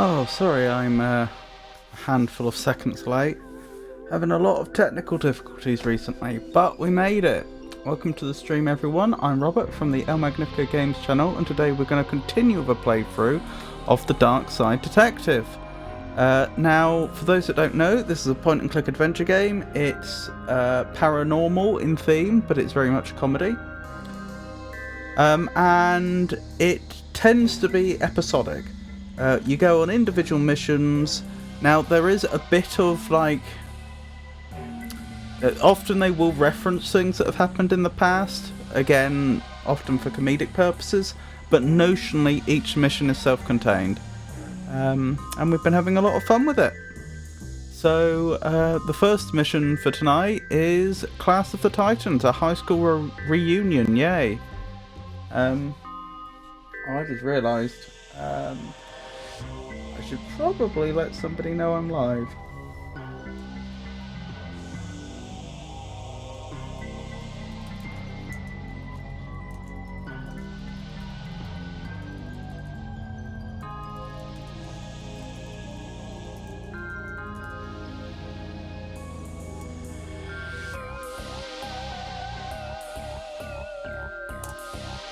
Oh, sorry, I'm a handful of seconds late. Having a lot of technical difficulties recently, but we made it. Welcome to the stream, everyone. I'm Robert from the El Magnifico Games channel, and today we're going to continue with a playthrough of the Darkside Detective. Now, for those that don't know, this is a point-and-click adventure game. It's paranormal in theme, but it's very much a comedy. And it tends to be episodic. You go on individual missions. Now, there is a bit of, often they will reference things that have happened in the past. Again, often for comedic purposes. But notionally, each mission is self-contained. And we've been having a lot of fun with it. So, the first mission for tonight is Class of the Titans, a high school reunion. Yay. I just realised, I should probably let somebody know I'm live.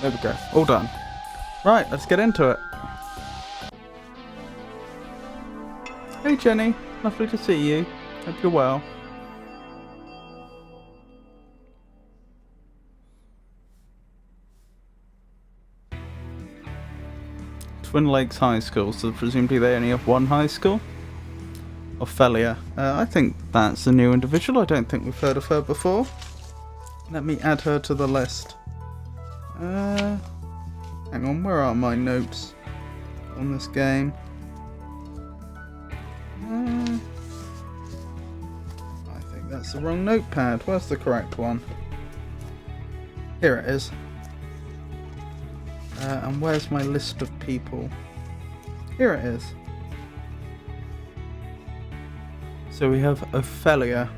There we go, all done. Right, let's get into it. Hey Jenny, lovely to see you. Hope you're well. Twin Lakes High School, so presumably they only have one high school? Ophelia. I think that's a new individual. I don't think we've heard of her before. Let me add her to the list. Hang on, where are my notes on this game? I think that's the wrong notepad. Where's the correct one? Here it is. And where's my list of people? Here it is. So we have Ophelia.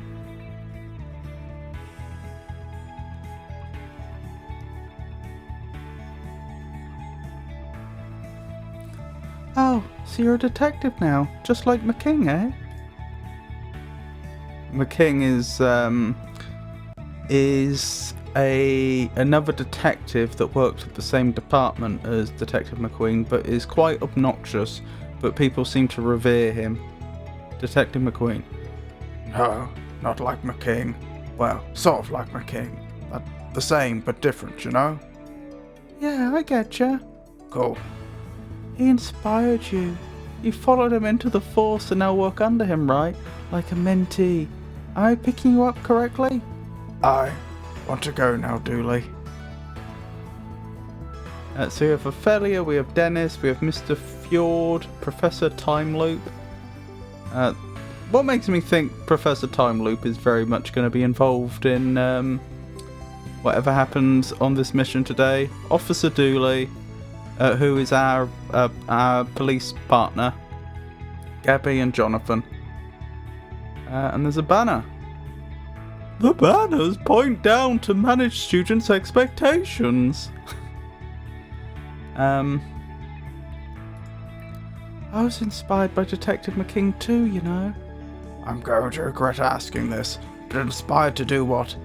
Oh, so you're a detective now, just like McKing, eh? McKing is another detective that works at the same department as Detective McQueen, but is quite obnoxious, but people seem to revere him. Detective McQueen. No, not like McKing. Well, sort of like McKing. The same, but different, you know? Yeah, I getcha. Cool. He inspired you. You followed him into the Force and now work under him, right? Like a mentee. Am I picking you up correctly? I want to go now, Dooley. So we have Ophelia, we have Dennis, we have Mr. Fjord, Professor Time Loop. What makes me think Professor Time Loop is very much going to be involved in whatever happens on this mission today. Officer Dooley. Who is our police partner, Gabby and Jonathan. And there's a banner. The banners point down to manage students' expectations. I was inspired by Detective McKing too, you know. I'm going to regret asking this, but inspired to do what?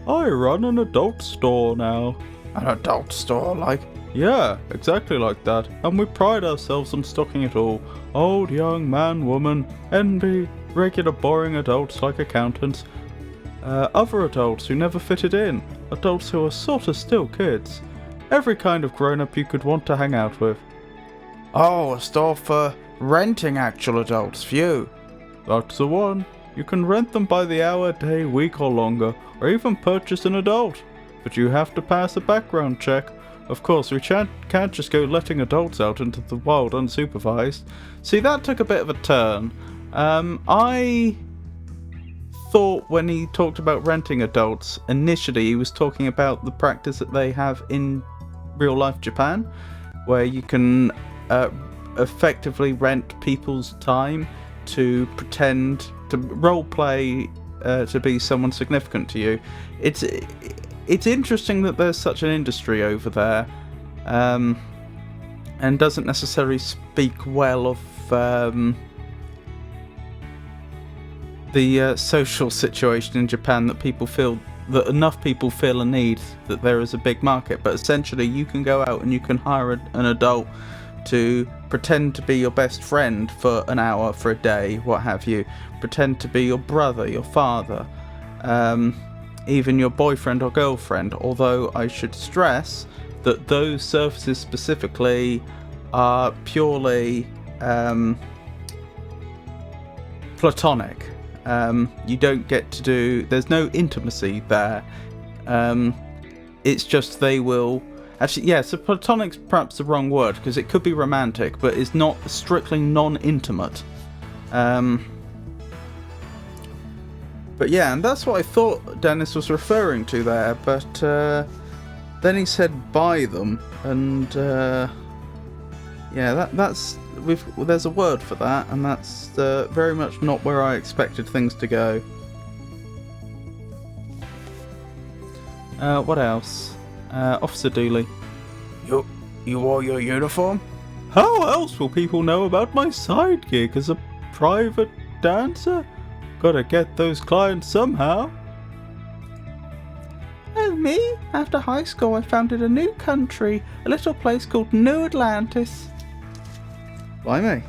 I run an adult store now. An adult store, like? Yeah, exactly like that. And we pride ourselves on stocking it all. Old, young, man, woman, envy, regular boring adults like accountants. Other adults who never fitted in. Adults who are sort of still kids. Every kind of grown-up you could want to hang out with. Oh, a store for renting actual adults, phew. That's the one. You can rent them by the hour, day, week or longer, or even purchase an adult. But you have to pass a background check. Of course, we can't just go letting adults out into the wild unsupervised. See, that took a bit of a turn. I thought when he talked about renting adults, initially he was talking about the practice that they have in real life Japan, where you can effectively rent people's time to pretend to role play to be someone significant to you. it's interesting that there's such an industry over there, and doesn't necessarily speak well of the social situation in Japan, that enough people feel a need that there is a big market. But essentially you can go out and you can hire an adult to pretend to be your best friend for an hour, for a day, what have you, pretend to be your brother, your father, even your boyfriend or girlfriend, although I should stress that those services specifically are purely platonic. You don't get to do, there's no intimacy there. It's just they will, actually, yeah, so platonic's perhaps the wrong word, because it could be romantic, but it's not strictly non-intimate. But yeah, and that's what I thought Dennis was referring to there, but then he said buy them, and yeah, there's a word for that, and that's very much not where I expected things to go. What else? Officer Dooley. You wore your uniform? How else will people know about my side gig as a private dancer? Gotta get those clients somehow. Oh, me? After high school I founded a new country, a little place called New Atlantis. Blimey.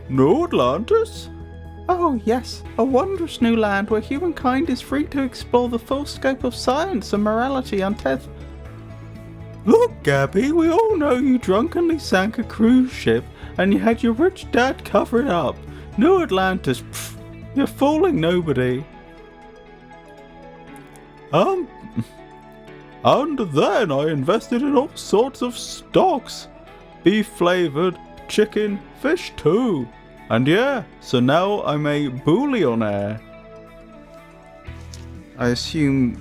New Atlantis? Oh yes, a wondrous new land where humankind is free to explore the full scope of science and morality untethered. Look, Gabby, we all know you drunkenly sank a cruise ship and you had your rich dad cover it up. New Atlantis, pfft, you're fooling nobody. And then I invested in all sorts of stocks. Beef flavoured, chicken, fish too. And yeah, so now I'm a billionaire. I assume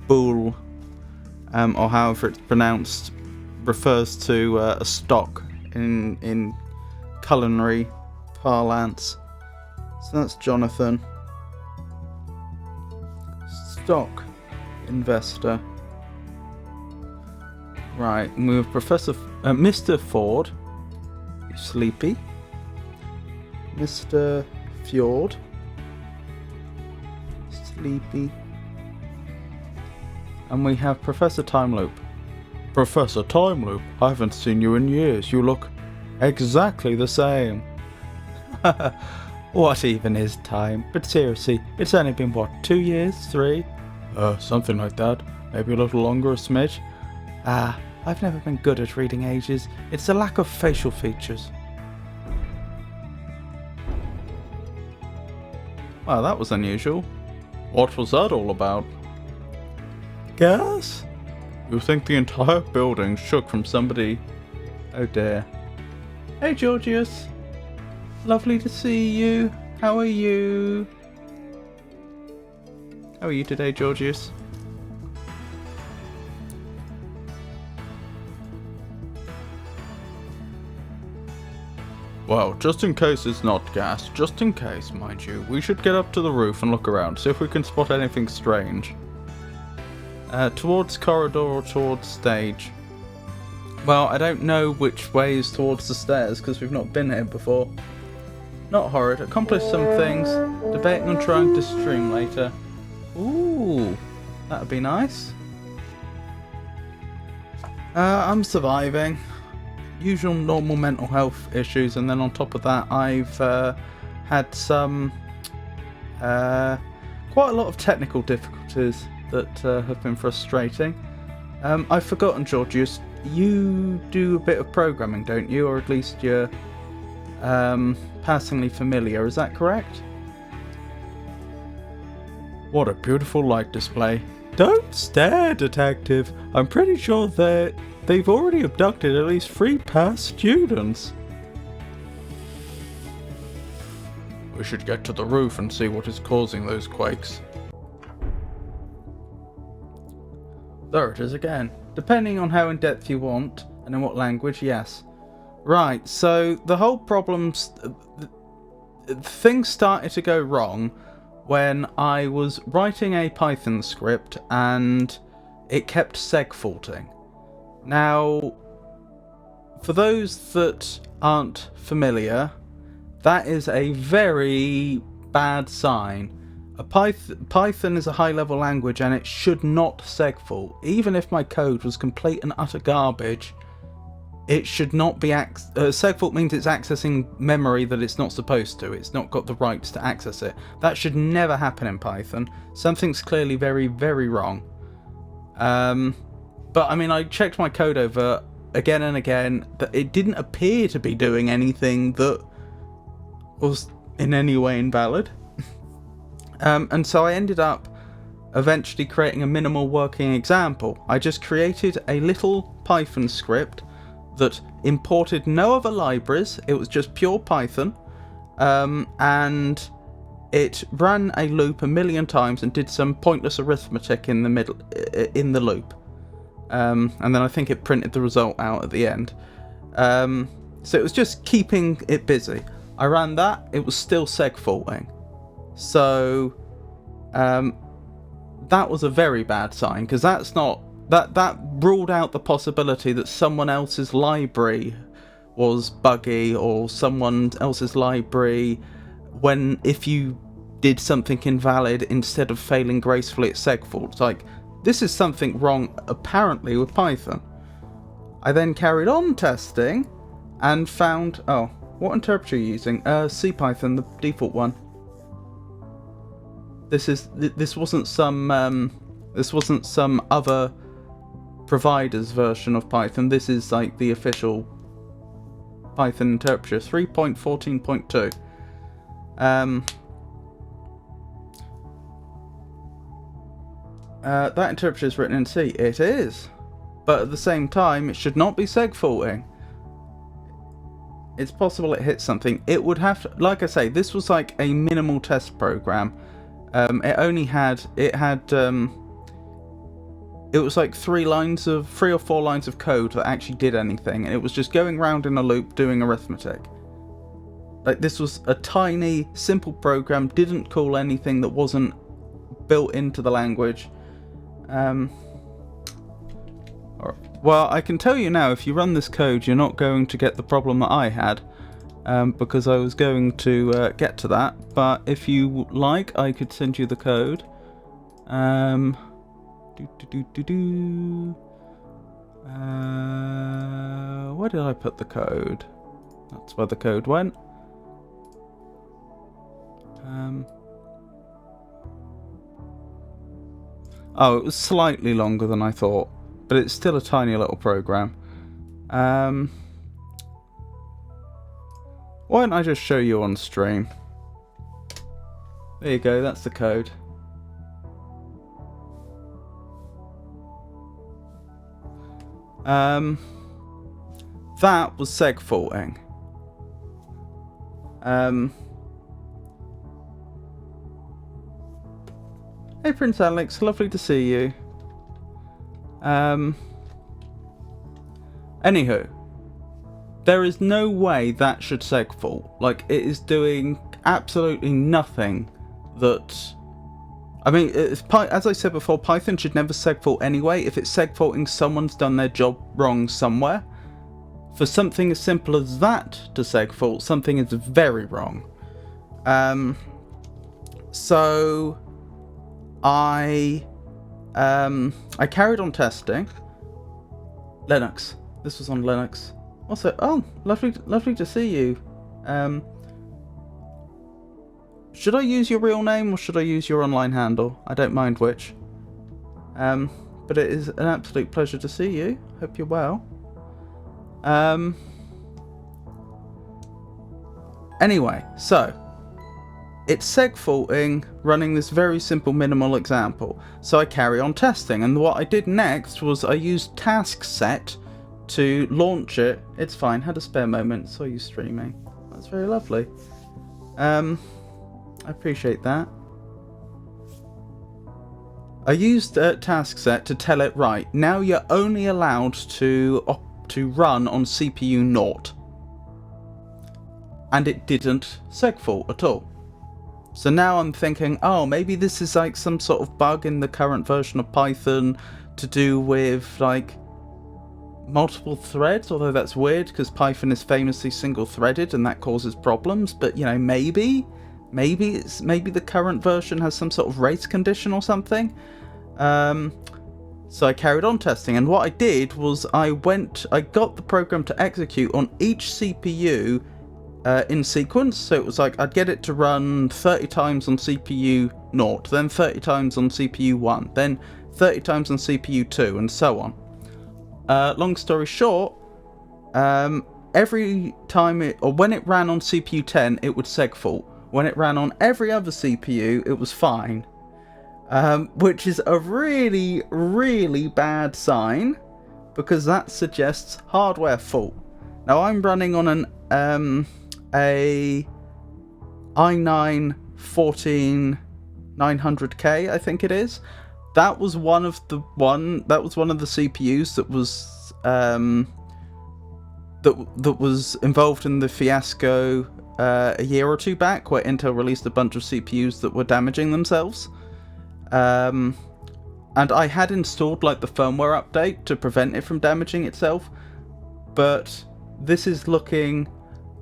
bull, or however it's pronounced, refers to a stock in culinary parlance. So that's Jonathan. Stock investor. Right, and we have Mr. Ford. You sleepy? Mr. Fjord. Sleepy. And we have Professor Timeloop. Professor Timeloop, I haven't seen you in years. You look exactly the same. What even is time? But seriously, it's only been what, 2 years? 3? Something like that. Maybe a little longer, a smidge. I've never been good at reading ages. It's the lack of facial features. Well, that was unusual. What was that all about? Gas? You think the entire building shook from somebody? Oh dear. Hey Georgius. Lovely to see you. How are you? How are you today, Georgius? Well, just in case it's not gas, just in case, mind you, we should get up to the roof and look around, see if we can spot anything strange. Towards corridor or towards stage? Well, I don't know which way is towards the stairs, because we've not been here before. Not horrid. Accomplished some things. Debating on trying to stream later. Ooh, that'd be nice. I'm surviving. Usual normal mental health issues, and then on top of that I've had some quite a lot of technical difficulties that have been frustrating. I've forgotten, Georgius, you do a bit of programming, don't you? Or at least you're passingly familiar, is that correct? What a beautiful light display. Don't stare, detective. I'm pretty sure they've already abducted at least 3 past students. We should get to the roof and see what is causing those quakes. There it is again. Depending on how in-depth you want, and in what language, yes. Right, so the whole problems... Things started to go wrong when I was writing a Python script and it kept segfaulting. Now, for those that aren't familiar, that is a very bad sign. Python is a high-level language and it should not segfault. Even if my code was complete and utter garbage, it should not be... segfault means it's accessing memory that it's not supposed to. It's not got the rights to access it. That should never happen in Python. Something's clearly very, very wrong. But I mean, I checked my code over again and again, but it didn't appear to be doing anything that was in any way invalid. And so I ended up eventually creating a minimal working example. I just created a little Python script that imported no other libraries. It was just pure Python, and it ran a loop a million times and did some pointless arithmetic in the loop, and then I think it printed the result out at the end. So it was just keeping it busy. I ran that, it was still segfaulting. So that was a very bad sign, because that's not... That ruled out the possibility that someone else's library was buggy, or someone else's library, if you did something invalid, instead of failing gracefully at segfault. It's like, this is something wrong apparently with Python. I then carried on testing and found... Oh, what interpreter are you using? CPython, the default one. This wasn't some other provider's version of Python. This is like the official Python interpreter, 3.14.2. That interpreter is written in C. It is, but at the same time, it should not be segfaulting. It's possible it hit something. It would have to, like I say, this was like a minimal test program. It was like 3 or 4 lines of code that actually did anything, and it was just going round in a loop doing arithmetic. Like, this was a tiny, simple program, didn't call anything that wasn't built into the language. Well, I can tell you now, if you run this code, you're not going to get the problem that I had, because I was going to get to that. But if you like, I could send you the code. Where did I put the code? That's where the code went. Oh, it was slightly longer than I thought, but it's still a tiny little program. Why don't I just show you on stream? There you go, that's the code. That was segfaulting. Hey Prince Alex, lovely to see you. Anywho, there is no way that should segfault. Like, it is doing absolutely nothing that... I mean, as I said before, Python should never segfault anyway. If it's segfaulting, someone's done their job wrong somewhere. For something as simple as that to segfault, something is very wrong. So I carried on testing Linux. This was on Linux. Also, oh, lovely to see you. Should I use your real name or should I use your online handle? I don't mind which. But it is an absolute pleasure to see you. Hope you're well. Anyway, so it's segfaulting, running this very simple minimal example. So I carry on testing, and what I did next was I used task set to launch it. It's fine, had a spare moment, saw you streaming. That's very lovely. I appreciate that. I used task set to tell it, right, now you're only allowed to run on CPU 0. And it didn't segfault at all. So now I'm thinking, oh, maybe this is like some sort of bug in the current version of Python to do with like multiple threads, although that's weird because Python is famously single-threaded and that causes problems. But you know, maybe the current version has some sort of race condition or something. So I carried on testing, and what I did was I got the program to execute on each CPU in sequence. So it was like I'd get it to run 30 times on CPU 0, then 30 times on CPU 1, then 30 times on CPU 2, and so on. Long story short, every time when it ran on CPU 10, it would segfault. When it ran on every other CPU, it was fine. Which is a really, really bad sign, because that suggests hardware fault. Now I'm running on an a i9 14900K, I think it is. That was one of the CPUs that was that was involved in the fiasco a year or two back, where Intel released a bunch of CPUs that were damaging themselves. And I had installed like the firmware update to prevent it from damaging itself, but this is looking.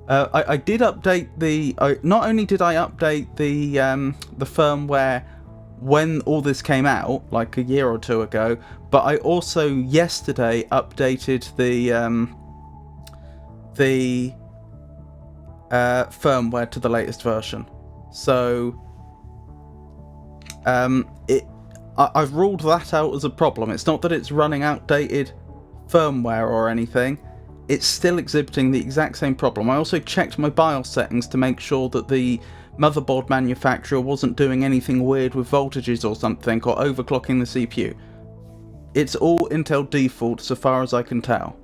I did update the. Not only did I update the firmware when all this came out, like a year or two ago, but I also yesterday updated the firmware to the latest version. So I've ruled that out as a problem. It's not that it's running outdated firmware or anything. It's still exhibiting the exact same problem. I also checked my BIOS settings to make sure that the motherboard manufacturer wasn't doing anything weird with voltages or something, or overclocking the CPU. It's all Intel default so far as I can tell.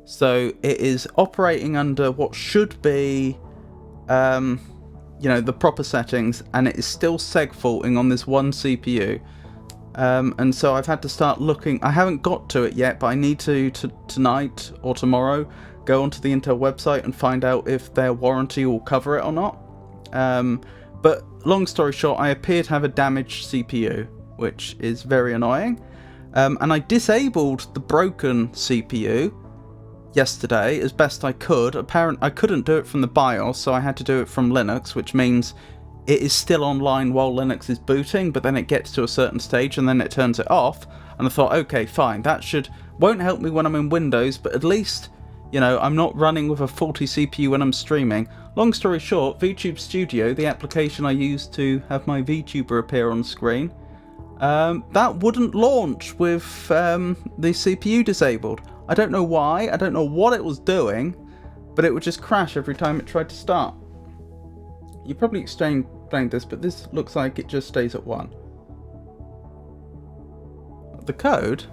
So it is operating under what should be the proper settings, and it is still segfaulting on this one CPU. And so I've had to start looking. I haven't got to it yet, but I need to tonight or tomorrow go onto the Intel website and find out if their warranty will cover it or not. But long story short, I appear to have a damaged CPU, which is very annoying. And I disabled the broken CPU yesterday as best I could. Apparently I couldn't do it from the BIOS, so I had to do it from Linux, which means it is still online while Linux is booting, but then it gets to a certain stage and then it turns it off. And I thought, okay, fine, that won't help me when I'm in Windows, but at least, I'm not running with a faulty CPU when I'm streaming. Long story short, VTube Studio, the application I use to have my VTuber appear on screen, that wouldn't launch with the CPU disabled. I don't know why, I don't know what it was doing, but it would just crash every time it tried to start. You probably explained this, but this looks like it just stays at 1. The code?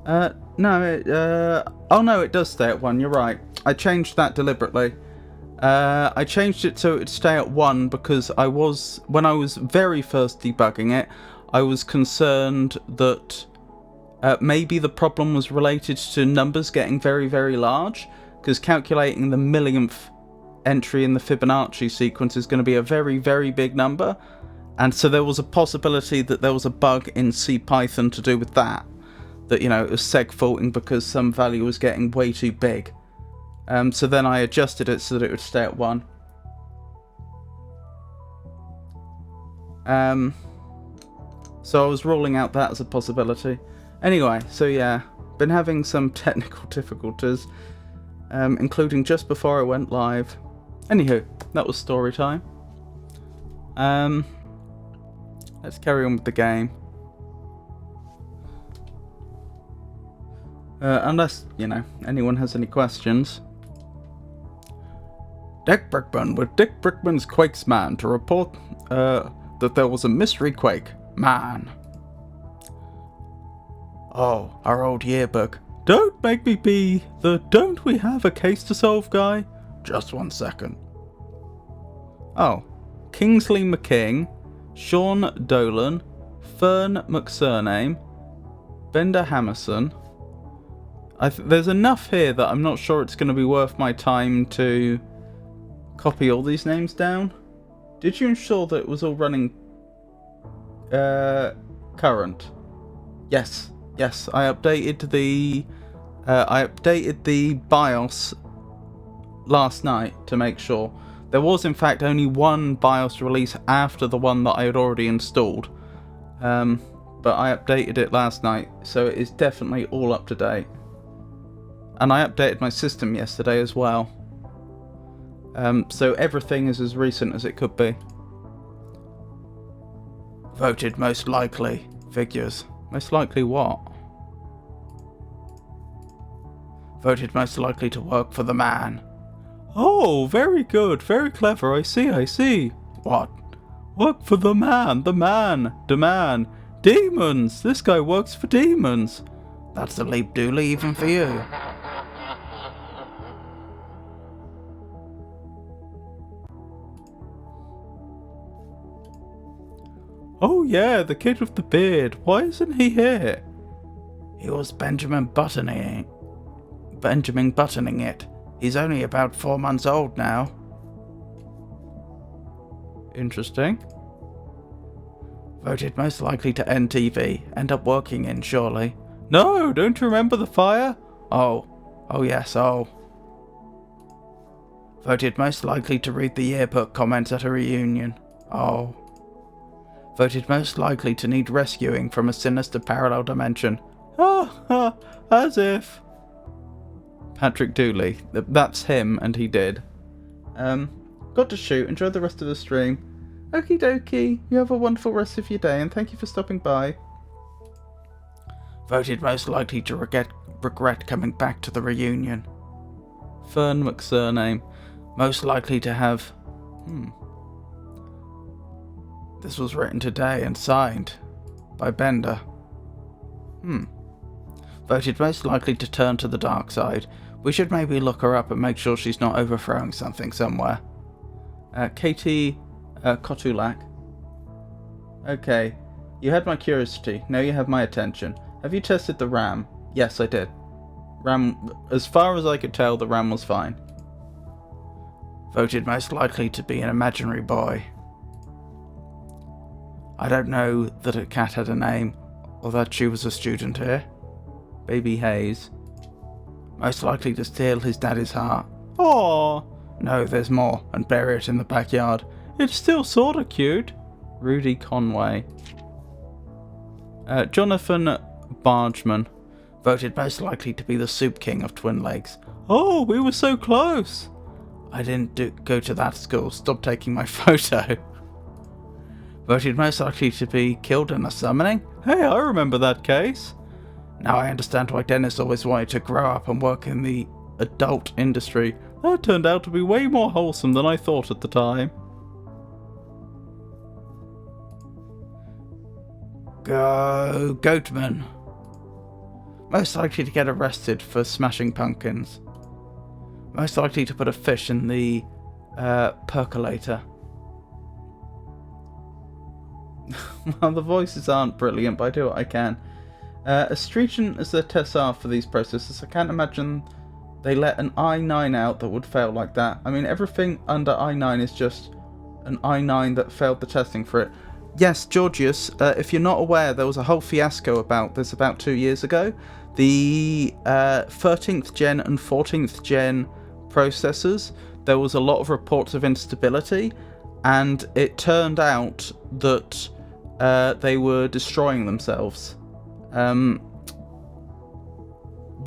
No, oh no, it does stay at 1, you're right. I changed that deliberately. I changed it so it would stay at 1 because when I was very first debugging it, I was concerned that maybe the problem was related to numbers getting very, very large, because calculating the millionth entry in the Fibonacci sequence is going to be a very, very big number, and so there was a possibility that there was a bug in CPython to do with that it was segfaulting because some value was getting way too big. So then I adjusted it so that it would stay at 1. So I was ruling out that as a possibility. Anyway, so yeah, been having some technical difficulties, including just before I went live. Anywho, that was story time. Let's carry on with the game. Unless, anyone has any questions. Dick Brickman with Dick Brickman's Quakes Man to report that there was a mystery quake. Man. Oh, our old yearbook. Don't make me be the don't we have a case to solve guy. Just 1 second. Oh. Kingsley McKing, Sean Dolan, Fern McSurname, Bender Hammerson. There's enough here that I'm not sure it's going to be worth my time to copy all these names down. Did you ensure that it was all running current? Yes. I updated the BIOS last night to make sure. There was in fact only one BIOS release after the one that I had already installed, but I updated it last night, so it is definitely all up to date. And I updated my system yesterday as well, so everything is as recent as it could be. Voted most likely. Figures. Most likely what? Voted most likely to work for the man. Oh, very good, very clever, I see. What? Work for the man, the man. Demons! This guy works for demons. That's a leap dooley even for you. Oh yeah, the kid with the beard. Why isn't he here? He was Benjamin buttoning it. He's only about 4 months old now. Interesting. Voted most likely to end TV. End up working in, surely. No, don't you remember the fire? Oh yes. Voted most likely to read the yearbook comments at a reunion. Oh. Voted most likely to need rescuing from a sinister parallel dimension. As if. Patrick Dooley. That's him, and he did. Got to shoot. Enjoy the rest of the stream. Okie dokie. You have a wonderful rest of your day, and thank you for stopping by. Voted most likely to regret coming back to the reunion. Fern McSurname. Most likely to have... This was written today and signed by Bender. Voted most likely to turn to the dark side. We should maybe look her up and make sure she's not overthrowing something somewhere. Katie Kotulak. Okay, you had my curiosity, now you have my attention. Have you tested the RAM? Yes, I did. RAM, as far as I could tell, the RAM was fine. Voted most likely to be an imaginary boy. I don't know that a cat had a name, or that she was a student here. Baby Hayes. Most likely to steal his daddy's heart. Aww. No, there's more, and bury it in the backyard. It's still sorta cute. Rudy Conway. Jonathan Bargeman. Voted most likely to be the soup king of Twin Lakes. Oh, we were so close. I didn't go to that school. Stop taking my photo. Voted most likely to be killed in a summoning. Hey, I remember that case. Now I understand why Dennis always wanted to grow up and work in the adult industry. That turned out to be way more wholesome than I thought at the time. Go, Goatman. Most likely to get arrested for smashing pumpkins. Most likely to put a fish in the percolator. Well, the voices aren't brilliant, but I do what I can. As stringent as their tests are for these processes, I can't imagine they let an i9 out that would fail like that. I mean, everything under i9 is just an i9 that failed the testing for it. Yes, Georgius, if you're not aware, there was a whole fiasco about this about 2 years ago. The 13th gen and 14th gen processors, there was a lot of reports of instability, and it turned out that they were destroying themselves.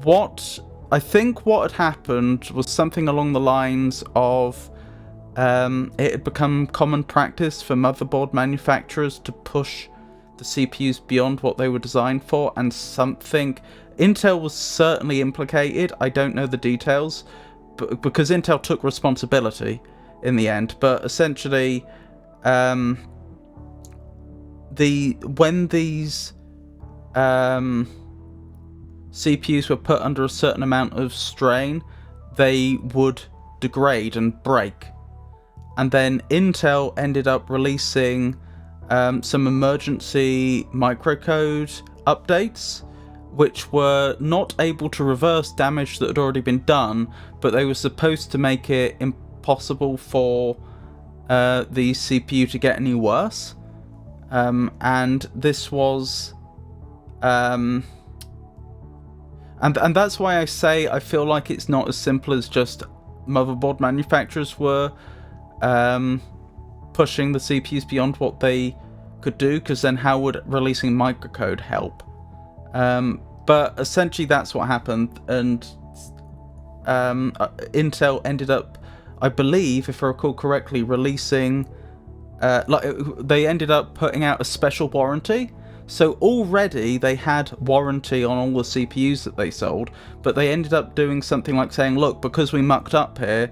What had happened was something along the lines of it had become common practice for motherboard manufacturers to push the CPUs beyond what they were designed for, and Intel was certainly implicated. I don't know the details, but because Intel took responsibility in the end, but essentially when these CPUs were put under a certain amount of strain, they would degrade and break. And then Intel ended up releasing some emergency microcode updates, which were not able to reverse damage that had already been done, but they were supposed to make it impossible for the CPU to get any worse. And this was... and that's why I say I feel like it's not as simple as just motherboard manufacturers were pushing the CPUs beyond what they could do, because then how would releasing microcode help? But essentially that's what happened, and Intel ended up, I believe, if I recall correctly, releasing they ended up putting out a special warranty. So already they had warranty on all the CPUs that they sold, but they ended up doing something like saying, look, because we mucked up here,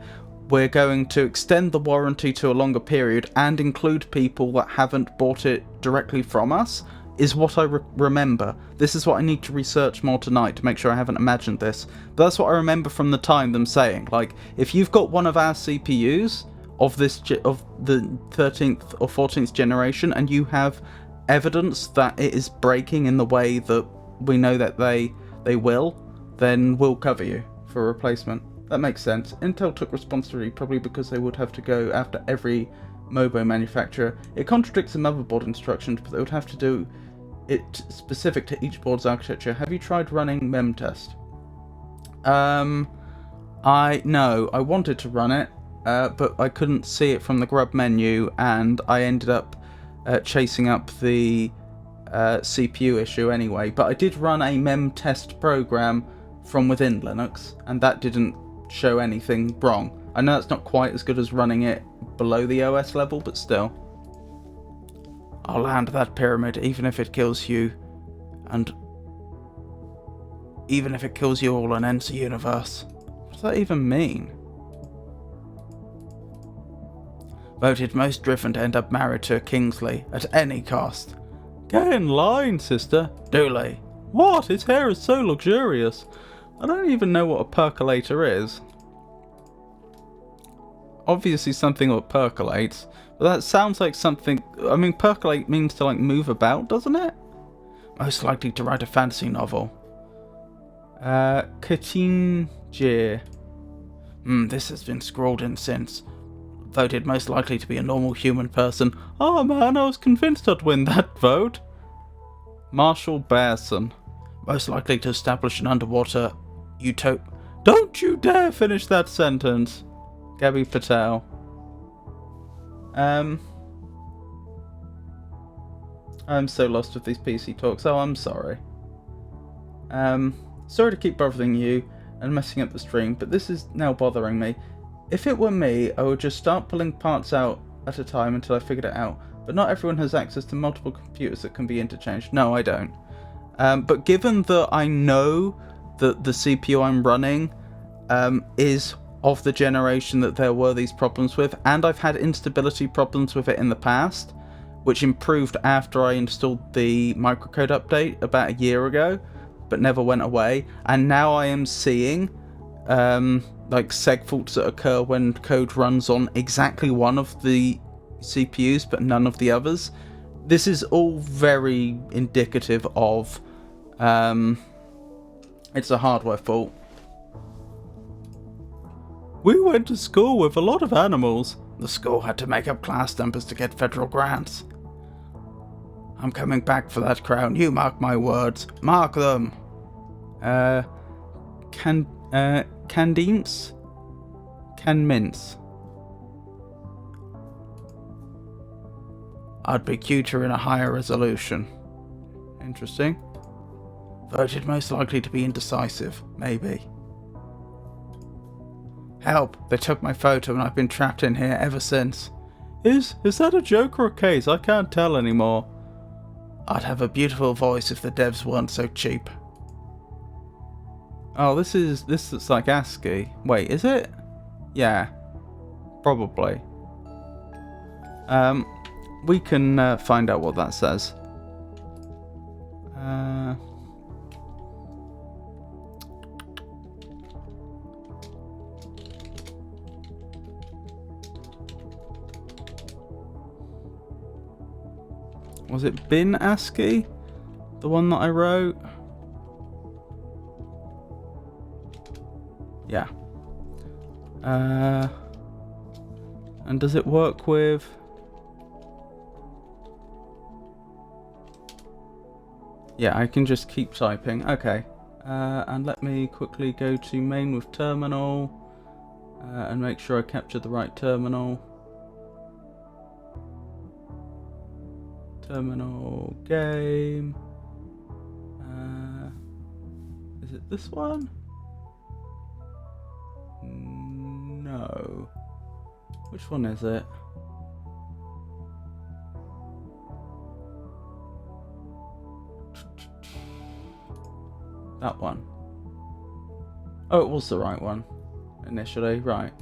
we're going to extend the warranty to a longer period and include people that haven't bought it directly from us, is what I remember. This is what I need to research more tonight to make sure I haven't imagined this. But that's what I remember from the time, them saying, like, if you've got one of our CPUs of the 13th or 14th generation and you have evidence that it is breaking in the way that we know that they will, then we'll cover you for a replacement. That makes sense. Intel took responsibility probably because they would have to go after every MOBO manufacturer. It contradicts the motherboard instructions, but they would have to do it specific to each board's architecture. Have you tried running memtest? No, I wanted to run it, but I couldn't see it from the grub menu, and I ended up chasing up the CPU issue anyway. But I did run a memtest program from within Linux, and that didn't show anything wrong. I know it's not quite as good as running it below the OS level, but still. I'll land that pyramid even if it kills you, and even if it kills you all and ends the universe. What does that even mean? Voted most driven to end up married to a Kingsley at any cost. Get in line, sister. Dooley. What? His hair is so luxurious. I don't even know what a percolator is. Obviously something that percolates, but that sounds like something... I mean, percolate means to, like, move about, doesn't it? Most likely to write a fantasy novel. Katinjir. This has been scrawled in since. Voted most likely to be a normal human person. Oh man, I was convinced I'd win that vote. Marshall Bearson. Most likely to establish an underwater utopia. Don't you dare finish that sentence. Gabby Patel. I'm so lost with these PC talks. Oh, I'm sorry. Sorry to keep bothering you and messing up the stream, but this is now bothering me. If it were me, I would just start pulling parts out at a time until I figured it out. But not everyone has access to multiple computers that can be interchanged. No, I don't. But given that I know that the CPU I'm running is of the generation that there were these problems with, and I've had instability problems with it in the past, which improved after I installed the microcode update about a year ago, but never went away, and now I am seeing like seg faults that occur when code runs on exactly one of the CPUs but none of the others. This is all very indicative of it's a hardware fault. We went to school with a lot of animals. The school had to make up class numbers to get federal grants. I'm coming back for that crown, you mark my words. Mark them. Candince? Canmince. I'd be cuter in a higher resolution. Interesting. Voted most likely to be indecisive. Maybe. Help! They took my photo and I've been trapped in here ever since. Is that a joke or a case? I can't tell anymore. I'd have a beautiful voice if the devs weren't so cheap. Oh, this looks like ASCII. Wait, is it? Yeah. Probably. We can find out what that says. Was it bin ASCII? The one that I wrote? Yeah. And does it work with... Yeah, I can just keep typing. Okay. And let me quickly go to main with terminal. And make sure I capture the right terminal. Terminal game. Is it this one? No. Which one is it? That one. Oh, it was the right one initially, right.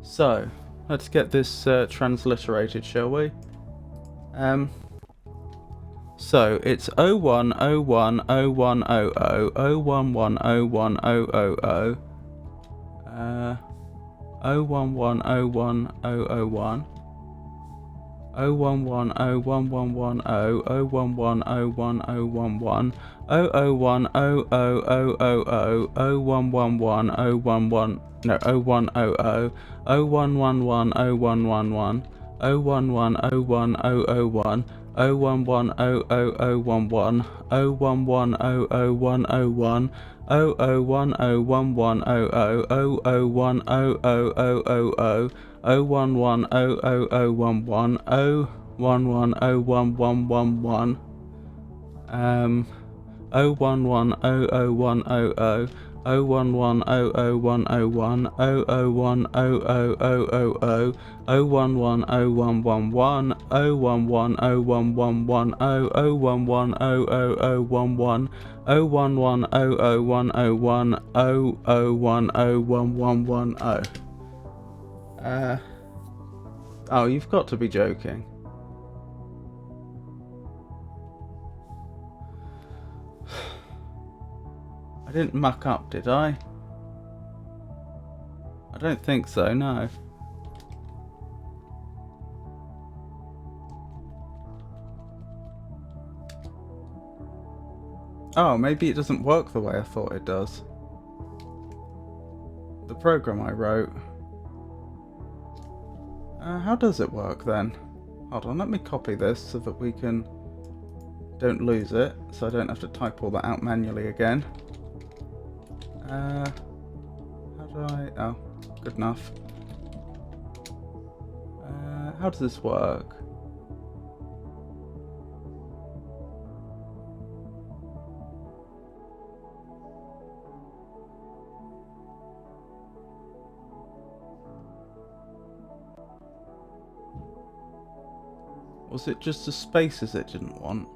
So, let's get this transliterated, shall we? So it's 01010100 01101000 01101001 01101110 01101011 0010000 0111 no 0100 01110111 01101001 01100011 01100101 00101100 00100000 01100011 01101111 01100100 01100101 00100000 011011 01101110 01100011 01100101 00101110. Oh, you've got to be joking. I didn't muck up, did I? I don't think so, no. Oh, maybe it doesn't work the way I thought it does. The program I wrote. How does it work then? Hold on, let me copy this so that we don't lose it, so I don't have to type all that out manually again. How do I... Oh, good enough. How does this work? Was it just the spaces it didn't want?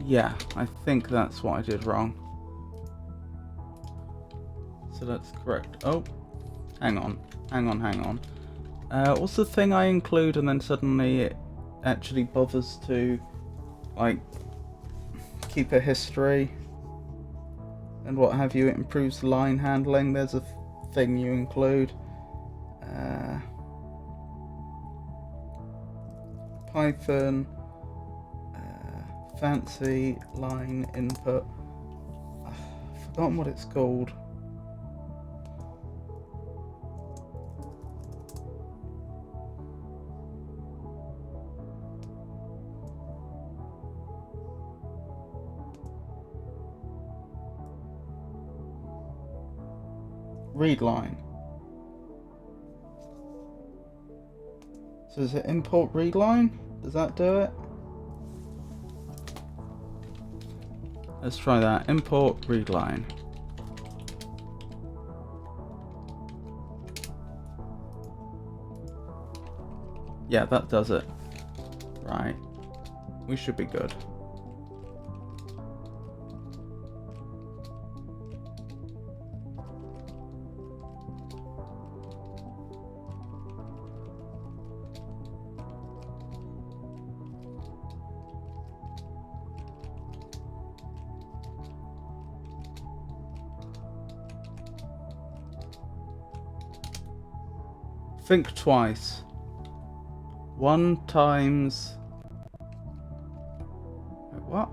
Yeah, I think that's what I did wrong. So that's correct. Oh, hang on. What's the thing I include and then suddenly it actually bothers to, like, keep a history and what have you? It improves line handling. There's a thing you include. Python. Fancy line input. I've forgotten what it's called. Read line. So is it import read line? Does that do it? Let's try that. Import read line. Yeah, that does it. Right. We should be good. Think twice. 1 times... Wait, what?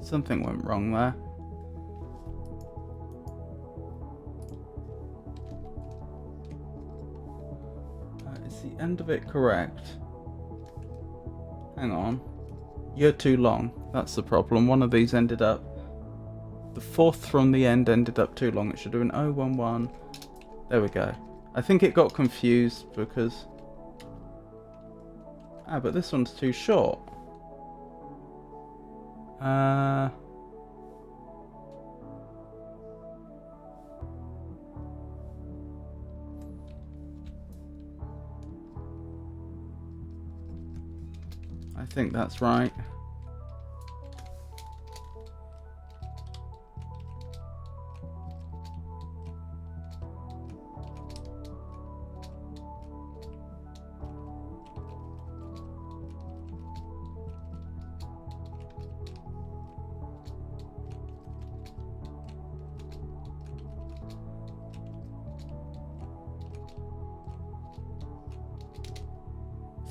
Something went wrong there. Is the end of it correct? Hang on. You're too long. That's the problem. One of these ended up... The 4th from the end ended up too long. It should have been 011. There we go. I think it got confused because... Ah, but this one's too short. I think that's right.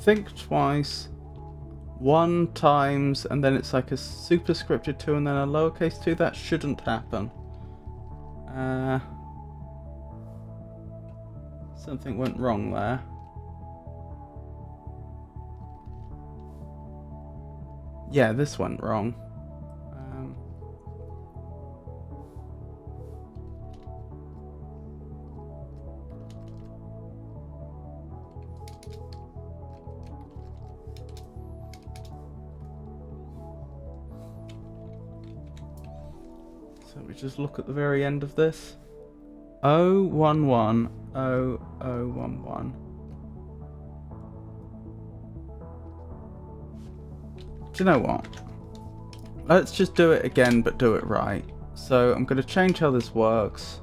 Think twice. 1 times, and then it's like a superscripted 2 and then a lowercase 2. That shouldn't happen. Something went wrong there. Yeah, this went wrong. So we just look at the very end of this. 011 0011. Do you know what? Let's just do it again, but do it right. So I'm going to change how this works.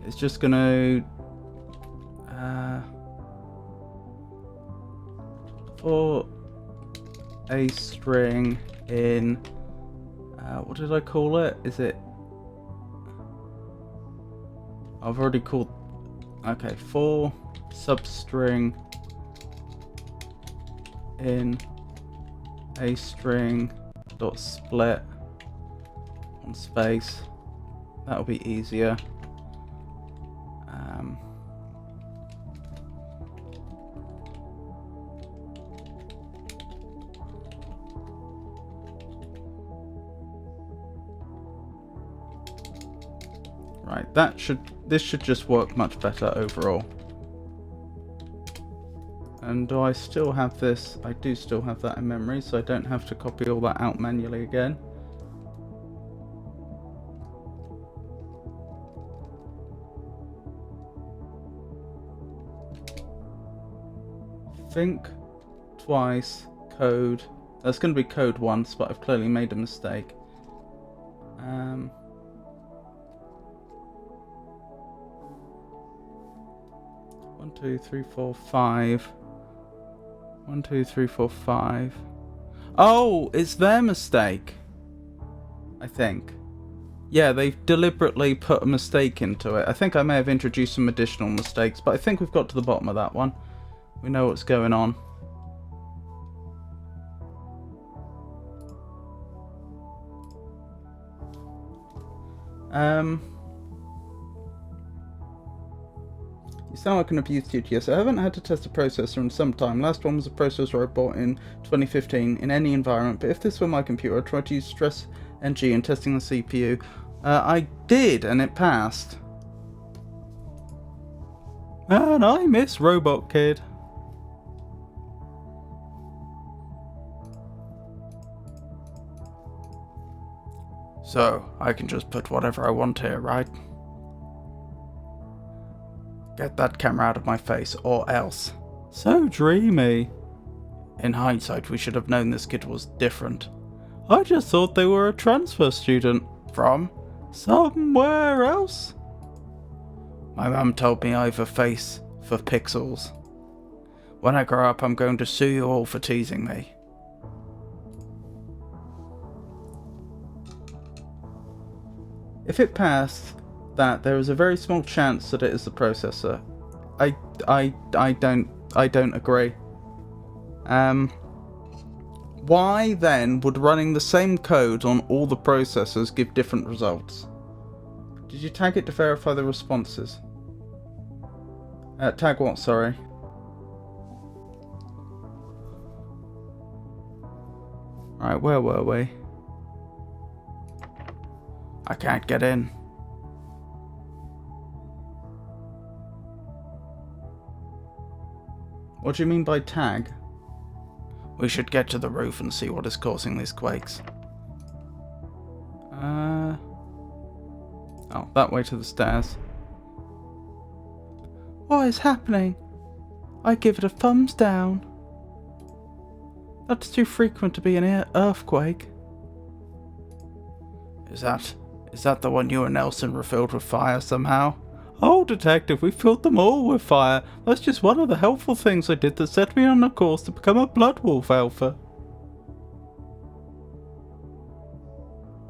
It's just going to... for a string in... what did I call it? Is it... I've already called... Okay, for substring in a string dot split on space. That'll be easier. Right, this should just work much better overall. And do I still have this? I do still have that in memory, so I don't have to copy all that out manually again. Think twice, code. That's going to be code once, but I've clearly made a mistake. 1 2 3 4 5. 1 2 3 4 5. Oh, it's their mistake. I think. Yeah, they've deliberately put a mistake into it. I think I may have introduced some additional mistakes, but I think we've got to the bottom of that one. We know what's going on. You sound like an abused tutor. Yes, I haven't had to test a processor in some time. Last one was a processor I bought in 2015 in any environment, but if this were my computer, I'd try to use stress NG in testing the CPU. I did, and it passed. And I miss Robot Kid. So, I can just put whatever I want here, right? Get that camera out of my face, or else. So dreamy. In hindsight, we should have known this kid was different. I just thought they were a transfer student. From? Somewhere else? My mum told me I have a face for pixels. When I grow up, I'm going to sue you all for teasing me. If it passed that, there is a very small chance that it is the processor. I don't agree. Why then would running the same code on all the processors give different results? Did you tag it to verify the responses? Tag what, sorry? Right, where were we? I can't get in. What do you mean by tag? We should get to the roof and see what is causing these quakes. Oh, that way to the stairs. What is happening? I give it a thumbs down. That's too frequent to be an earthquake. Is that the one you and Nelson were filled with fire somehow? Oh, Detective, we filled them all with fire. That's just one of the helpful things I did that set me on a course to become a Blood Wolf Alpha.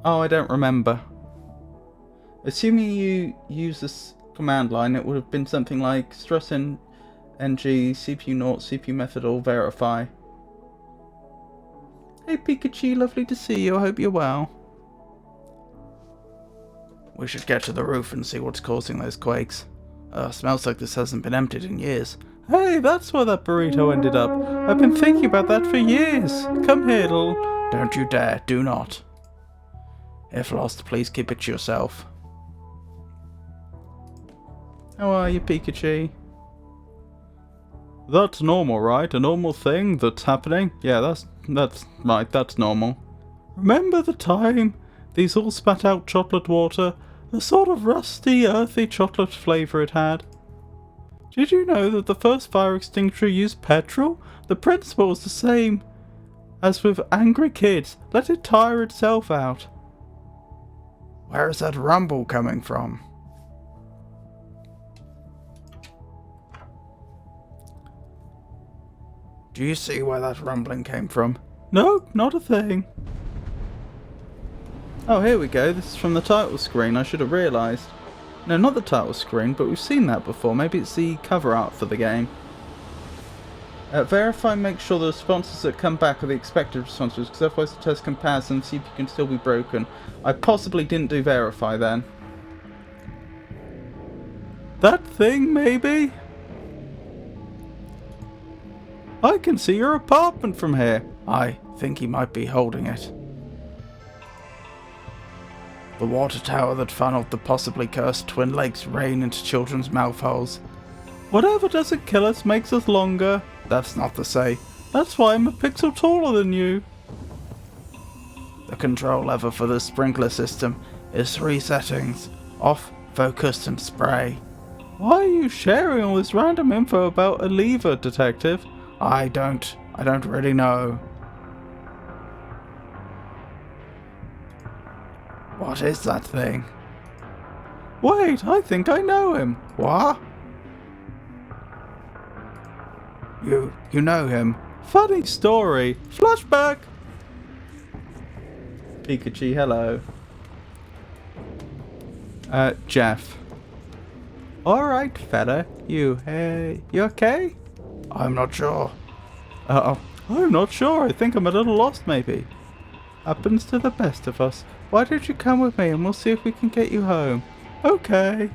Oh, I don't remember. Assuming you use this command line, it would have been something like stress ng CPU naught CPU method all verify. Hey Pikachu, lovely to see you. I hope you're well. We should get to the roof and see what's causing those quakes. Smells like this hasn't been emptied in years. Hey, that's where that burrito ended up. I've been thinking about that for years. Come here, little. Don't you dare. Do not. If lost, please keep it to yourself. How are you, Pikachu? That's normal, right? A normal thing that's happening? Yeah, that's right, that's normal. Remember the time these all spat out chocolate water? A sort of rusty, earthy chocolate flavour it had. Did you know that the first fire extinguisher used petrol? The principle is the same as with angry kids. Let it tire itself out. Where is that rumble coming from? Do you see where that rumbling came from? No, not a thing. Oh, here we go. This is from the title screen. I should have realised. No, not the title screen, but we've seen that before. Maybe it's the cover art for the game. Verify and make sure the responses that come back are the expected responses, because otherwise the test can pass and the CPU can still be broken. I possibly didn't do verify then. That thing, maybe? I can see your apartment from here. I think he might be holding it. The water tower that funneled the possibly cursed Twin Lakes rain into children's mouth holes. Whatever doesn't kill us makes us longer. That's not to say. That's why I'm a pixel taller than you. The control lever for the sprinkler system is 3 settings. Off, focus, and spray. Why are you sharing all this random info about a lever, Detective? I don't really know. What is that thing? Wait, I think I know him. What? You know him? Funny story. Flashback. Pikachu, hello. Jeff. Alright, fella. You okay? I'm not sure. I'm not sure. I think I'm a little lost, maybe. Happens to the best of us. Why don't you come with me and we'll see if we can get you home? Okay.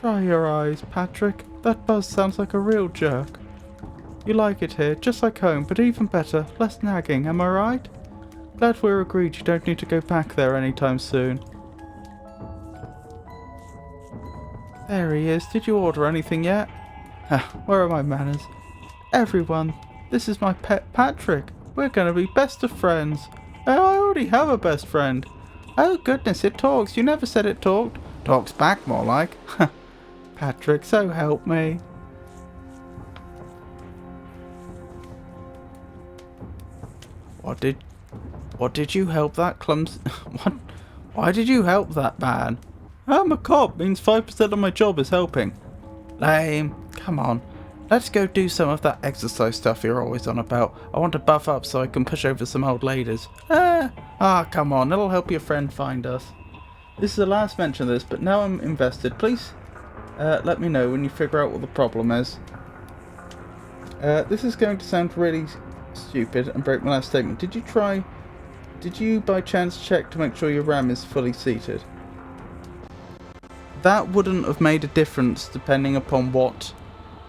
Dry your eyes, Patrick. That Buzz sounds like a real jerk. You like it here, just like home, but even better, less nagging, am I right? Glad we're agreed you don't need to go back there anytime soon. There he is. Did you order anything yet? Where are my manners? Everyone, this is my pet Patrick. We're going to be best of friends. I already have a best friend. Oh goodness, it talks. You never said it talked. Talks back more like. Patrick, so help me. What did you help that what? Why did you help that man? I'm a cop, means 5% of my job is helping. Lame. Come on. Let's go do some of that exercise stuff you're always on about. I want to buff up so I can push over some old ladies. Come on. It'll help your friend find us. This is the last mention of this, but now I'm invested. Please let me know when you figure out what the problem is. This is going to sound really stupid and break my last statement. Did you by chance check to make sure your RAM is fully seated? That wouldn't have made a difference depending upon what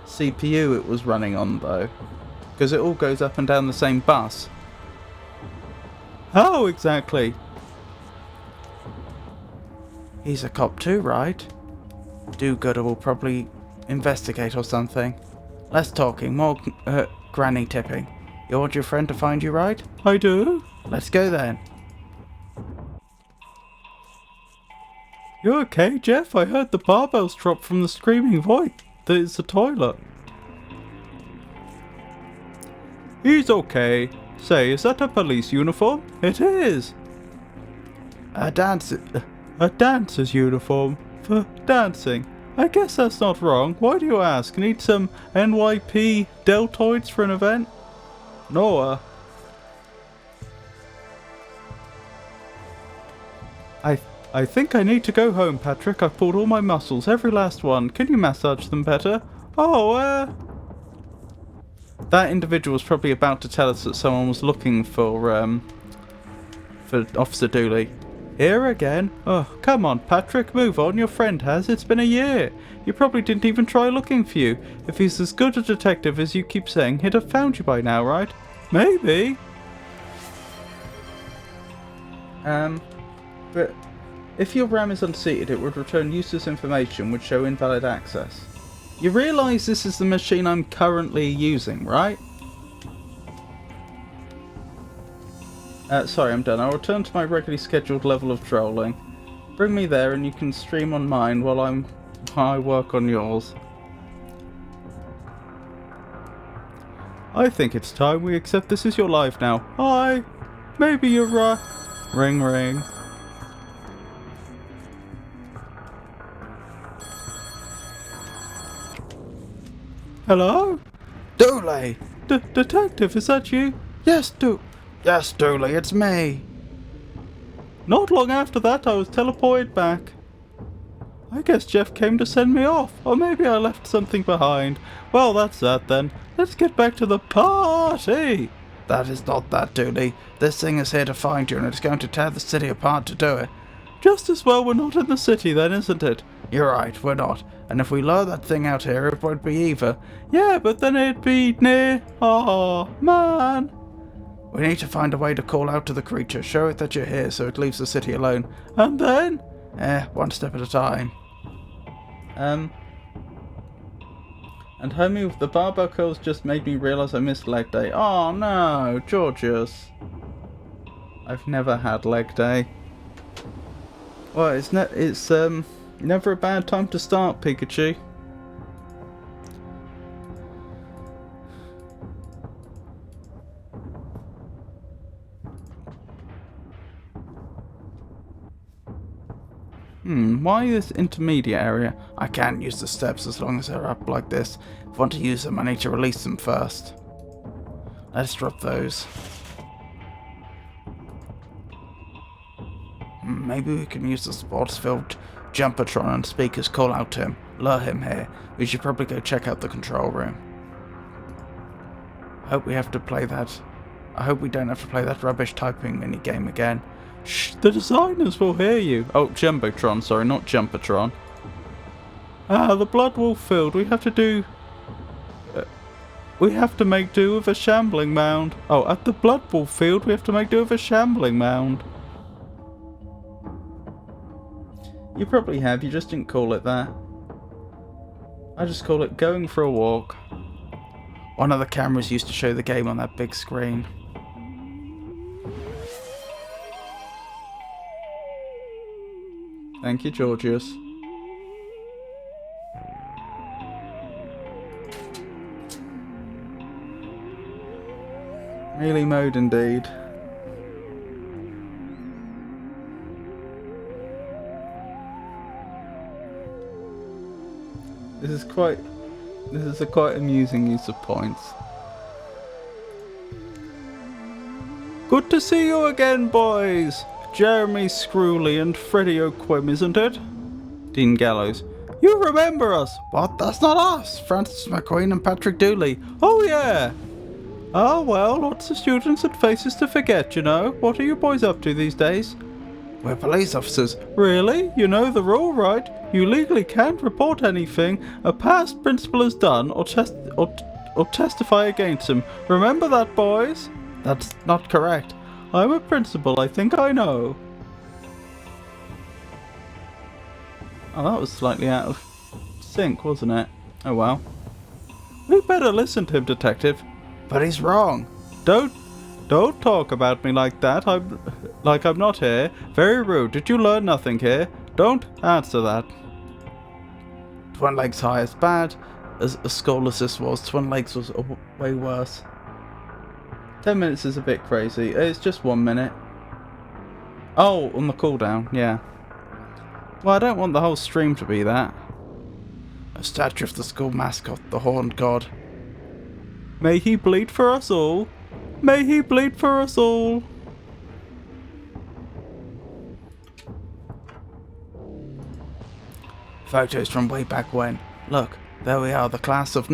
CPU it was running on though, because it all goes up and down the same bus. How exactly? He's a cop too, right? Do-gooder will probably investigate or something. Less talking, more granny tipping. You want your friend to find you, right? I do. Let's go then. You okay, Jeff? I heard the barbells drop from the screaming voice. There's a toilet. He's okay. Say, is that a police uniform? It is. A dancer's uniform for dancing. I guess that's not wrong. Why do you ask? Need some NYP deltoids for an event? Noah. I think I need to go home, Patrick. I've pulled all my muscles, every last one. Can you massage them better? Oh, that individual was probably about to tell us that someone was looking for Officer Dooley. Here again? Oh, come on, Patrick, move on. Your friend has. It's been a year. He probably didn't even try looking for you. If he's as good a detective as you keep saying, he'd have found you by now, right? Maybe. But if your RAM is unseated, it would return useless information, would show invalid access. You realise this is the machine I'm currently using, right? Sorry, I'm done. I'll return to my regularly scheduled level of trolling. Bring me there and you can stream on mine while I work on yours. I think it's time we accept this is your life now. Hi! Maybe you're right. Ring ring. Hello? Dooley! Detective, is that you? Yes, Dooley, it's me. Not long after that, I was teleported back. I guess Jeff came to send me off, or maybe I left something behind. Well, that's that then. Let's get back to the party. That is not that, Dooley. This thing is here to find you, and it's going to tear the city apart to do it. Just as well we're not in the city then, isn't it? You're right, we're not. And if we lure that thing out here, it won't be either. Yeah, but then it'd be near. Oh, man. We need to find a way to call out to the creature, show it that you're here so it leaves the city alone. And then? One step at a time. And homie, the barbell curls just made me realise I missed leg day. Oh no, Georgius. I've never had leg day. Well, it's never a bad time to start, Pikachu. Why this intermediate area? I can't use the steps as long as they're up like this. If I want to use them, I need to release them first. Let's drop those. Maybe we can use the sports-filled Jumpertron and speakers call out to him. Lure him here. We should probably go check out the control room. I hope we don't have to play that rubbish typing minigame again. Shh, the designers will hear you. Oh, Jumbotron, sorry, not Jumpertron. The Blood Wolf Field. We have to make do with a shambling mound. Oh, at the Blood Wolf Field, we have to make do with a shambling mound. You probably have, you just didn't call it that. I just call it going for a walk. One of the cameras used to show the game on that big screen. Thank you, Georgius. Melee mode indeed. This is a quite amusing use of points. Good to see you again, boys. Jeremy Screwley and Freddie O'Quim, isn't it? Dean Gallows. You remember us? What? That's not us. Francis McQueen and Patrick Dooley. Oh, yeah. Oh, well, lots of students and faces to forget, you know. What are you boys up to these days? We're police officers. Really? You know the rule, right? You legally can't report anything a past principal has done or testify against him. Remember that, boys? That's not correct. I'm a principal, I think I know. Oh, that was slightly out of sync, wasn't it? Oh well. We better listen to him, Detective. But he's wrong. Don't talk about me like that. I'm not here. Very rude. Did you learn nothing here? Don't answer that. Twin Lakes High is bad. As scholarless this was, Twin Lakes was way worse. 10 minutes is a bit crazy. It's just 1 minute. Oh, on the cooldown, yeah. Well, I don't want the whole stream to be that. A statue of the school mascot, the Horned God. May he bleed for us all. May he bleed for us all. Photos from way back when. Look, there we are, the class of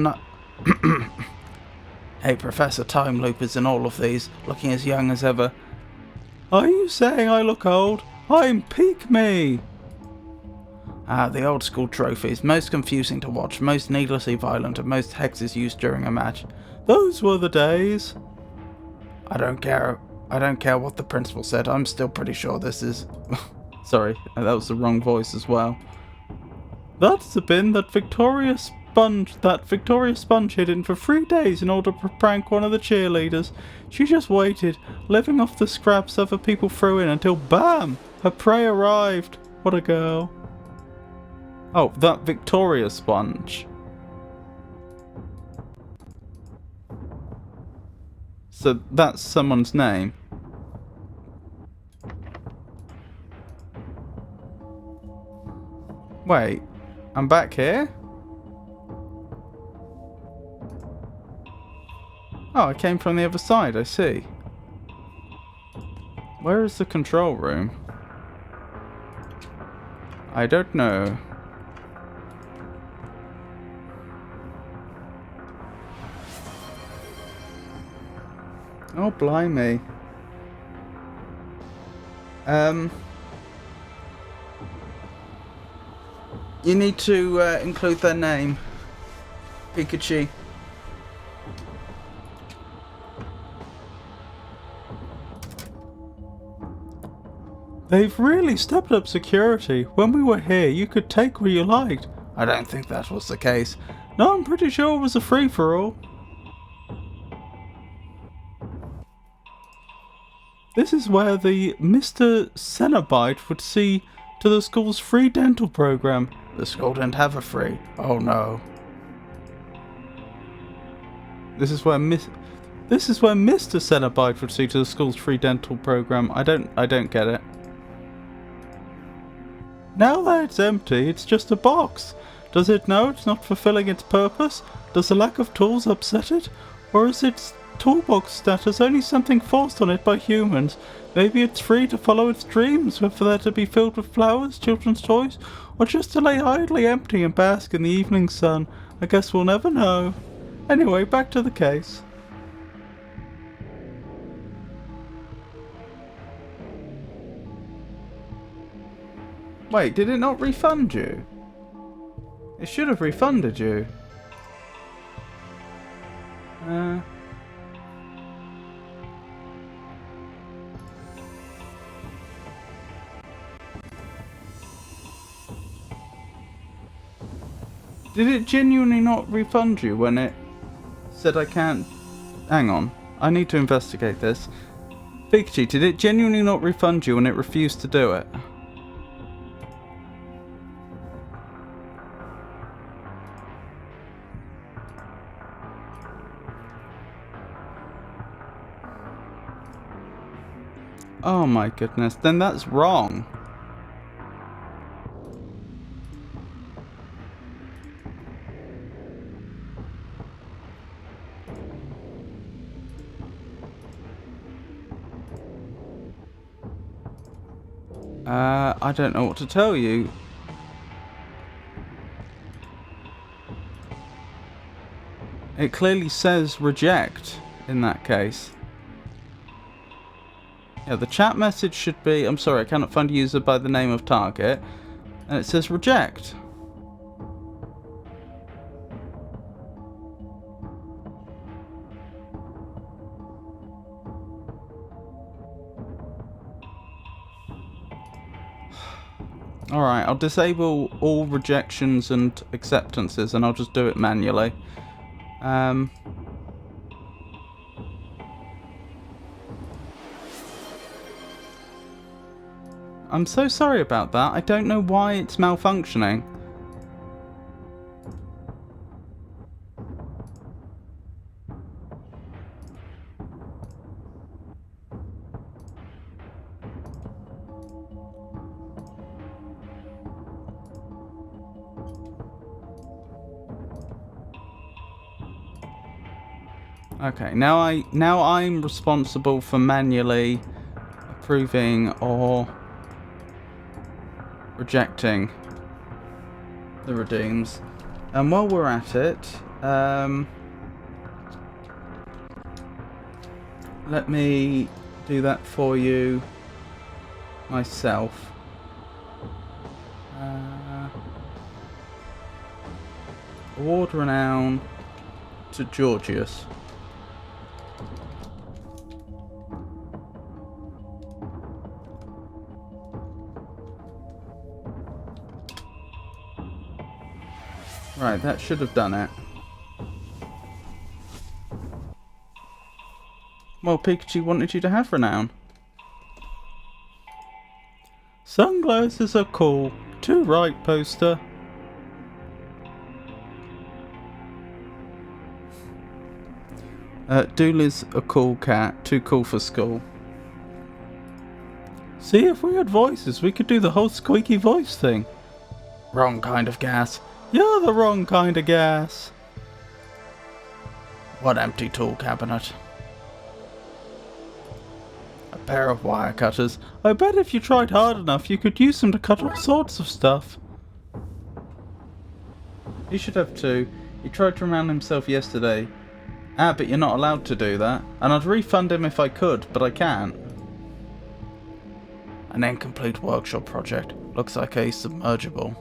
Hey, Professor Time Loop is in all of these, looking as young as ever. Are you saying I look old? I'm peak me. Ah, the old school trophies, most confusing to watch, most needlessly violent, and most hexes used during a match. Those were the days. I don't care what the principal said. I'm still pretty sure this is... Sorry, that was the wrong voice as well. That's the bin that Victoria Sponge hid in for 3 days in order to prank one of the cheerleaders. She just waited, living off the scraps other people threw in until BAM! Her prey arrived. What a girl. Oh, that Victoria Sponge. So that's someone's name. Wait, I'm back here? Oh, I came from the other side, I see. Where is the control room? I don't know. Oh, blimey. You need to include their name. Pikachu. They've really stepped up security. When we were here, you could take what you liked. I don't think that was the case. No, I'm pretty sure it was a free-for-all. This is where the Mr. Cenobite would see to the school's free dental program. The school didn't have a free. Oh no. This is where Mr. Cenobite would see to the school's free dental program. I don't get it. Now that it's empty, it's just a box. Does it know it's not fulfilling its purpose? Does the lack of tools upset it? Or is its toolbox status only something forced on it by humans? Maybe it's free to follow its dreams, whether they're to be filled with flowers, children's toys, or just to lay idly empty and bask in the evening sun. I guess we'll never know. Anyway, back to the case. Wait, did it not refund you? It should have refunded you. Did it genuinely not refund you when it said I can't... Hang on, I need to investigate this. Pikachu, did it genuinely not refund you when it refused to do it? Oh my goodness, then that's wrong. I don't know what to tell you. It clearly says reject in that case. Yeah, the chat message should be, I'm sorry, I cannot find a user by the name of target. And it says reject. Alright, I'll disable all rejections and acceptances and I'll just do it manually. I'm so sorry about that. I don't know why it's malfunctioning. Okay, now I'm responsible for manually approving or rejecting the redeems. And while we're at it, let me do that for you myself. Award renown to Georgius. Right, that should have done it. Well, Pikachu wanted you to have renown. Sunglasses are cool. Too right, poster. Dooley's a cool cat. Too cool for school. See, if we had voices, we could do the whole squeaky voice thing. Wrong kind of gas. You're the wrong kind of gas. What empty tool cabinet? A pair of wire cutters. I bet if you tried hard enough, you could use them to cut all sorts of stuff. You should have two. He tried to renown himself yesterday. Ah, but you're not allowed to do that. And I'd refund him if I could, but I can't. An incomplete workshop project. Looks like a submergible.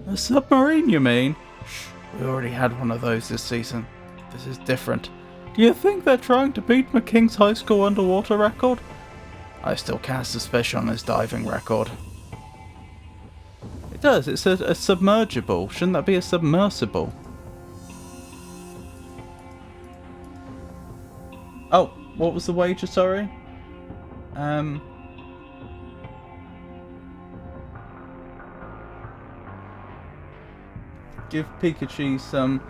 A submarine, you mean? Shh, we already had one of those this season. This is different. Do you think they're trying to beat McKing's high school underwater record? I still cast suspicion on his diving record. It does, it's a submergible. Shouldn't that be a submersible? Oh, what was the wager, sorry? Give Pikachu some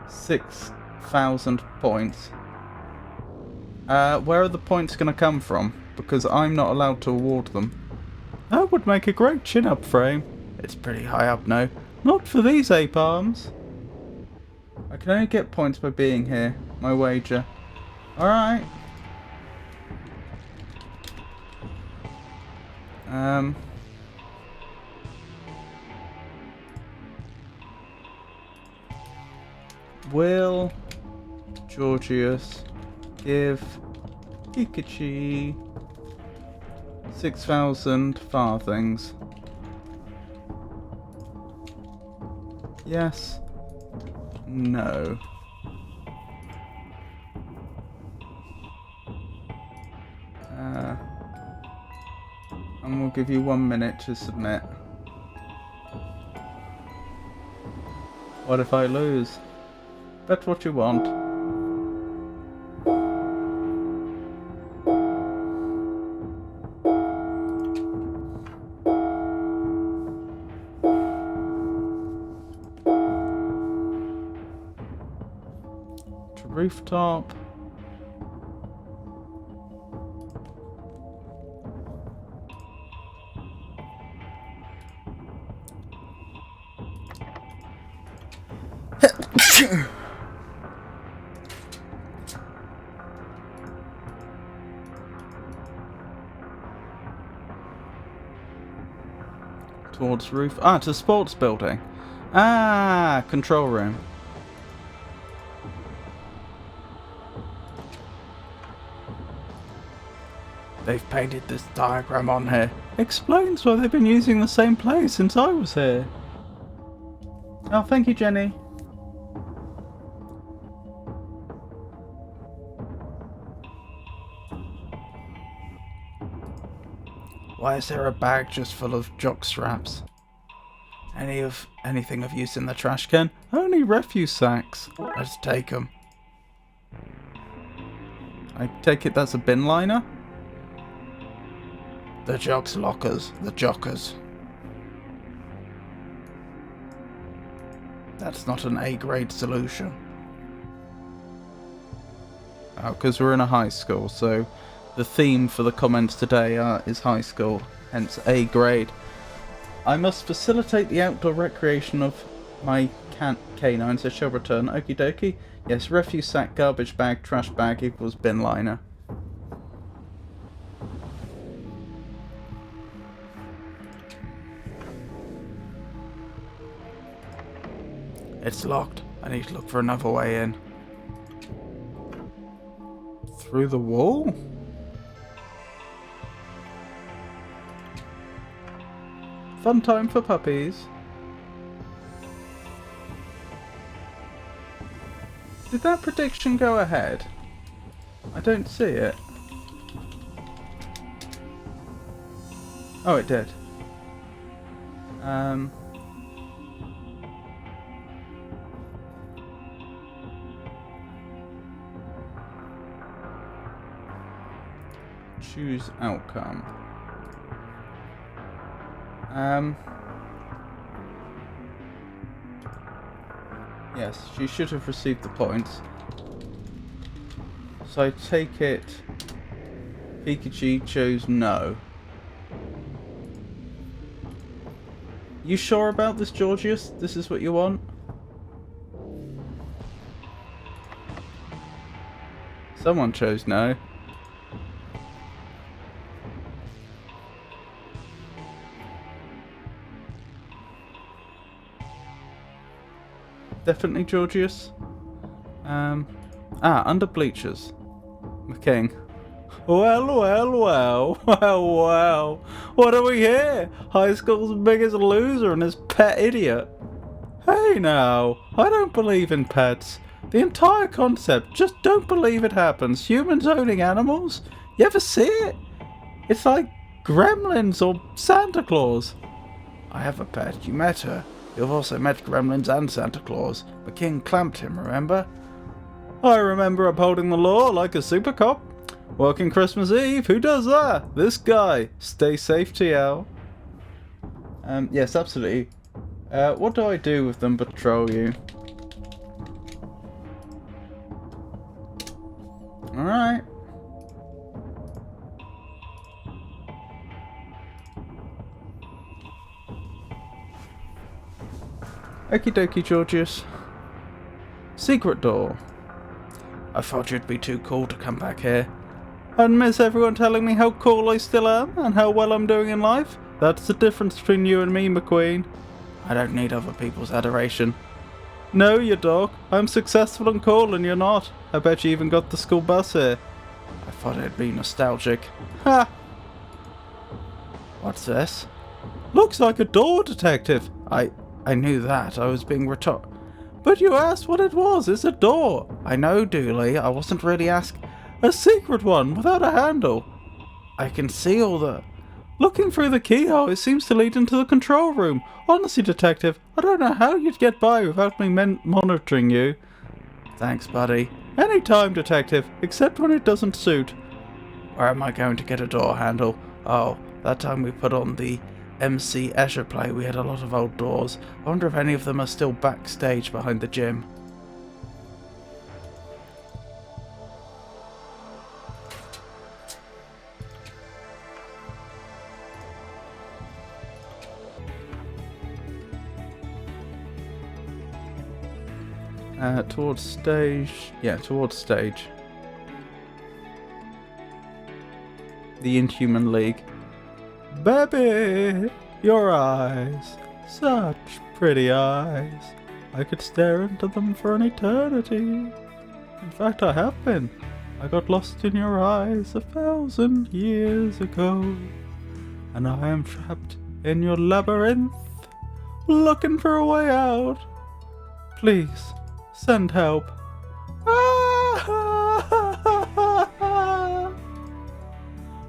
6,000 points. Where are the points going to come from? Because I'm not allowed to award them. That would make a great chin-up frame. It's pretty high up now. Not for these ape arms. I can only get points by being here. My wager. Alright. Will Georgius give Pikachu 6,000 farthings? Yes. No. And we'll give you 1 minute to submit. What if I lose? Bet what you want. To rooftop. Towards roof. Ah, to sports building. Ah, control room. They've painted this diagram on here. Explains why they've been using the same place since I was here. Oh, thank you, Jenny. Why is there a bag just full of jock straps? Anything of use in the trash can? Only refuse sacks. Let's take them. I take it that's a bin liner? The jocks lockers. The jockers. That's not an A-grade solution. Oh, because we're in a high school, so the theme for the comments today is high school, hence A grade. I must facilitate the outdoor recreation of my canines, so shall return. Okie dokie. Yes, refuse sack, garbage bag, trash bag equals bin liner. It's locked. I need to look for another way in. Through the wall? Fun time for puppies. Did that prediction go ahead? I don't see it. Oh, it did. Choose outcome. Yes, she should have received the points. So I take it Pikachu chose no. You sure about this, Georgius? This is what you want? Someone chose no. Definitely Georgius. Under bleachers. McKing. Well. What are we here? High school's biggest loser and his pet idiot. Hey now, I don't believe in pets. The entire concept, just don't believe it happens. Humans owning animals? You ever see it? It's like gremlins or Santa Claus. I have a pet. You met her. You've also met gremlins and Santa Claus. McKing clamped him, remember? I remember upholding the law like a super cop. Working Christmas Eve, who does that? This guy. Stay safe, TL. Yes, absolutely. What do I do with them but troll you? Alright. Okie dokie, Georgius. Secret door. I thought you'd be too cool to come back here. And miss everyone telling me how cool I still am and how well I'm doing in life? That's the difference between you and me, McQueen. I don't need other people's adoration. No, you dog. I'm successful and cool and you're not. I bet you even got the school bus here. I thought it'd be nostalgic. Ha! What's this? Looks like a door, detective. I knew that. I was being retarded. But you asked what it was. It's a door. I know, Dooley. I wasn't really asking. A secret one, without a handle. I can see all the... Looking through the keyhole, it seems to lead into the control room. Honestly, detective, I don't know how you'd get by without me monitoring you. Thanks, buddy. Any time, detective, except when it doesn't suit. Where am I going to get a door handle? Oh, that time we put on the MC Escher play, we had a lot of old doors. I wonder if any of them are still backstage behind the gym. Towards stage. Yeah, towards stage. The Inhuman League. Baby! Your eyes. Such pretty eyes. I could stare into them for an eternity. In fact, I have been. I got lost in your eyes 1,000 years ago. And I am trapped in your labyrinth, looking for a way out. Please, send help.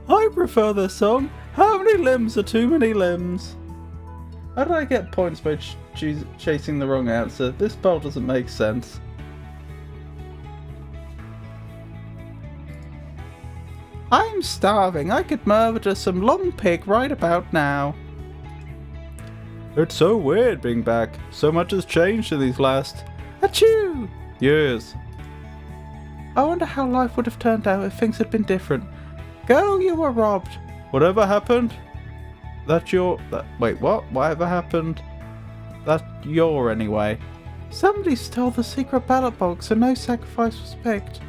I prefer this song. How many limbs are too many limbs? How did I get points by chasing the wrong answer? This spell doesn't make sense. I'm starving. I could murder some long pig right about now. It's so weird being back. So much has changed in these last... Achoo! Years. I wonder how life would have turned out if things had been different. Go, you were robbed. Whatever happened? Wait, what? Whatever happened? That's your anyway. Somebody stole the secret ballot box and no sacrifice was picked.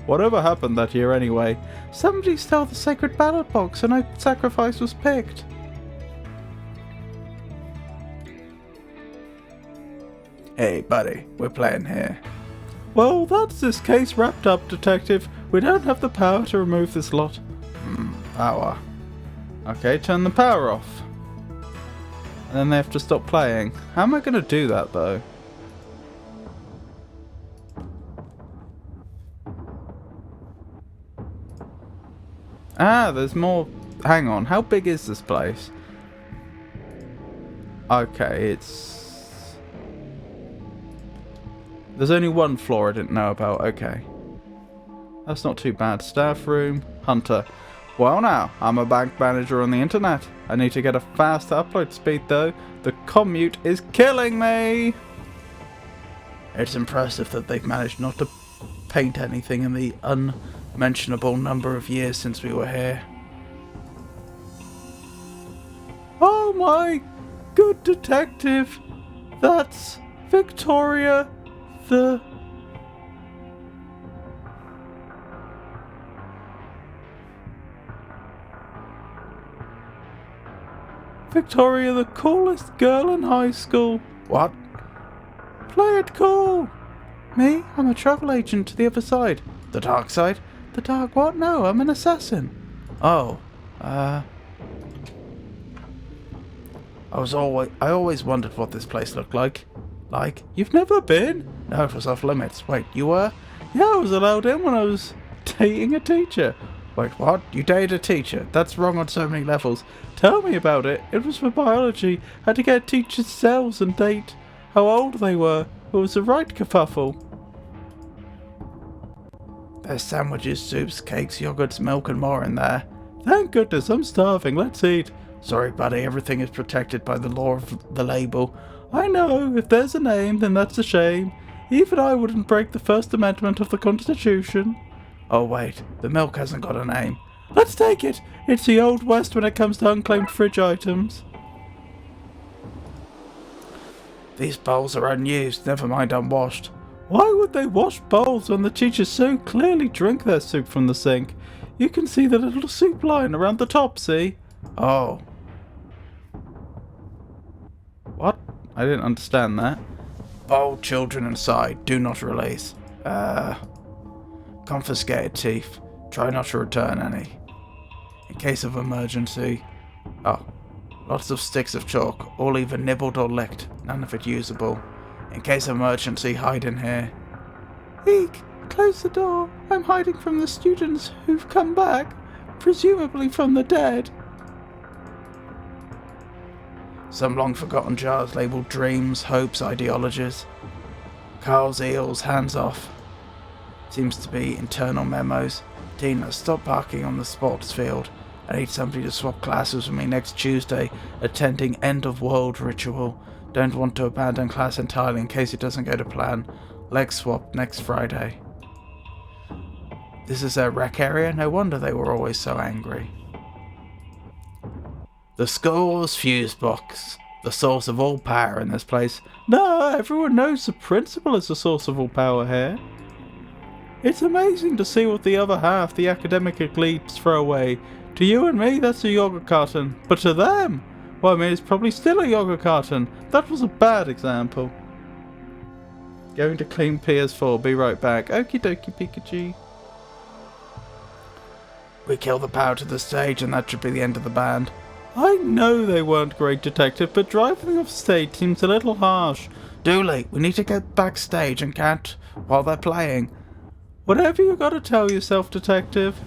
Whatever happened that year anyway? Somebody stole the sacred ballot box and no sacrifice was picked. Hey, buddy, we're playing here. Well, that's this case wrapped up, Detective. We don't have the power to remove this lot. Power. Okay, turn the power off. And then they have to stop playing. How am I going to do that, though? Ah, there's more. Hang on, how big is this place? Okay, there's only one floor I didn't know about. Okay. That's not too bad. Staff room. Hunter. Well now, I'm a bank manager on the internet. I need to get a fast upload speed though. The commute is killing me! It's impressive that they've managed not to paint anything in the unmentionable number of years since we were here. Oh my good detective! That's Victoria the... Victoria, the coolest girl in high school. What? Play it cool. Me? I'm a travel agent to the other side. The dark side? The dark what? No, I'm an assassin. Oh, I always wondered what this place looked like. Like, you've never been? No, it was off limits. Wait, you were? Yeah, I was allowed in when I was dating a teacher. Wait, what? You dated a teacher? That's wrong on so many levels. Tell me about it. It was for biology. Had to get teachers' cells and date how old they were. It was a right kerfuffle. There's sandwiches, soups, cakes, yogurts, milk and more in there. Thank goodness, I'm starving. Let's eat. Sorry, buddy. Everything is protected by the law of the label. I know. If there's a name, then that's a shame. Even I wouldn't break the First Amendment of the Constitution. Oh wait, the milk hasn't got a name. Let's take it! It's the Old West when it comes to unclaimed fridge items. These bowls are unused, never mind unwashed. Why would they wash bowls when the teachers so clearly drink their soup from the sink? You can see the little soup line around the top, see? Oh. What? I didn't understand that. Bowl children inside, do not release. Confiscated teeth. Try not to return any. In case of emergency. Oh. Lots of sticks of chalk. All either nibbled or licked. None of it usable. In case of emergency, hide in here. Eek! Close the door. I'm hiding from the students who've come back. Presumably from the dead. Some long-forgotten jars labelled dreams, hopes, ideologies. Carl's eels, hands off. Seems to be internal memos. Tina, stop parking on the sports field. I need somebody to swap classes with me next Tuesday, attending end of world ritual. Don't want to abandon class entirely in case it doesn't go to plan. Leg swap next Friday. This is their rec area? No wonder they were always so angry. The school's fuse box. The source of all power in this place. No, everyone knows the principal is the source of all power here. It's amazing to see what the other half, the academic elites, throw away To you and me, that's a yogurt carton. But to them, well, I mean, it's probably still a yogurt carton. That was a bad example. Going to clean PS4. Be right back. Okie dokie, Pikachu. We kill the power to the stage and that should be the end of the band. I know they weren't great, Detective, but driving off stage seems a little harsh. Dooley, we need to get backstage and can't while they're playing. Whatever you gotta tell yourself, Detective.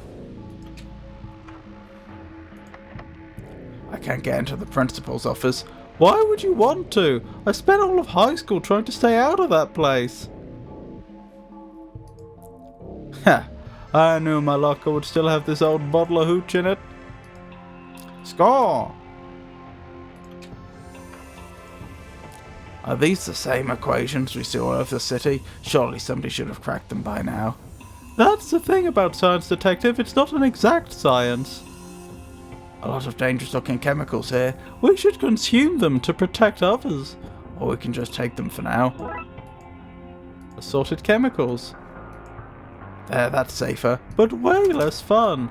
I can't get into the principal's office. Why would you want to? I spent all of high school trying to stay out of that place. Ha! I knew my locker would still have this old bottle of hooch in it. Score! Are these the same equations we see all over the city? Surely somebody should have cracked them by now. That's the thing about science, Detective. It's not an exact science. A lot of dangerous looking chemicals here. We should consume them to protect others. Or we can just take them for now. Assorted chemicals. There, that's safer, but way less fun.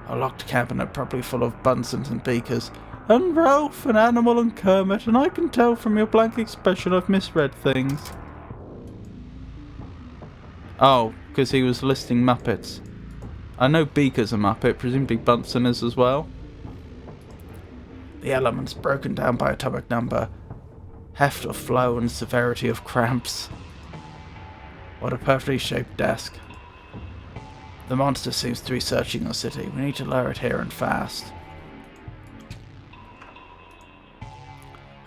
A locked cabinet probably full of Bunsen's and beakers. And Ralph and Animal and Kermit, and I can tell from your blank expression I've misread things. Oh, because he was listing Muppets. I know Beaker's a Muppet, presumably Bunsen is as well. The elements broken down by atomic number. Heft of flow and severity of cramps. What a perfectly shaped desk. The monster seems to be searching the city. We need to lure it here and fast.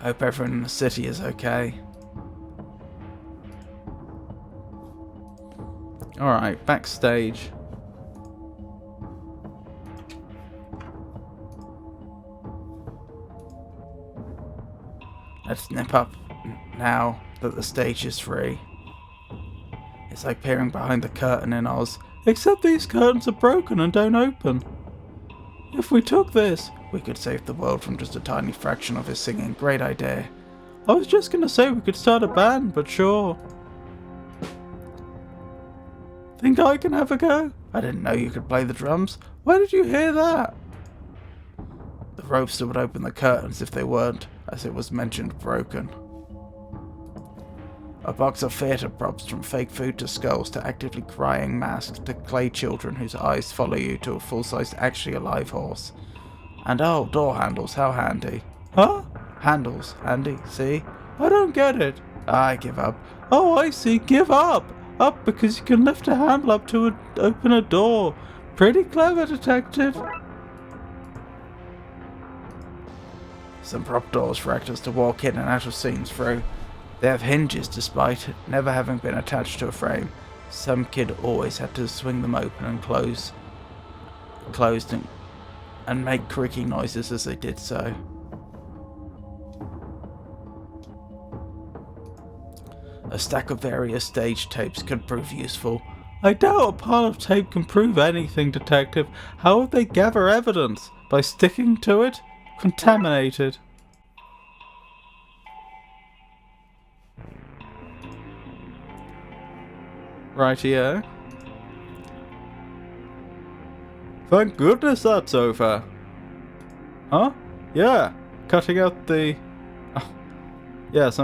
Hope everyone in the city is okay. Alright, backstage. Let's nip up now that the stage is free. It's like peering behind the curtain in Oz. Except these curtains are broken and don't open. If we took this, we could save the world from just a tiny fraction of his singing. Great idea. I was just gonna say we could start a band, but sure. Think I can have a go? I didn't know you could play the drums. Where did you hear that? The ropes that would open the curtains if they weren't, as it was mentioned, broken. A box of theatre props, from fake food to skulls to actively crying masks to clay children whose eyes follow you to a full-sized, actually alive horse. And oh, door handles, how handy. Huh? Handles, handy, see? I don't get it. I give up. Oh, I see, give up! Up because you can lift a handle up to open a door. Pretty clever, Detective. Some prop doors for actors to walk in and out of scenes through. They have hinges despite never having been attached to a frame. Some kid always had to swing them open and closed and make creaking noises as they did so. A stack of various stage tapes could prove useful. I doubt a pile of tape can prove anything, Detective. How would they gather evidence? By sticking to it? Contaminated. Rightio. Thank goodness that's over. Huh? Yeah. Cutting out the... Oh. Yes,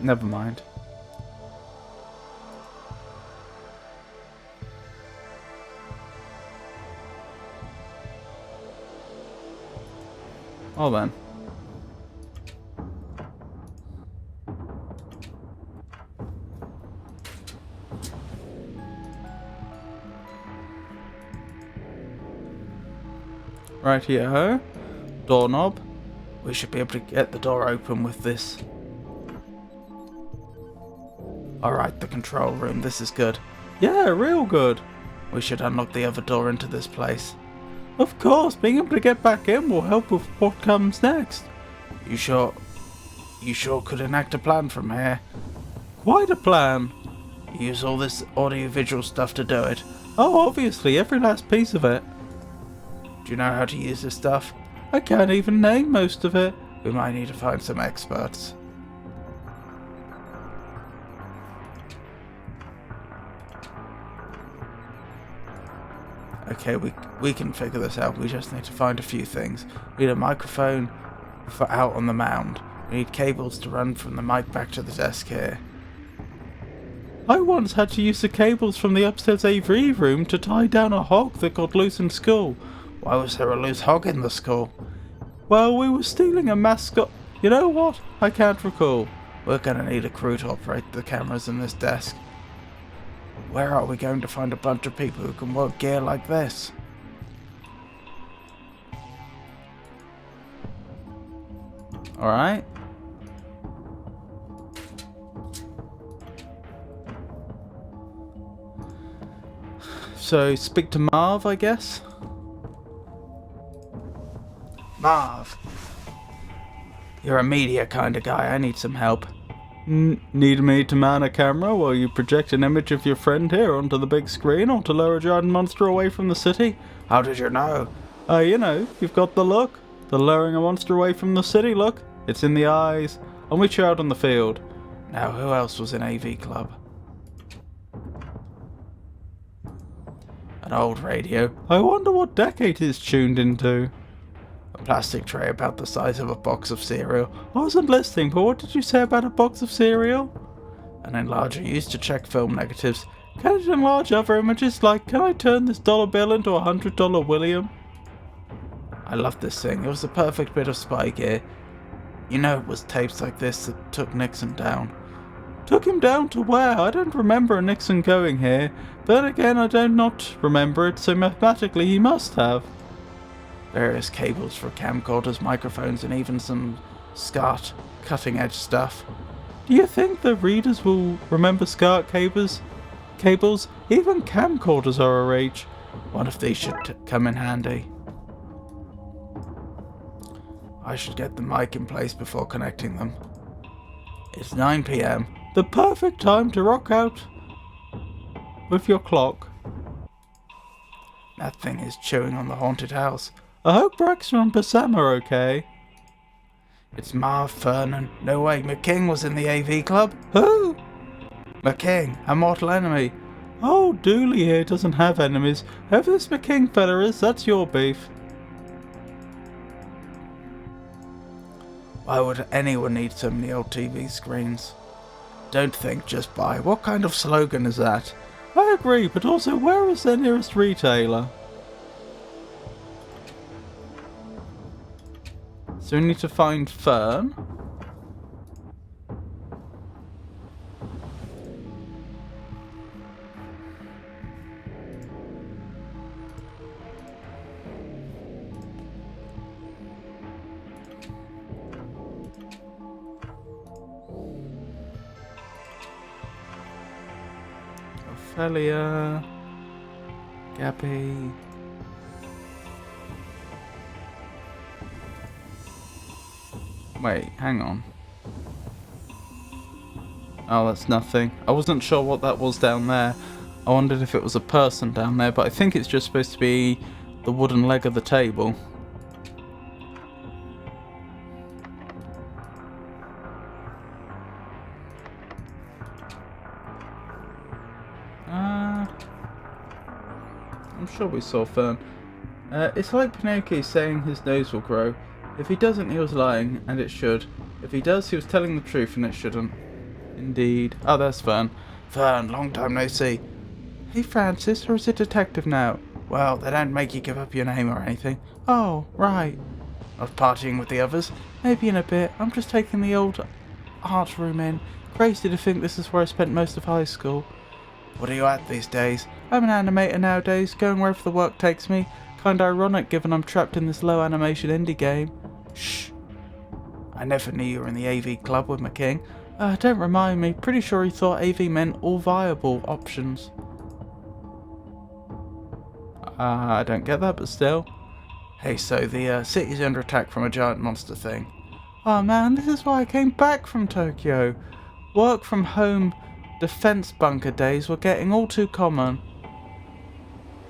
never mind. Well then. Right here, doorknob. We should be able to get the door open with this. Alright, the control room, this is good. Yeah, real good. We should unlock the other door into this place. Of course, being able to get back in will help with what comes next. You sure could enact a plan from here? Quite a plan. You use all this audio-visual stuff to do it. Oh, obviously, every last piece of it. Do you know how to use this stuff? I can't even name most of it. We might need to find some experts. Okay, we can figure this out. We just need to find a few things. We need a microphone for out on the mound. We need cables to run from the mic back to the desk here. I once had to use the cables from the upstairs AV room to tie down a hog that got loose in school. Why was there a loose hog in the school? Well, we were stealing a mascot. You know what? I can't recall. We're gonna need a crew to operate the cameras in this desk. Where are we going to find a bunch of people who can work gear like this? Alright. So, speak to Marv, I guess? Marv. You're a media kind of guy. I need some help. Need me to man a camera while you project an image of your friend here onto the big screen, or to lure a giant monster away from the city? How did you know? You know, you've got the look. The luring a monster away from the city look. It's in the eyes. I'll meet you out on the field. Now, who else was in AV Club? An old radio. I wonder what decade it's tuned into. A plastic tray about the size of a box of cereal. I wasn't listening, but what did you say about a box of cereal? An enlarger used to check film negatives. Can it enlarge other images? Like, can I turn this dollar bill into $100 William? I love this thing. It was the perfect bit of spy gear. You know, it was tapes like this that took Nixon down. Took him down to where? I don't remember a Nixon going here. But then again, I do not remember it, so mathematically he must have. Various cables for camcorders, microphones, and even some SCART cutting-edge stuff. Do you think the readers will remember SCART cables? Even camcorders are a reach. One of these should come in handy. I should get the mic in place before connecting them. It's 9 PM. The perfect time to rock out with your clock. That thing is chewing on the haunted house. I hope Braxton and Bassam are okay. It's Marv Fernan. No way, McKing was in the AV Club? Who? McKing, a mortal enemy. Oh, Dooley here doesn't have enemies. Whoever this McKing fella is, that's your beef. Why would anyone need so many old TV screens? Don't think, just buy. What kind of slogan is that? I agree, but also where is their nearest retailer? So we need to find Fern. Ophelia. Gabby. Wait, hang on. Oh, that's nothing. I wasn't sure what that was down there. I wondered if it was a person down there, but I think it's just supposed to be the wooden leg of the table. I'm sure we saw Fern. It's like Pinocchio saying his nose will grow. If he doesn't, he was lying, and it should. If he does, he was telling the truth, and it shouldn't. Indeed. Oh, there's Fern. Fern, long time no see. Hey, Francis, or is it Detective now? Well, they don't make you give up your name or anything. Oh, right. Not partying with the others? Maybe in a bit. I'm just taking the old art room in. Crazy to think this is where I spent most of high school. What are you at these days? I'm an animator nowadays, going wherever the work takes me. Kinda ironic given I'm trapped in this low animation indie game. Shh. I never knew you were in the AV Club with McKing. Don't remind me. Pretty sure he thought AV meant all viable options. I don't get that, but still. Hey, so the city's under attack from a giant monster thing. Oh man, this is why I came back from Tokyo. Work from home defense bunker days were getting all too common.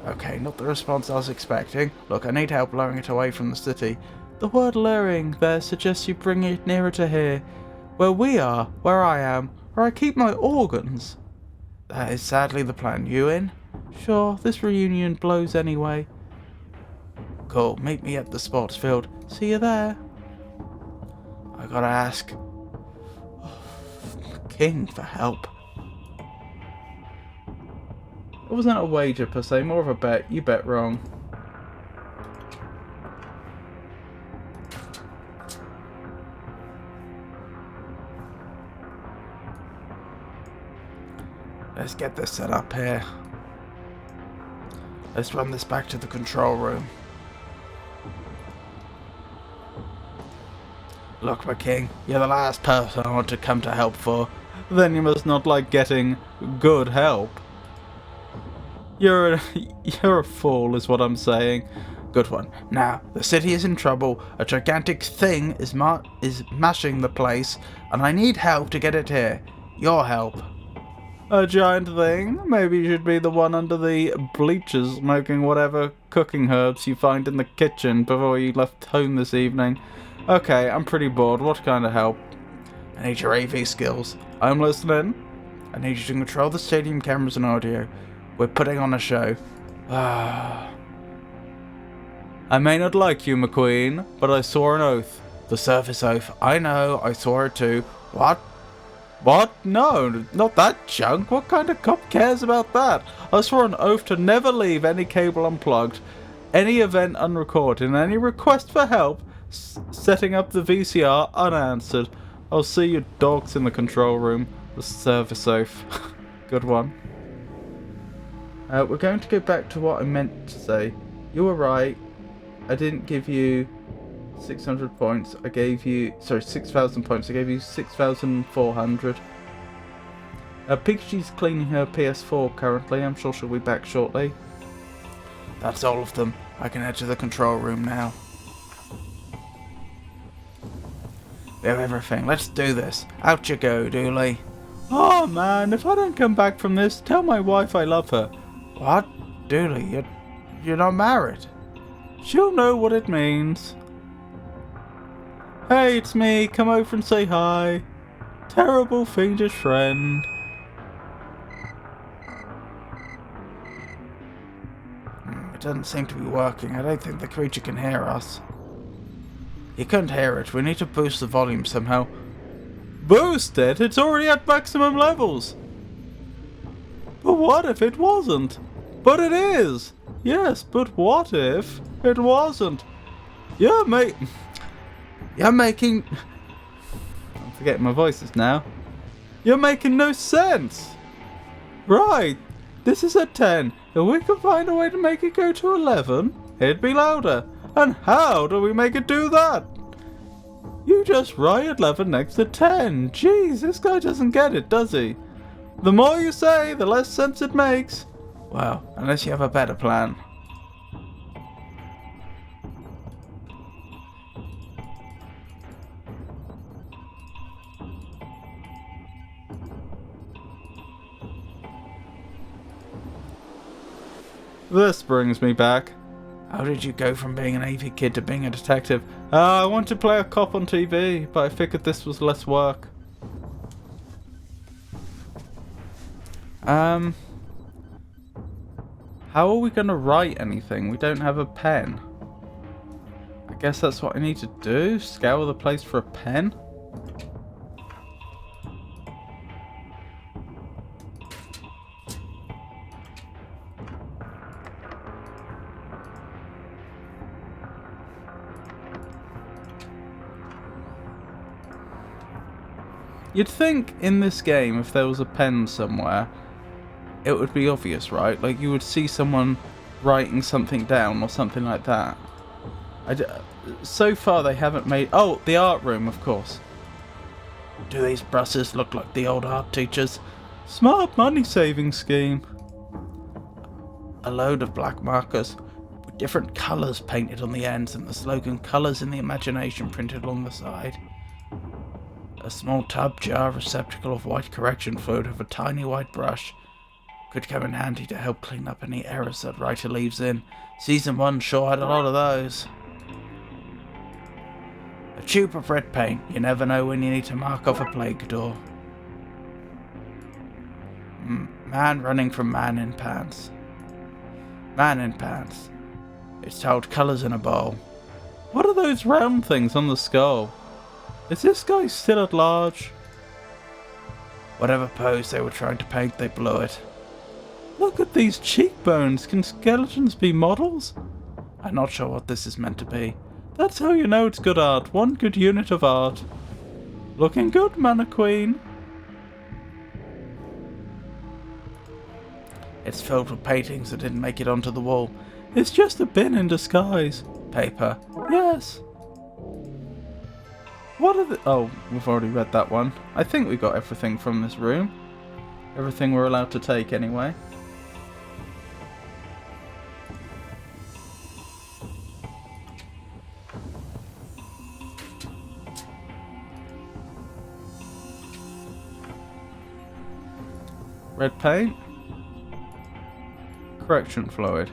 Okay, not the response I was expecting. Look, I need help luring it away from the city. The word luring there suggests you bring it nearer to here. Where we are, where I am, where I keep my organs. That is sadly the plan. You in? Sure, this reunion blows anyway. Cool, meet me at the sports field. See you there. I gotta ask King for help. It wasn't a wager per se, more of a bet. You bet wrong. Let's get this set up here. Let's run this back to the control room. Look, my king, you're the last person I want to come to help for. Then you must not like getting good help. You're a fool, is what I'm saying. Good one. Now, the city is in trouble. A gigantic thing is mashing the place, and I need help to get it here. Your help. A giant thing? Maybe you should be the one under the bleachers smoking whatever cooking herbs you find in the kitchen before you left home this evening. Okay, I'm pretty bored. What kind of help? I need your AV skills. I'm listening. I need you to control the stadium cameras and audio. We're putting on a show. I may not like you, McQueen, but I swore an oath. The surface oath. I know, I swore it too. What? What? No, not that junk. What kind of cop cares about that? I swore an oath to never leave any cable unplugged, any event unrecorded, and any request for help setting up the VCR unanswered. I'll see you dogs in the control room. The service oath. Good one. We're going to go back to what I meant to say. You were right. I didn't give you 600 points. I gave you, sorry, 6,000 points. I gave you 6,400. Pikachu's cleaning her PS4 currently. I'm sure she'll be back shortly. That's all of them. I can head to the control room now. We have everything. Let's do this. Out you go, Dooley. Oh man, if I don't come back from this, tell my wife I love her. What? Dooley, you're not married. She'll know what it means. Hey, it's me. Come over and say hi. Terrible fiendish friend. It doesn't seem to be working. I don't think the creature can hear us. You couldn't hear it. We need to boost the volume somehow. Boost it? It's already at maximum levels. But what if it wasn't? But it is. Yes, but what if it wasn't? You're making... I'm forgetting my voices now. You're making no sense. Right. This is at 10. If we can find a way to make it go to 11, it'd be louder. And how do we make it do that? You just write 11 next to 10. Jeez, this guy doesn't get it, does he? The more you say, the less sense it makes. Well, unless you have a better plan. This brings me back. How did you go from being an AV kid to being a detective? I wanted to play a cop on TV, but I figured this was less work. How are we going to write anything? We don't have a pen. I guess that's what I need to do? Scour the place for a pen? You'd think in this game, if there was a pen somewhere, it would be obvious, right? Like you would see someone writing something down or something like that. So far they haven't made... Oh, the art room, of course. Do these brushes look like the old art teachers? Smart money saving scheme. A load of black markers with different colours painted on the ends and the slogan "Colours in the Imagination" printed along the side. A small tub jar receptacle of white correction fluid with a tiny white brush. Could come in handy to help clean up any errors that writer leaves in. Season 1 sure had a lot of those. A tube of red paint. You never know when you need to mark off a plague door. Man running from man in pants. Man in pants. It's told colours in a bowl. What are those round things on the skull? Is this guy still at large? Whatever pose they were trying to paint, they blew it. Look at these cheekbones. Can skeletons be models? I'm not sure what this is meant to be. That's how you know it's good art. One good unit of art. Looking good, mannequin. It's filled with paintings that didn't make it onto the wall. It's just a bin in disguise. Paper. Yes. What are the... Oh, we've already read that one. I think we got everything from this room. Everything we're allowed to take anyway. Red paint. Correction fluid.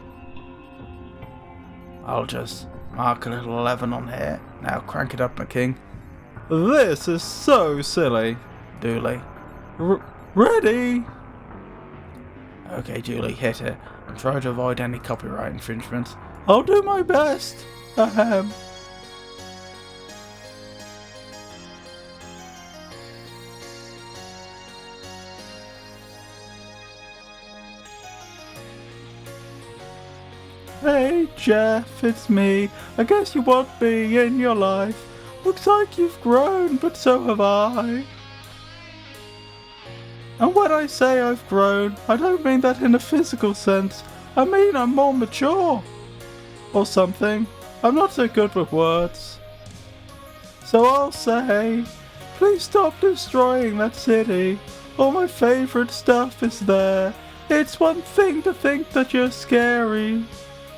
I'll just mark a little 11 on here. Now crank it up, my king. This is so silly. Dooley. Ready? Okay, Dooley, hit it. And try to avoid any copyright infringements. I'll do my best. Ahem. Hey Jeff, it's me. I guess you want me in your life. Looks like you've grown, but so have I. And when I say I've grown, I don't mean that in a physical sense. I mean I'm more mature. Or something. I'm not so good with words. So I'll say, please stop destroying that city. All my favourite stuff is there. It's one thing to think that you're scary.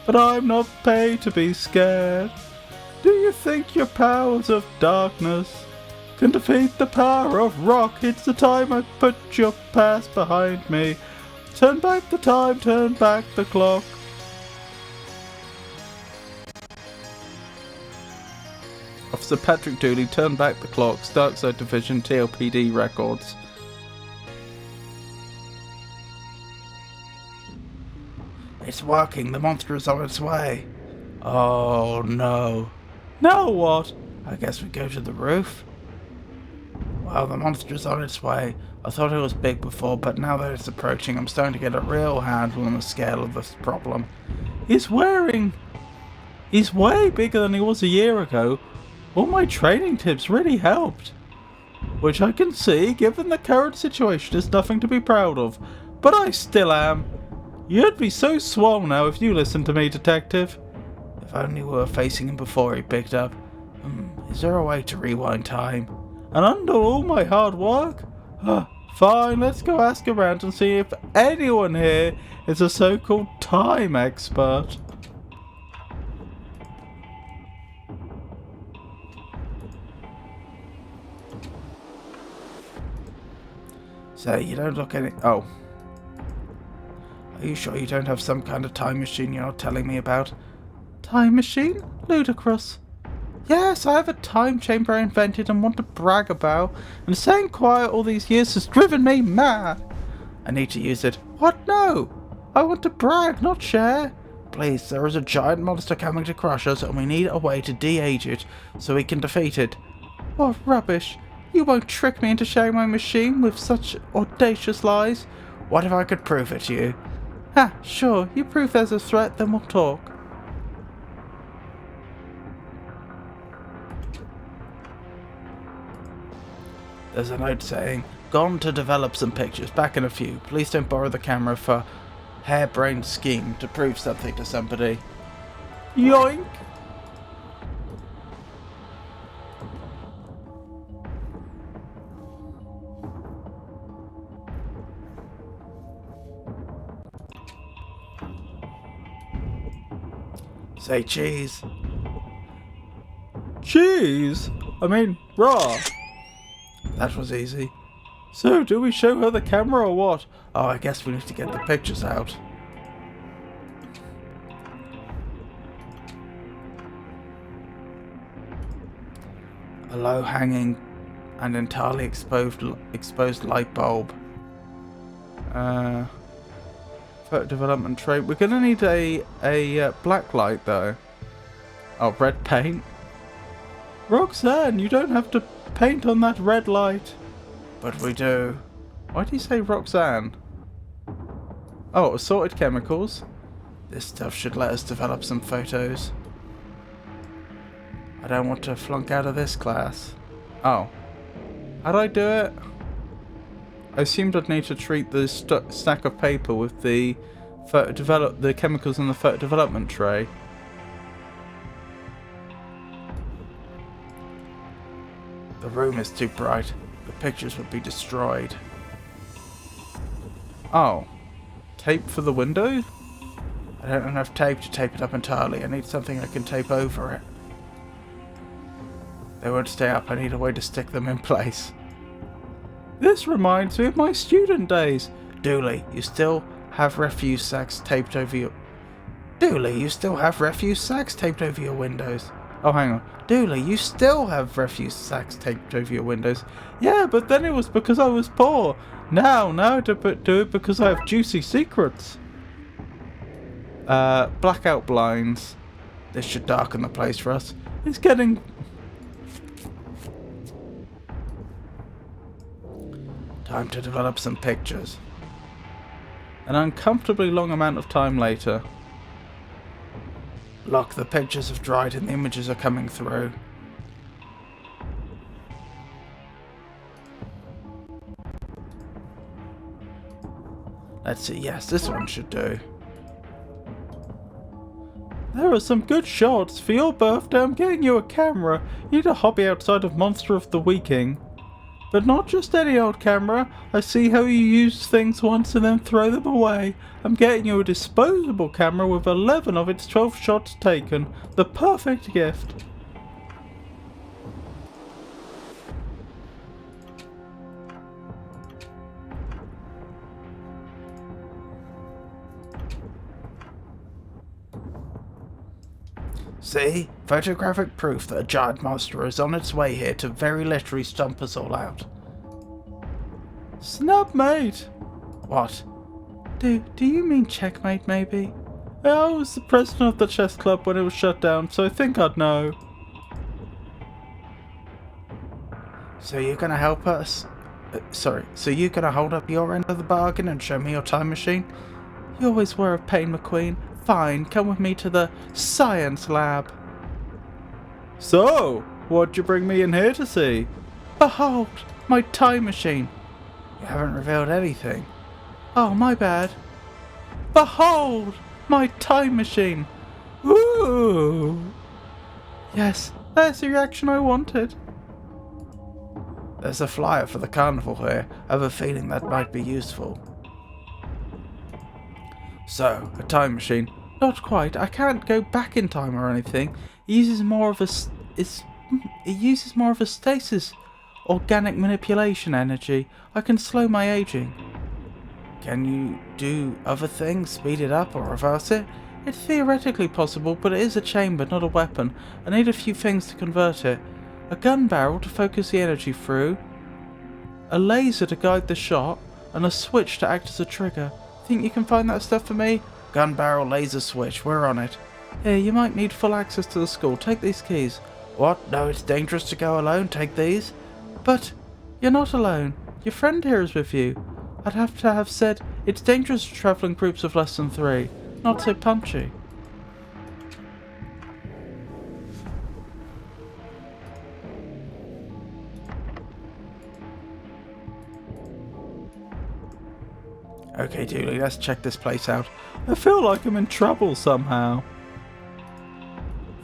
But I'm not paid to be scared. Do you think your powers of darkness can defeat the power of rock? It's the time I put your past behind me. Turn back the time, turn back the clock. Officer Patrick Dooley, turn back the clocks. Darkside Division, TLPD Records. It's working. The monster is on its way. Oh no. Now what? I guess we go to the roof. Well, the monster is on its way. I thought it was big before, but now that it's approaching, I'm starting to get a real handle on the scale of this problem. He's way bigger than he was a year ago. All my training tips really helped. Which I can see, given the current situation, is nothing to be proud of. But I still am. You'd be so swole now if you listened to me, detective. If only we were facing him before he picked up. Is there a way to rewind time? And under all my hard work? Fine, let's go ask around and see if anyone here is a so-called time expert. So, you don't look any... Oh. Are you sure you don't have some kind of time machine you're not telling me about? Time machine? Ludicrous. Yes, I have a time chamber I invented and want to brag about, and staying quiet all these years has driven me mad. I need to use it. What? No! I want to brag, not share. Please, there is a giant monster coming to crush us, and we need a way to de-age it so we can defeat it. What rubbish. You won't trick me into sharing my machine with such audacious lies. What if I could prove it to you? Ha, sure, you prove there's a threat, then we'll talk. There's a note saying, gone to develop some pictures, back in a few. Please don't borrow the camera for harebrained scheme to prove something to somebody. Yoink! Say cheese. Cheese? I mean, raw. That was easy. So, do we show her the camera or what? Oh, I guess we need to get the pictures out. A low-hanging and entirely exposed light bulb. Photo development tray. We're gonna need a black light though. Oh, red paint. Roxanne, you don't have to paint on that red light. But we do. Why do you say Roxanne? Oh, assorted chemicals. This stuff should let us develop some photos. I don't want to flunk out of this class. Oh. How'd I do it? I assumed I'd need to treat the stack of paper with the chemicals in the photo development tray. The room is too bright. The pictures would be destroyed. Oh. Tape for the window? I don't have enough tape to tape it up entirely. I need something I can tape over it. They won't stay up. I need a way to stick them in place. This reminds me of my student days. Dooley, you still have refuse sacks taped over your... Dooley, you still have refuse sacks taped over your windows. Oh, hang on. Dooley, you still have refuse sacks taped over your windows. Yeah, but then it was because I was poor. Now I do it because I have juicy secrets. Blackout blinds. This should darken the place for us. It's getting... Time to develop some pictures. An uncomfortably long amount of time later. Look, the pictures have dried and the images are coming through. Let's see, yes, this one should do. There are some good shots. For your birthday, I'm getting you a camera. You need a hobby outside of Monster of the Weeking. But not just any old camera. I see how you use things once and then throw them away. I'm getting you a disposable camera with 11 of its 12 shots taken. The perfect gift. See? Photographic proof that a giant monster is on its way here to very literally stomp us all out. Snap, mate! What? Do you mean checkmate, maybe? I was the president of the chess club when it was shut down, so I think I'd know. So you're gonna help us? So you're gonna hold up your end of the bargain and show me your time machine? You always were a pain, McQueen. Fine, come with me to the science lab. So, what'd you bring me in here to see? Behold, my time machine. You haven't revealed anything. Oh, my bad. Behold, my time machine. Ooh. Yes, that's the reaction I wanted. There's a flyer for the carnival here. I have a feeling that might be useful. So, a time machine. Not quite. I can't go back in time or anything. It uses more of a stasis organic manipulation energy. I can slow my aging. Can you do other things? Speed it up or reverse it? It's theoretically possible, but it is a chamber, not a weapon. I need a few things to convert it. A gun barrel to focus the energy through, a laser to guide the shot, and a switch to act as a trigger. Think you can find that stuff for me? Gun barrel, laser switch, we're on it. Here, you might need full access to the school. Take these keys. What? No, it's dangerous to go alone. Take these. But you're not alone. Your friend here is with you. I'd have to have said it's dangerous to travel in groups of less than 3. Not so punchy. Okay, Dooley, let's check this place out. I feel like I'm in trouble somehow.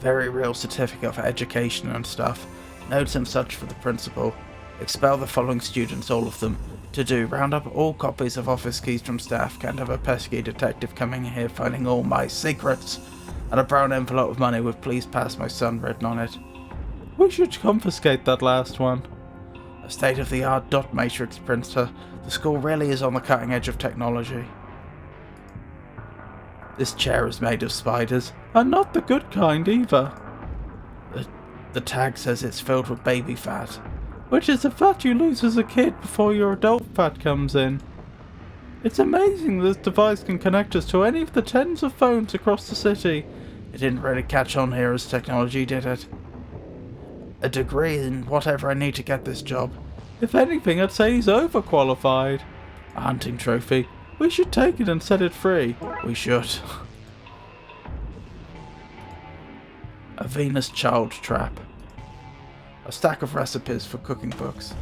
Very real certificate for education and stuff. Notes and such for the principal. Expel the following students, all of them. To do, round up all copies of office keys from staff. Can't have a pesky detective coming here finding all my secrets. And a brown envelope of money with please pass my son written on it. We should confiscate that last one. A state-of-the-art dot matrix printer. The school really is on the cutting edge of technology. This chair is made of spiders, and not the good kind either. The tag says it's filled with baby fat, which is the fat you lose as a kid before your adult fat comes in. It's amazing this device can connect us to any of the tens of phones across the city. It didn't really catch on here as technology, did it? A degree in whatever I need to get this job. If anything, I'd say he's overqualified. A hunting trophy. We should take it and set it free. We should. A Venus child trap. A stack of recipes for cooking books.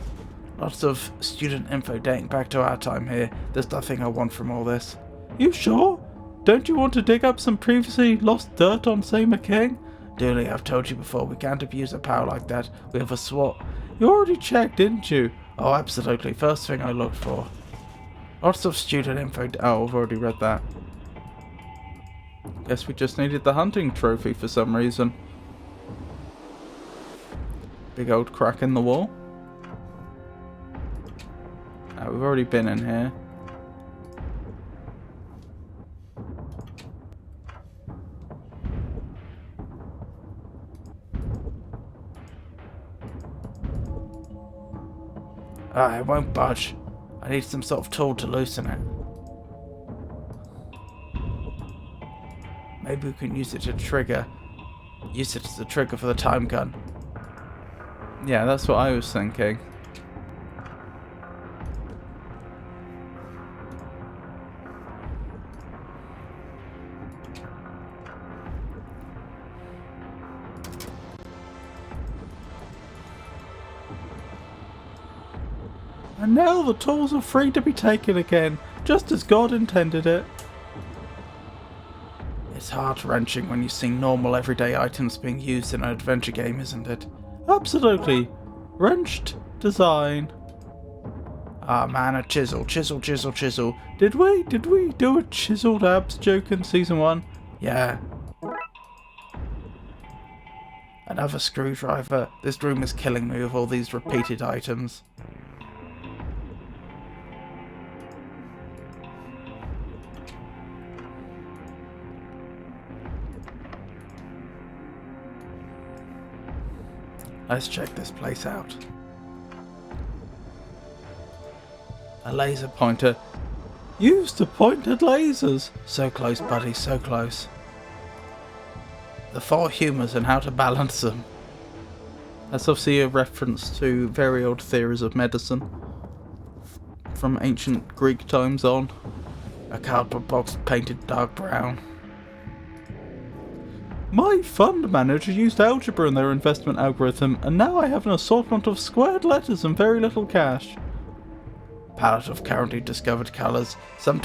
Lots of student info dating back to our time here. There's nothing I want from all this. You sure? Don't you want to dig up some previously lost dirt on Seymour King? Dooley, I've told you before, we can't abuse a power like that. We have a SWAT. You already checked, didn't you? Oh, absolutely. First thing I looked for. Lots of student info. Oh, I've already read that. Guess we just needed the hunting trophy for some reason. Big old crack in the wall. We've already been in here. It won't budge. I need some sort of tool to loosen it. Maybe we can use it to trigger. Use it as a trigger for the time gun. Yeah, that's what I was thinking. And now the tools are free to be taken again, just as God intended it. It's heart-wrenching when you see normal everyday items being used in an adventure game, isn't it? Absolutely. Wrenched design. Ah man, a chisel, chisel, chisel, chisel. Did we do a chiseled abs joke in season 1? Yeah. Another screwdriver. This room is killing me with all these repeated items. Let's check this place out. A laser pointer. Use to point at lasers. So close, buddy, so close. The 4 humours and how to balance them. That's obviously a reference to very old theories of medicine. From ancient Greek times on. A cardboard box painted dark brown. My fund manager used algebra in their investment algorithm, and now I have an assortment of squared letters and very little cash. Palette of currently discovered colours. Some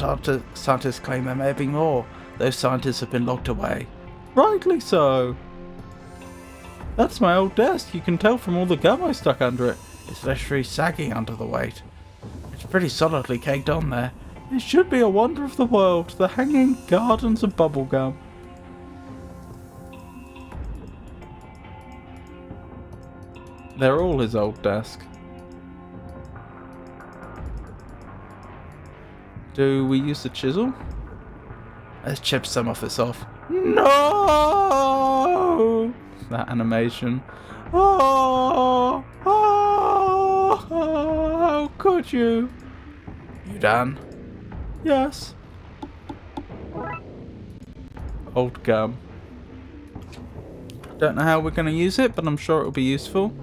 scientists claim there may be more. Those scientists have been locked away. Rightly so. That's my old desk. You can tell from all the gum I stuck under it. It's literally sagging under the weight. It's pretty solidly caked on there. It should be a wonder of the world. The hanging gardens of bubblegum. They're all his old desk. Do we use the chisel? Let's chip some of this off. No! That animation. Oh! Oh! How could you? You done? Yes. Old gum. Don't know how we're going to use it, but I'm sure it'll be useful.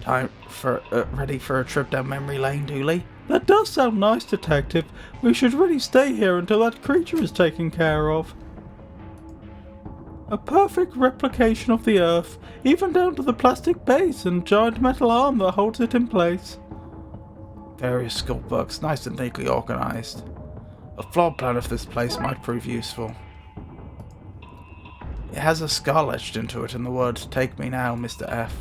Time for ready for a trip down memory lane, Dooley? That does sound nice, Detective. We should really stay here until that creature is taken care of. A perfect replication of the Earth, even down to the plastic base and giant metal arm that holds it in place. Various school books, nice and neatly organised. A floor plan of this place might prove useful. It has a skull etched into it and the words, "Take me now, Mr. F."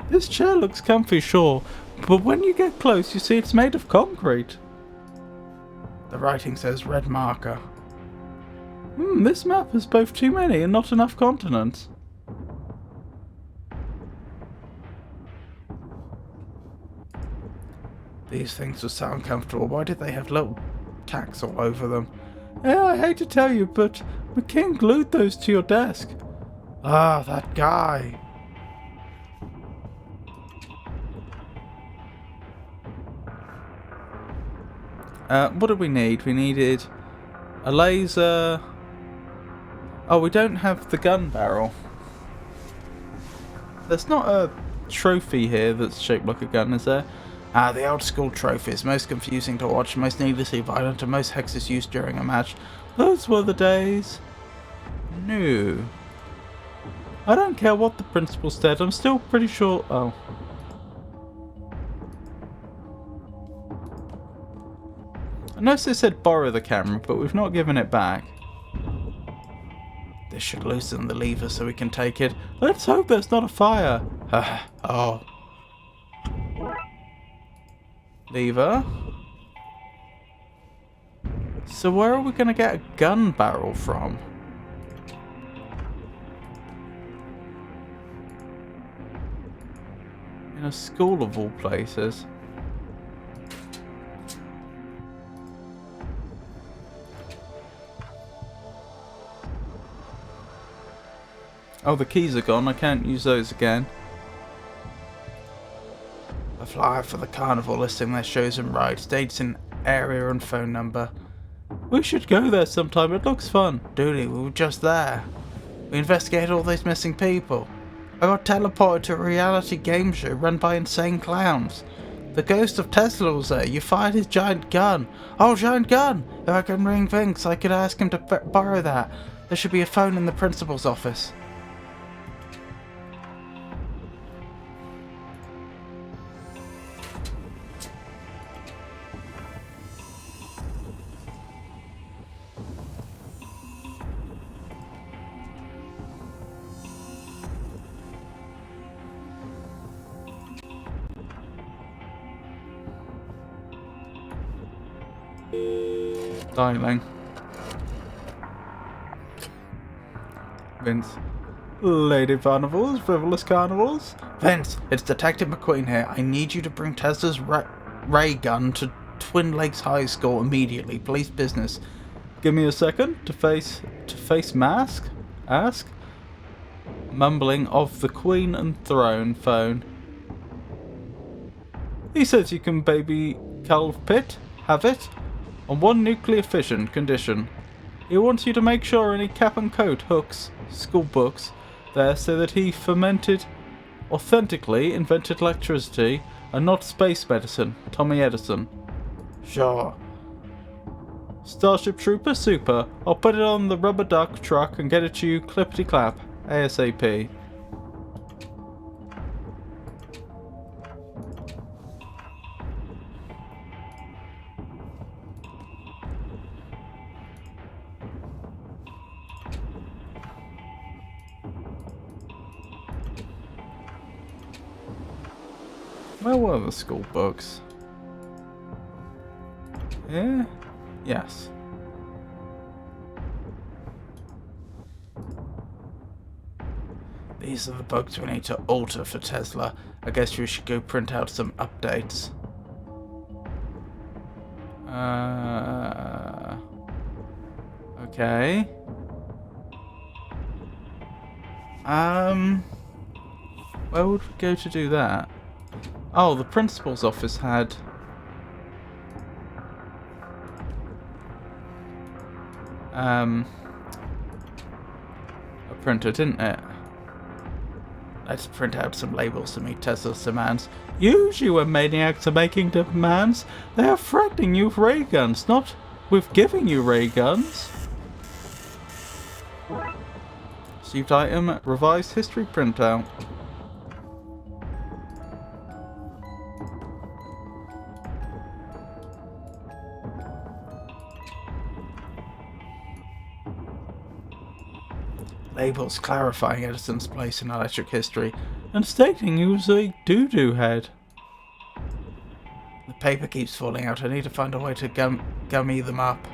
This chair looks comfy, sure, but when you get close you see it's made of concrete. The writing says red marker. This map has both too many and not enough continents. These things are so uncomfortable. Why did they have little tacks all over them? Yeah, I hate to tell you, but McKing glued those to your desk. Ah, that guy. What did we need? We needed a laser. Oh, we don't have the gun barrel. There's not a trophy here that's shaped like a gun, is there? Ah, the old school trophies. Most confusing to watch, most needlessly violent, and most hexes used during a match. Those were the days. No. I don't care what the principal said, I'm still pretty sure... Oh. I noticed they said borrow the camera, but we've not given it back. This should loosen the lever so we can take it. Let's hope there's not a fire. Oh. Lever. So where are we going to get a gun barrel from? In a school of all places. Oh, the keys are gone. I can't use those again. A flyer for the carnival listing their shows and rides, dates and area and phone number. We should go there sometime. It looks fun. Duty, we were just there. We investigated all these missing people. I got teleported to a reality game show run by insane clowns. The ghost of Tesla was there. You fired his giant gun. Oh, giant gun! If I can ring things, I could ask him to borrow that. There should be a phone in the principal's office. Dialing. Vince. Lady Carnivals, Frivolous Carnivals. Vince, it's Detective McQueen here. I need you to bring Tesla's ray gun to Twin Lakes High School immediately. Police business. Give me a second to face ask. Mumbling of the Queen and Throne phone. He says you can baby Calv Pitt. Have it. On one nuclear fission condition. He wants you to make sure any cap and coat hooks, school books, there so that he authentically invented electricity and not space medicine. Tommy Edison. Sure. Starship Trooper super. I'll put it on the rubber duck truck and get it to you clippity clap. ASAP. Where were the school books? Yeah? Yes. These are the books we need to alter for Tesla. I guess we should go print out some updates. Okay. Where would we go to do that? Oh, the principal's office had... a printer, didn't it? Let's print out some labels to meet Tesla's demands. Usually when maniacs are making demands, they are threatening you with ray guns, not with giving you ray guns. Received item, revised history printout. Labels clarifying Edison's place in electric history and stating he was a doo-doo head. The paper keeps falling out. I need to find a way to gummy them up.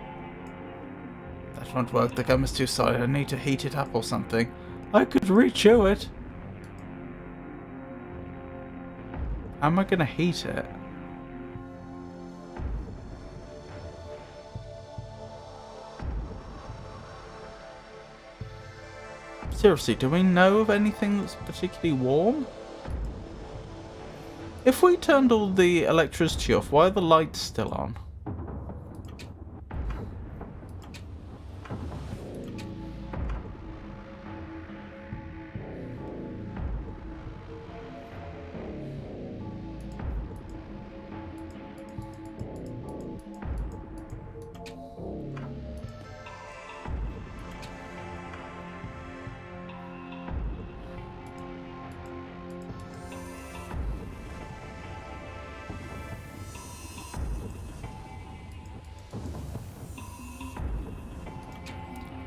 That won't work. The gum is too solid. I need to heat it up or something. I could re-chew it. How am I going to heat it? Seriously, do we know of anything that's particularly warm? If we turned all the electricity off, why are the lights still on?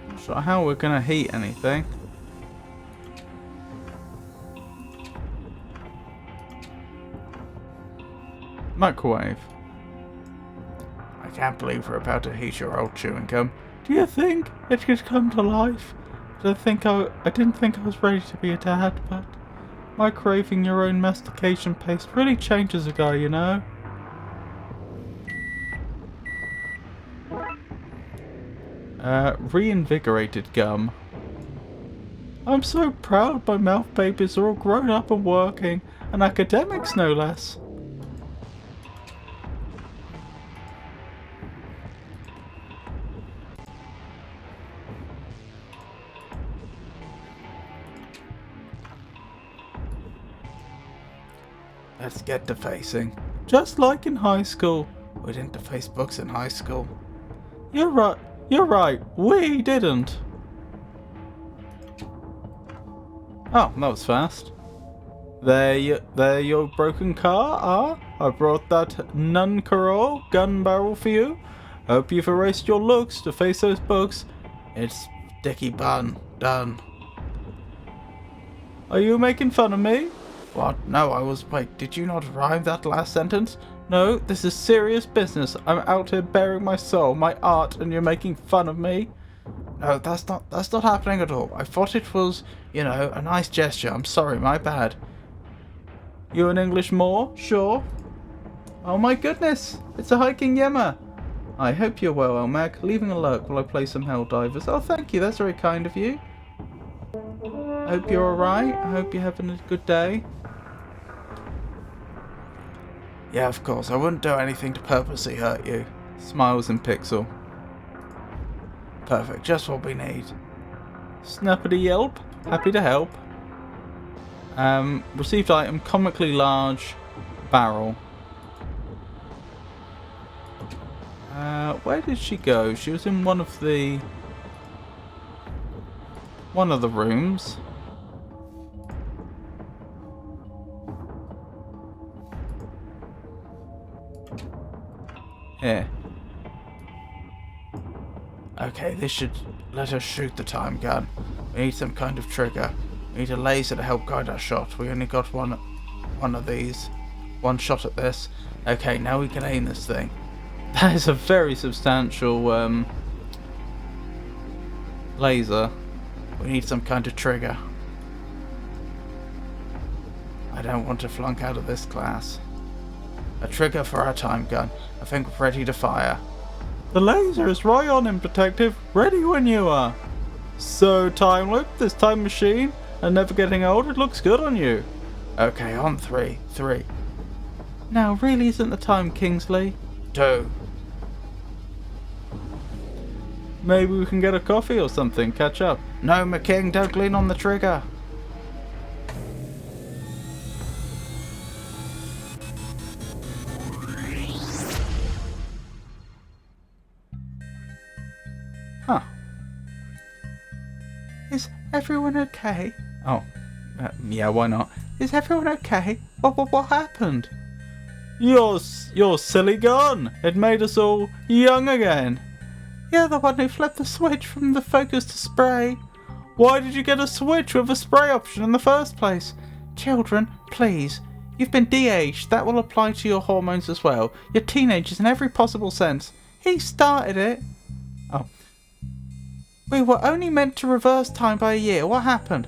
Not sure how we're gonna heat anything. Microwave. I can't believe we're about to heat your old chewing gum. Do you think it could come to life? I didn't think I was ready to be a dad, but microwaving your own mastication paste really changes a guy, you know? Reinvigorated gum. I'm so proud my mouth babies are all grown up and working, and academics no less. Let's get to facing. Just like in high school. We didn't deface books in high school. You're right. We didn't. Oh, that was fast. There your broken car are. I brought that non-carol gun barrel for you. Hope you've erased your looks to face those bugs. It's Dickie Bun. Done. Are you making fun of me? What? No, wait, did you not rhyme that last sentence? No, this is serious business. I'm out here bearing my soul, my art, and you're making fun of me? No, that's not happening at all. I thought it was, you know, a nice gesture. I'm sorry, my bad. You in English more? Sure. Oh my goodness, it's a hiking yammer. I hope you're well, Elmag. Leaving a lurk while I play some Helldivers. Oh, thank you, that's very kind of you. I hope you're alright. I hope you're having a good day. Yeah, of course. I wouldn't do anything to purposely hurt you. Smiles in Pixel. Perfect. Just what we need. Snappity Yelp. Happy to help. Received item. Comically large barrel. Where did she go? She was in one of the rooms. Here. Okay, this should let us shoot the time gun. We need some kind of trigger. We need a laser to help guide our shot. We only got one of these. One shot at this. Okay, now we can aim this thing. That is a very substantial laser. We need some kind of trigger. I don't want to flunk out of this class. A trigger for our time gun. I think we're ready to fire. The laser is right on him, Detective. Ready when you are. So, time loop, this time machine, and never getting old, it looks good on you. Okay, on 3. 3. Now really isn't the time, Kingsley. 2. Maybe we can get a coffee or something, catch up. No, McKing, don't lean on the trigger. Huh. Is everyone okay? Oh, yeah, why not? Is everyone okay? What happened? Your silly gun! It made us all young again. You're the one who flipped the switch from the focus to spray. Why did you get a switch with a spray option in the first place? Children, please. You've been de-aged. That will apply to your hormones as well. You're teenagers in every possible sense. He started it. Oh. We were only meant to reverse time by a year. What happened?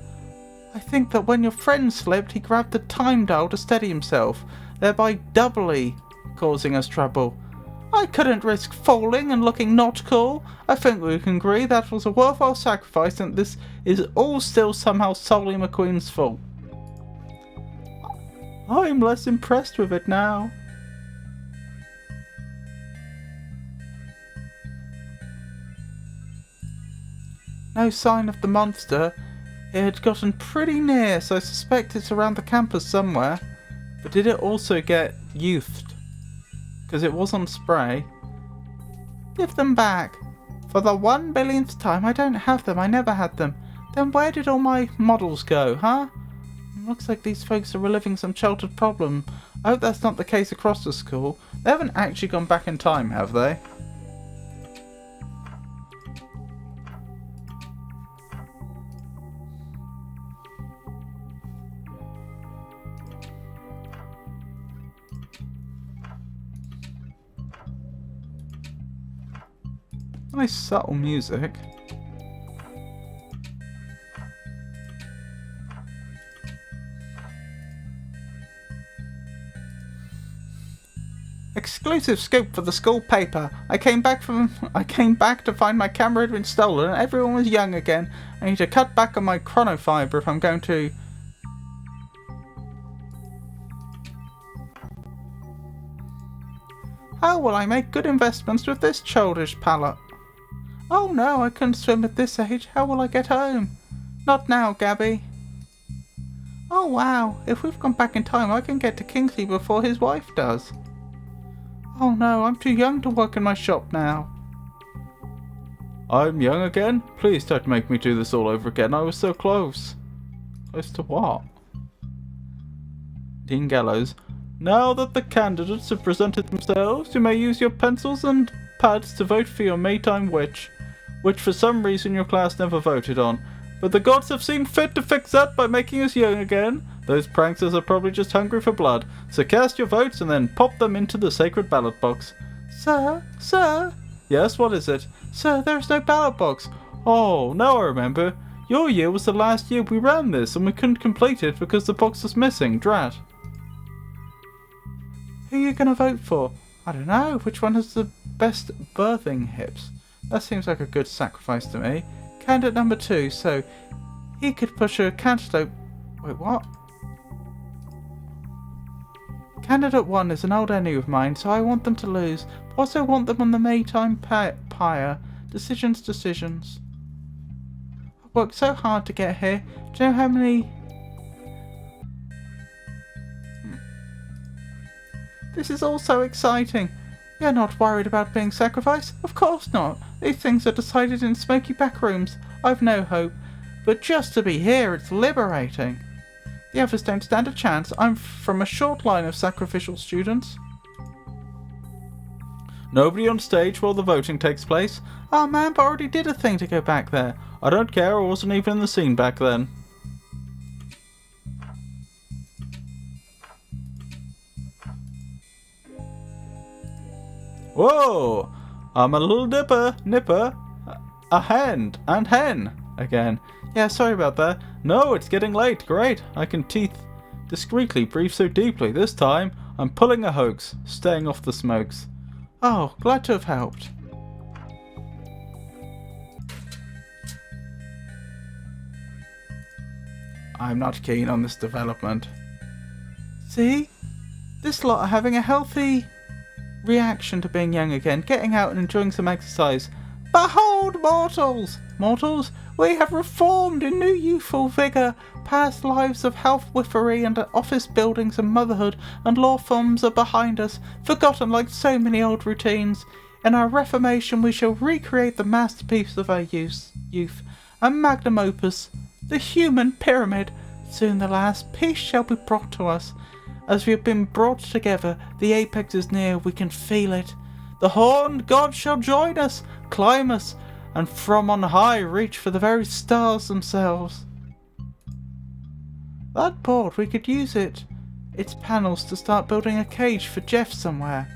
I think that when your friend slipped, he grabbed the time dial to steady himself, thereby doubly causing us trouble. I couldn't risk falling and looking not cool. I think we can agree that was a worthwhile sacrifice and this is all still somehow solely McQueen's fault. I'm less impressed with it now. No sign of the monster. It had gotten pretty near, so I suspect it's around the campus somewhere. But did it also get youthed? Because it was on spray. Give them back. For the 1 billionth time, I don't have them. I never had them. Then where did all my models go, huh? Looks like these folks are reliving some childhood problem. I hope that's not the case across the school. They haven't actually gone back in time, have they? Nice subtle music. Exclusive scoop for the school paper. I came back to find my camera had been stolen and everyone was young again. I need to cut back on my chronofiber if I'm going to. How will I make good investments with this childish palette? Oh no, I couldn't swim at this age. How will I get home? Not now, Gabby. Oh wow, if we've gone back in time, I can get to Kingsley before his wife does. Oh no, I'm too young to work in my shop now. I'm young again? Please don't make me do this all over again. I was so close. Close to what? Dean Gallows. Now that the candidates have presented themselves, you may use your pencils and pads to vote for your Maytime witch, which for some reason your class never voted on. But the gods have seen fit to fix that by making us young again. Those pranksters are probably just hungry for blood, so cast your votes and then pop them into the sacred ballot box. Sir? Sir? Yes, what is it? Sir, there is no ballot box. Oh, now I remember. Your year was the last year we ran this, and we couldn't complete it because the box was missing. Drat. Who are you going to vote for? I don't know. Which one has the best birthing hips? That seems like a good sacrifice to me. Candidate number 2, so he could push a cantaloupe. Wait, what? Candidate 1 is an old enemy of mine, so I want them to lose. But also want them on the Maytime pyre. Decisions. I worked so hard to get here. Do you know how many... This is all so exciting. You're not worried about being sacrificed? Of course not. These things are decided in smoky back rooms. I've no hope. But just to be here, it's liberating. The others don't stand a chance. I'm from a short line of sacrificial students. Nobody on stage while the voting takes place? Oh man, but I already did a thing to go back there. I don't care, I wasn't even in the scene back then. Whoa! I'm a little nipper, a hen, and hen, again. Yeah, sorry about that. No, it's getting late, great. I can teeth discreetly, breathe so deeply. This time, I'm pulling a hoax, staying off the smokes. Oh, glad to have helped. I'm not keen on this development. See? This lot are having a healthy reaction to being young again, getting out and enjoying some exercise. Behold, mortals! Mortals, we have reformed in new youthful vigour. Past lives of housewifery and office buildings and motherhood and law firms are behind us, forgotten like so many old routines. In our reformation we shall recreate the masterpiece of our youth, a magnum opus, the human pyramid. Soon the last peace shall be brought to us. As we have been brought together, the apex is near, we can feel it. The horned gods shall join us, climb us, and from on high reach for the very stars themselves. That board, we could use its panels to start building a cage for Jeff somewhere.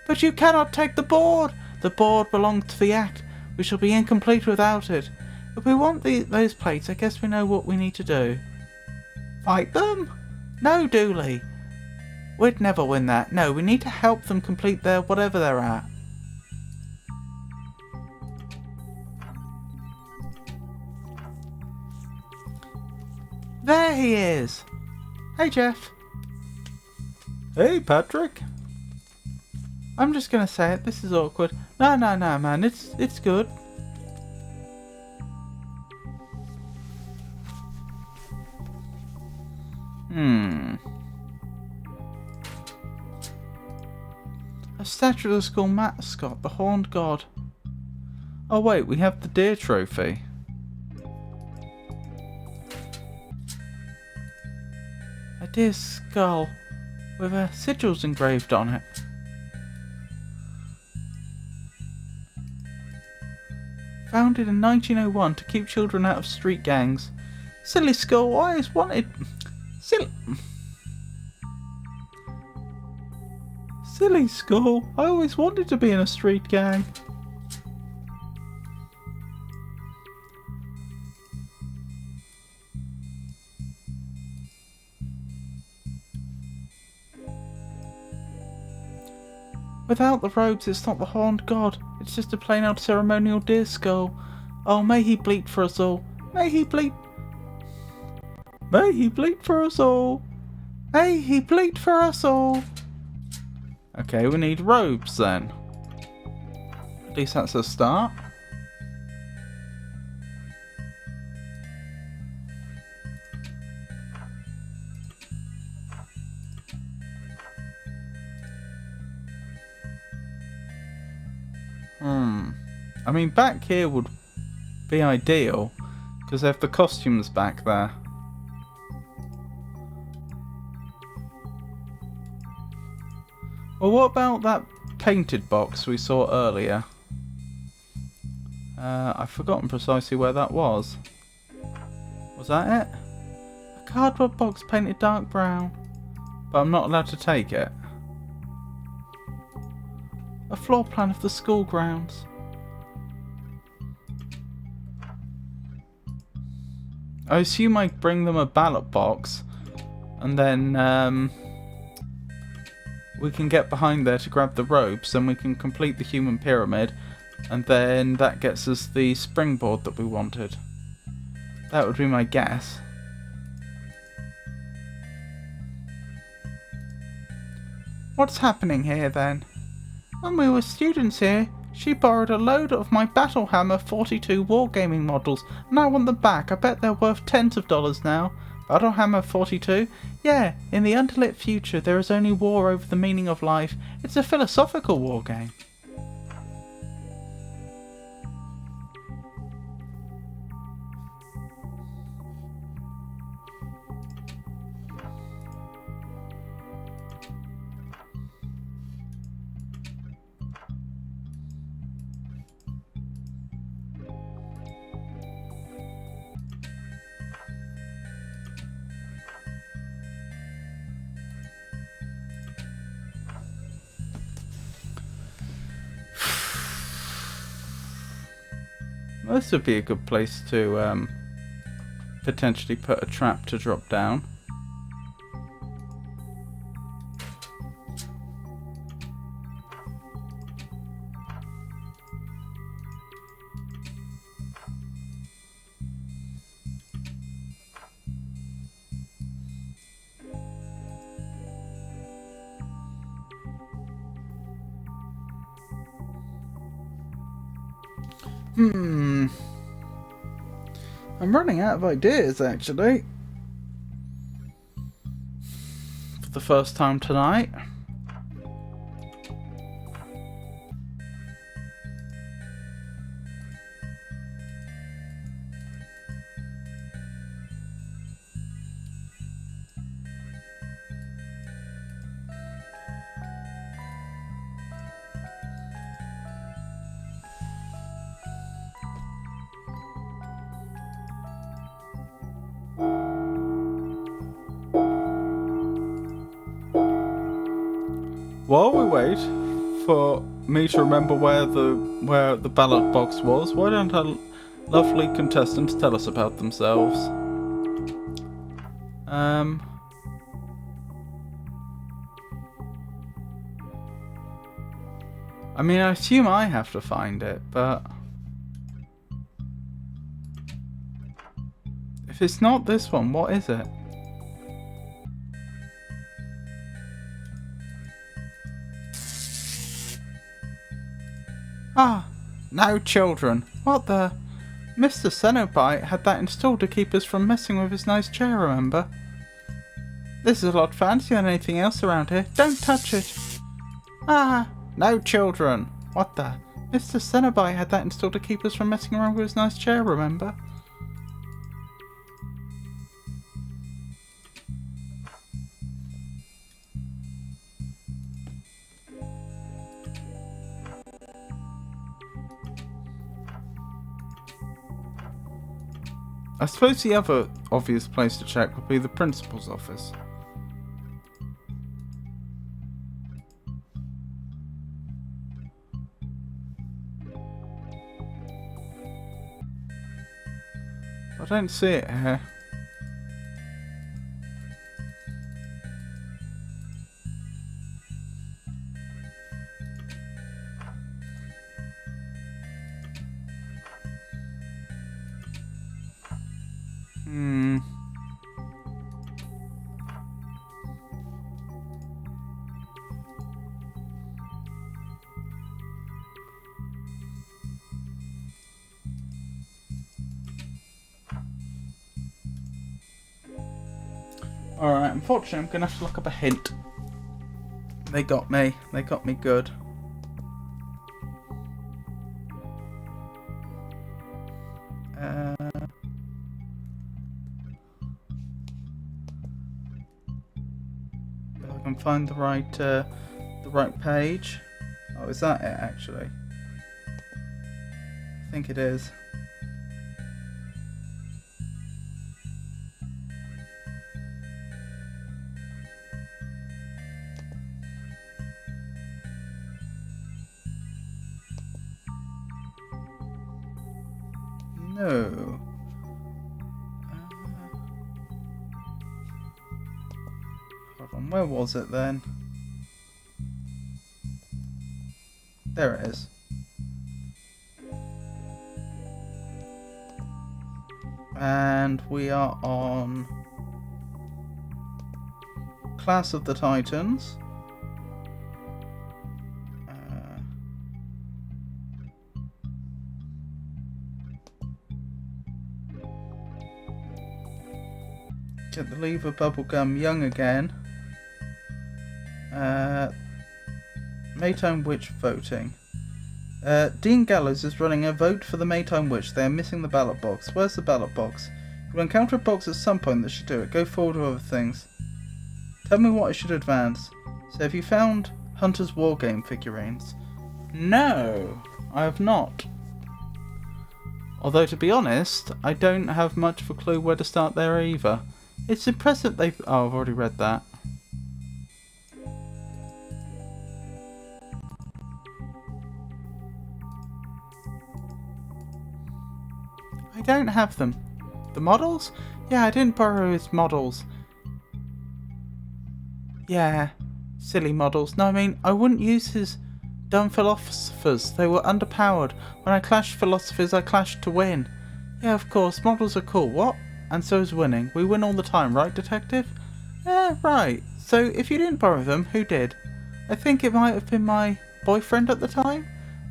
But you cannot take the board! The board belongs to the act. We shall be incomplete without it. If we want those plates, I guess we know what we need to do. Fight them? No, Dooley. We'd never win that. No, we need to help them complete their whatever they're at. he is. Hey, Jeff. Hey, Patrick. I'm just gonna say it. This is awkward. No, man. It's good. A statue of the school mascot, the Horned God. Oh wait, we have the deer trophy. A deer skull with sigils engraved on it. Founded in 1901 to keep children out of street gangs. Silly skull, I always wanted... Silly skull, I always wanted to be in a street gang. Without the robes, it's not the Horned God. It's just a plain old ceremonial deer skull. Oh, may he bleat for us all. May he bleat. May he bleat for us all. May he bleat for us all. Okay, we need robes then. At least that's a start. I mean, back here would be ideal, because they have the costumes back there. Well, what about that painted box we saw earlier? I've forgotten precisely where that was. Was that it? A cardboard box painted dark brown. But I'm not allowed to take it. A floor plan of the school grounds. I assume I bring them a ballot box, and then we can get behind there to grab the ropes, and we can complete the human pyramid, and then that gets us the springboard that we wanted. That would be my guess. What's happening here then? When we were students here, she borrowed a load of my Battlehammer 42 wargaming models, and I want them back. I bet they're worth tens of dollars now. Battlehammer 42? Yeah, in the underlit future there is only war over the meaning of life. It's a philosophical wargame. This would be a good place to potentially put a trap to drop down. I'm running out of ideas, actually. For the first time tonight. While we wait for me to remember where the ballot box was, why don't our lovely contestants tell us about themselves? I mean, I assume I have to find it, but if it's not this one, what is it? Ah, no children. What the? Mr. Cenobite had that installed to keep us from messing with his nice chair, remember? This is a lot fancier than anything else around here. Don't touch it. Ah, no children. What the? Mr. Cenobite had that installed to keep us from messing around with his nice chair, remember? I suppose the other obvious place to check would be the principal's office. I don't see it here. Alright, unfortunately I'm going to have to look up a hint. They got me. They got me good. If I can find the right page. Oh, is that it actually? I think it is. No. Hold on, where was it then? There it is. And we are on Class of the Titans. Get the lever bubblegum young again. Maytime Witch voting. Dean Gallows is running a vote for the Maytime Witch. They are missing the ballot box. Where's the ballot box? You'll encounter a box at some point that should do it. Go forward with other things. Tell me what I should advance. So have you found Hunter's Wargame figurines? No, I have not. Although to be honest, I don't have much of a clue where to start there either. It's impressive they've... Oh, I've already read that. I don't have them. The models? Yeah, I didn't borrow his models. Yeah, silly models. No, I mean, I wouldn't use his dumb philosophers. They were underpowered. When I clashed philosophers, I clashed to win. Yeah, of course, models are cool. What? And so is winning. We win all the time, right, detective? Yeah, right. So, if you didn't borrow them, who did? I think it might have been my boyfriend at the time?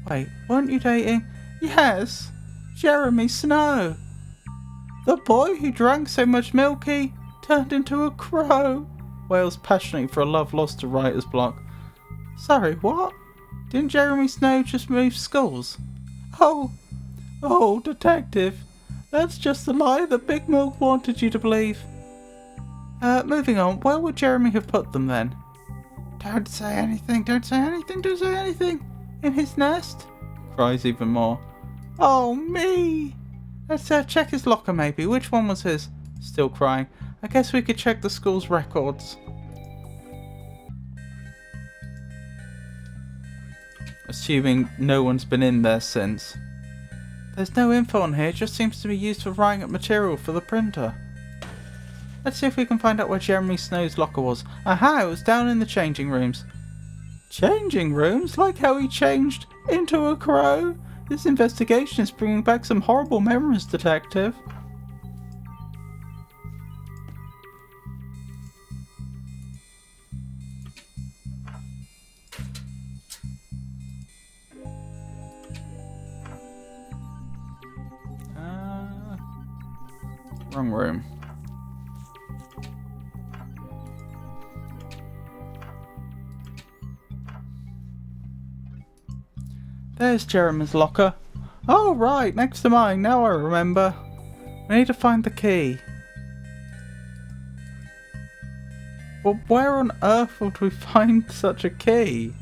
Wait, weren't you dating? Yes, Jeremy Snow. The boy who drank so much milk he turned into a crow. Wails passionately for a love lost to writer's block. Sorry, what? Didn't Jeremy Snow just move schools? Oh, detective. That's just the lie that Big Milk wanted you to believe. Moving on, where would Jeremy have put them then? Don't say anything, don't say anything, don't say anything. In his nest? Cries even more. Oh, me! Let's check his locker maybe. Which one was his? Still crying. I guess we could check the school's records. Assuming no one's been in there since. There's no info on here, it just seems to be used for writing up material for the printer. Let's see if we can find out where Jeremy Snow's locker was. Aha, it was down in the changing rooms. Changing rooms? Like how he changed into a crow? This investigation is bringing back some horrible memories, detective. Wrong room. There's Jeremy's locker. Oh, right, next to mine. Now I remember. We need to find the key. Well, where on earth would we find such a key?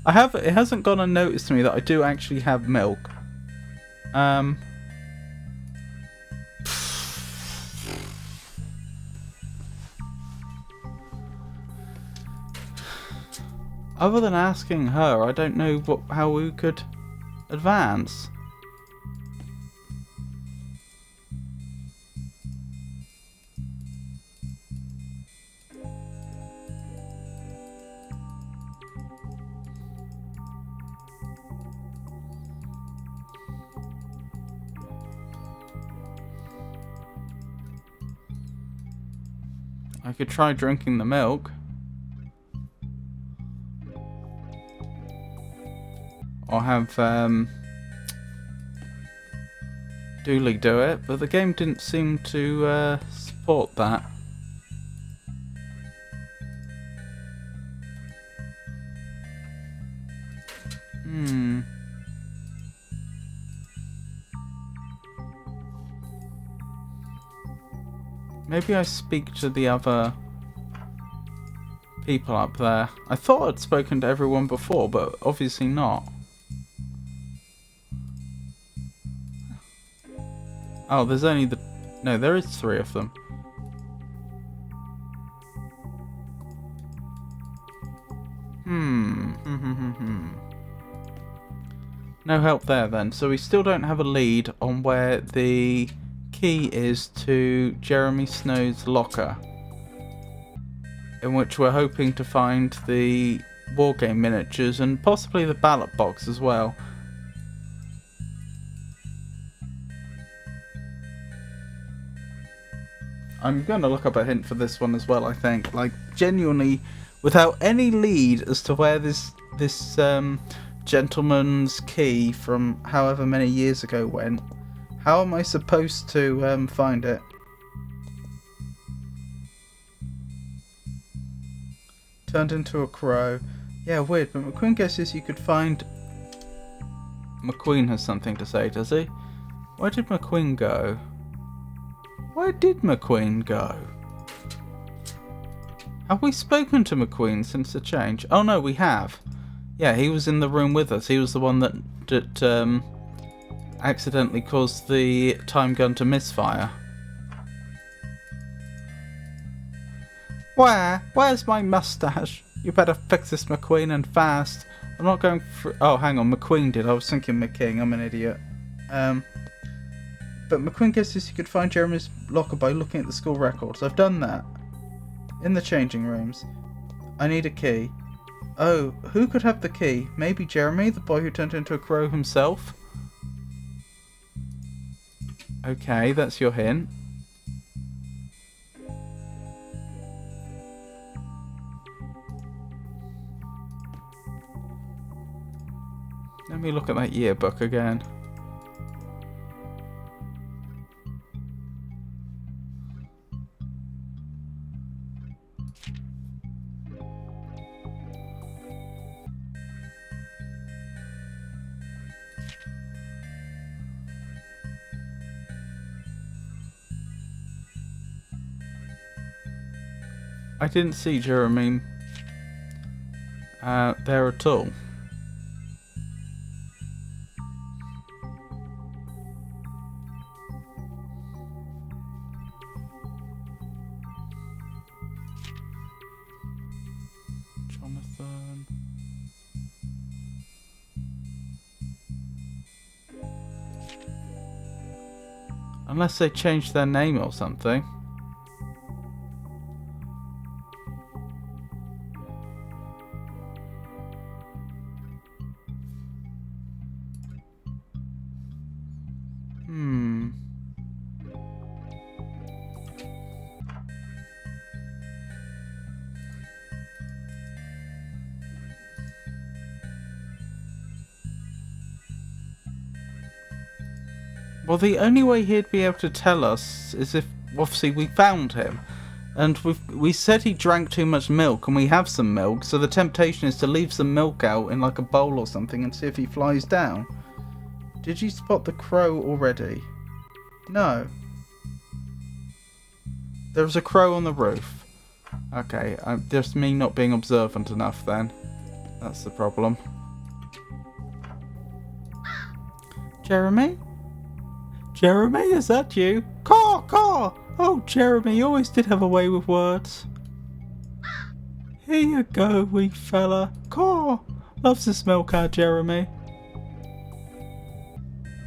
It hasn't gone unnoticed to me that I do actually have milk. Other than asking her, I don't know how we could advance. I could try drinking the milk. Or have Dooley do it, but the game didn't seem to support that. Maybe I speak to the other people up there. I thought I'd spoken to everyone before, but obviously not. Oh, there's only the... No, there is 3 of them. No help there then. So we still don't have a lead on where the key is to Jeremy Snow's locker, in which we're hoping to find the wargame miniatures and possibly the ballot box as well. I'm going to look up a hint for this one as well, I think. Like, genuinely, without any lead as to where this gentleman's key from however many years ago went, how am I supposed to find it? Turned into a crow. Yeah, weird, but McQueen guesses you could find... McQueen has something to say, does he? Where did McQueen go? Where did McQueen go? Have we spoken to McQueen since the change? Oh no, we have. Yeah, he was in the room with us. He was the one that accidentally caused the time gun to misfire. Where's my mustache? You better fix this, McQueen, and fast. I'm not going for... Oh, hang on, McQueen did. I was thinking McKing. I'm an idiot. But McQueen guesses you could find Jeremy's locker by looking at the school records. I've done that. In the changing rooms. I need a key. Oh, who could have the key? Maybe Jeremy, the boy who turned into a crow himself? Okay, that's your hint. Let me look at that yearbook again. I didn't see Jeremy there at all. Jonathan. Unless they changed their name or something. Well, the only way he'd be able to tell us is if, obviously, we found him. And we said he drank too much milk, and we have some milk, so the temptation is to leave some milk out in like a bowl or something and see if he flies down. Did you spot the crow already? No. There was a crow on the roof. Okay, just me not being observant enough then. That's the problem. Jeremy? Jeremy, is that you? Caw, caw! Oh, Jeremy, you always did have a way with words. Here you go, wee fella. Caw! Loves this milk, our Jeremy.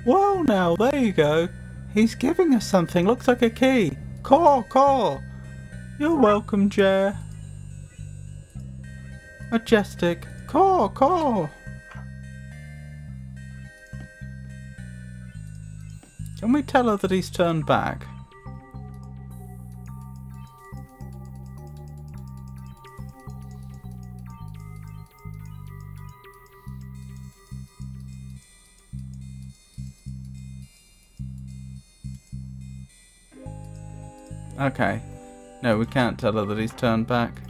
Well, now, there you go. He's giving us something. Looks like a key. Caw, caw! You're welcome, Jer. Majestic. Caw, caw! Can we tell her that he's turned back? Okay. No, we can't tell her that he's turned back.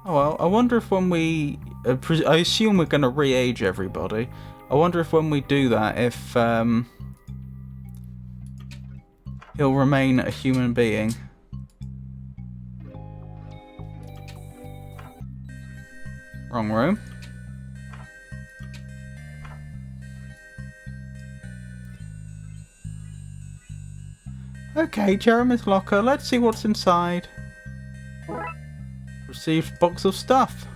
Oh well, I wonder if when we... I assume we're going to re-age everybody. I wonder if when we do that, if he'll remain a human being. Wrong room. Okay, Jeremy's locker. Let's see what's inside. Received box of stuff.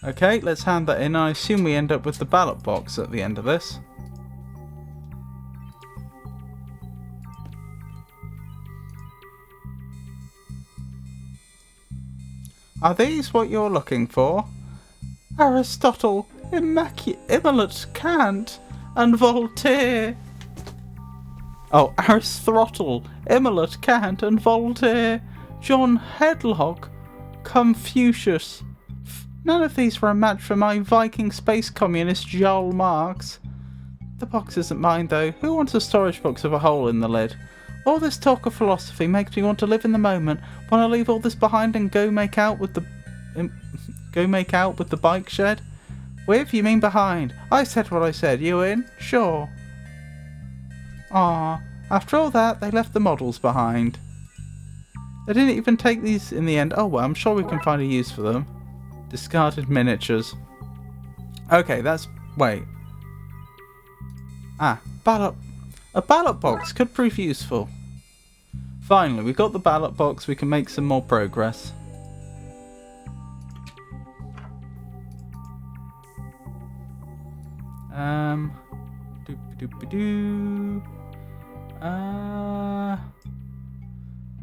Okay, let's hand that in. I assume we end up with the ballot box at the end of this. Are these what you're looking for? Aristotle, Immaculate, Kant, and Voltaire. Oh, Aristotle, Immaculate, Kant, and Voltaire. John Hedlock, Confucius. None of these were a match for my Viking space communist Jarl Marx. The box isn't mine though. Who wants a storage box with a hole in the lid? All this talk of philosophy makes me want to live in the moment. Want to leave all this behind and go make out with the bike shed? With? You mean behind? I said what I said. You in? Sure. Ah, after all that, they left the models behind. They didn't even take these in the end. Oh well, I'm sure we can find a use for them. Discarded miniatures. Okay, that's... wait. Ah, ballot... A ballot box could prove useful. Finally, we got the ballot box. We can make some more progress.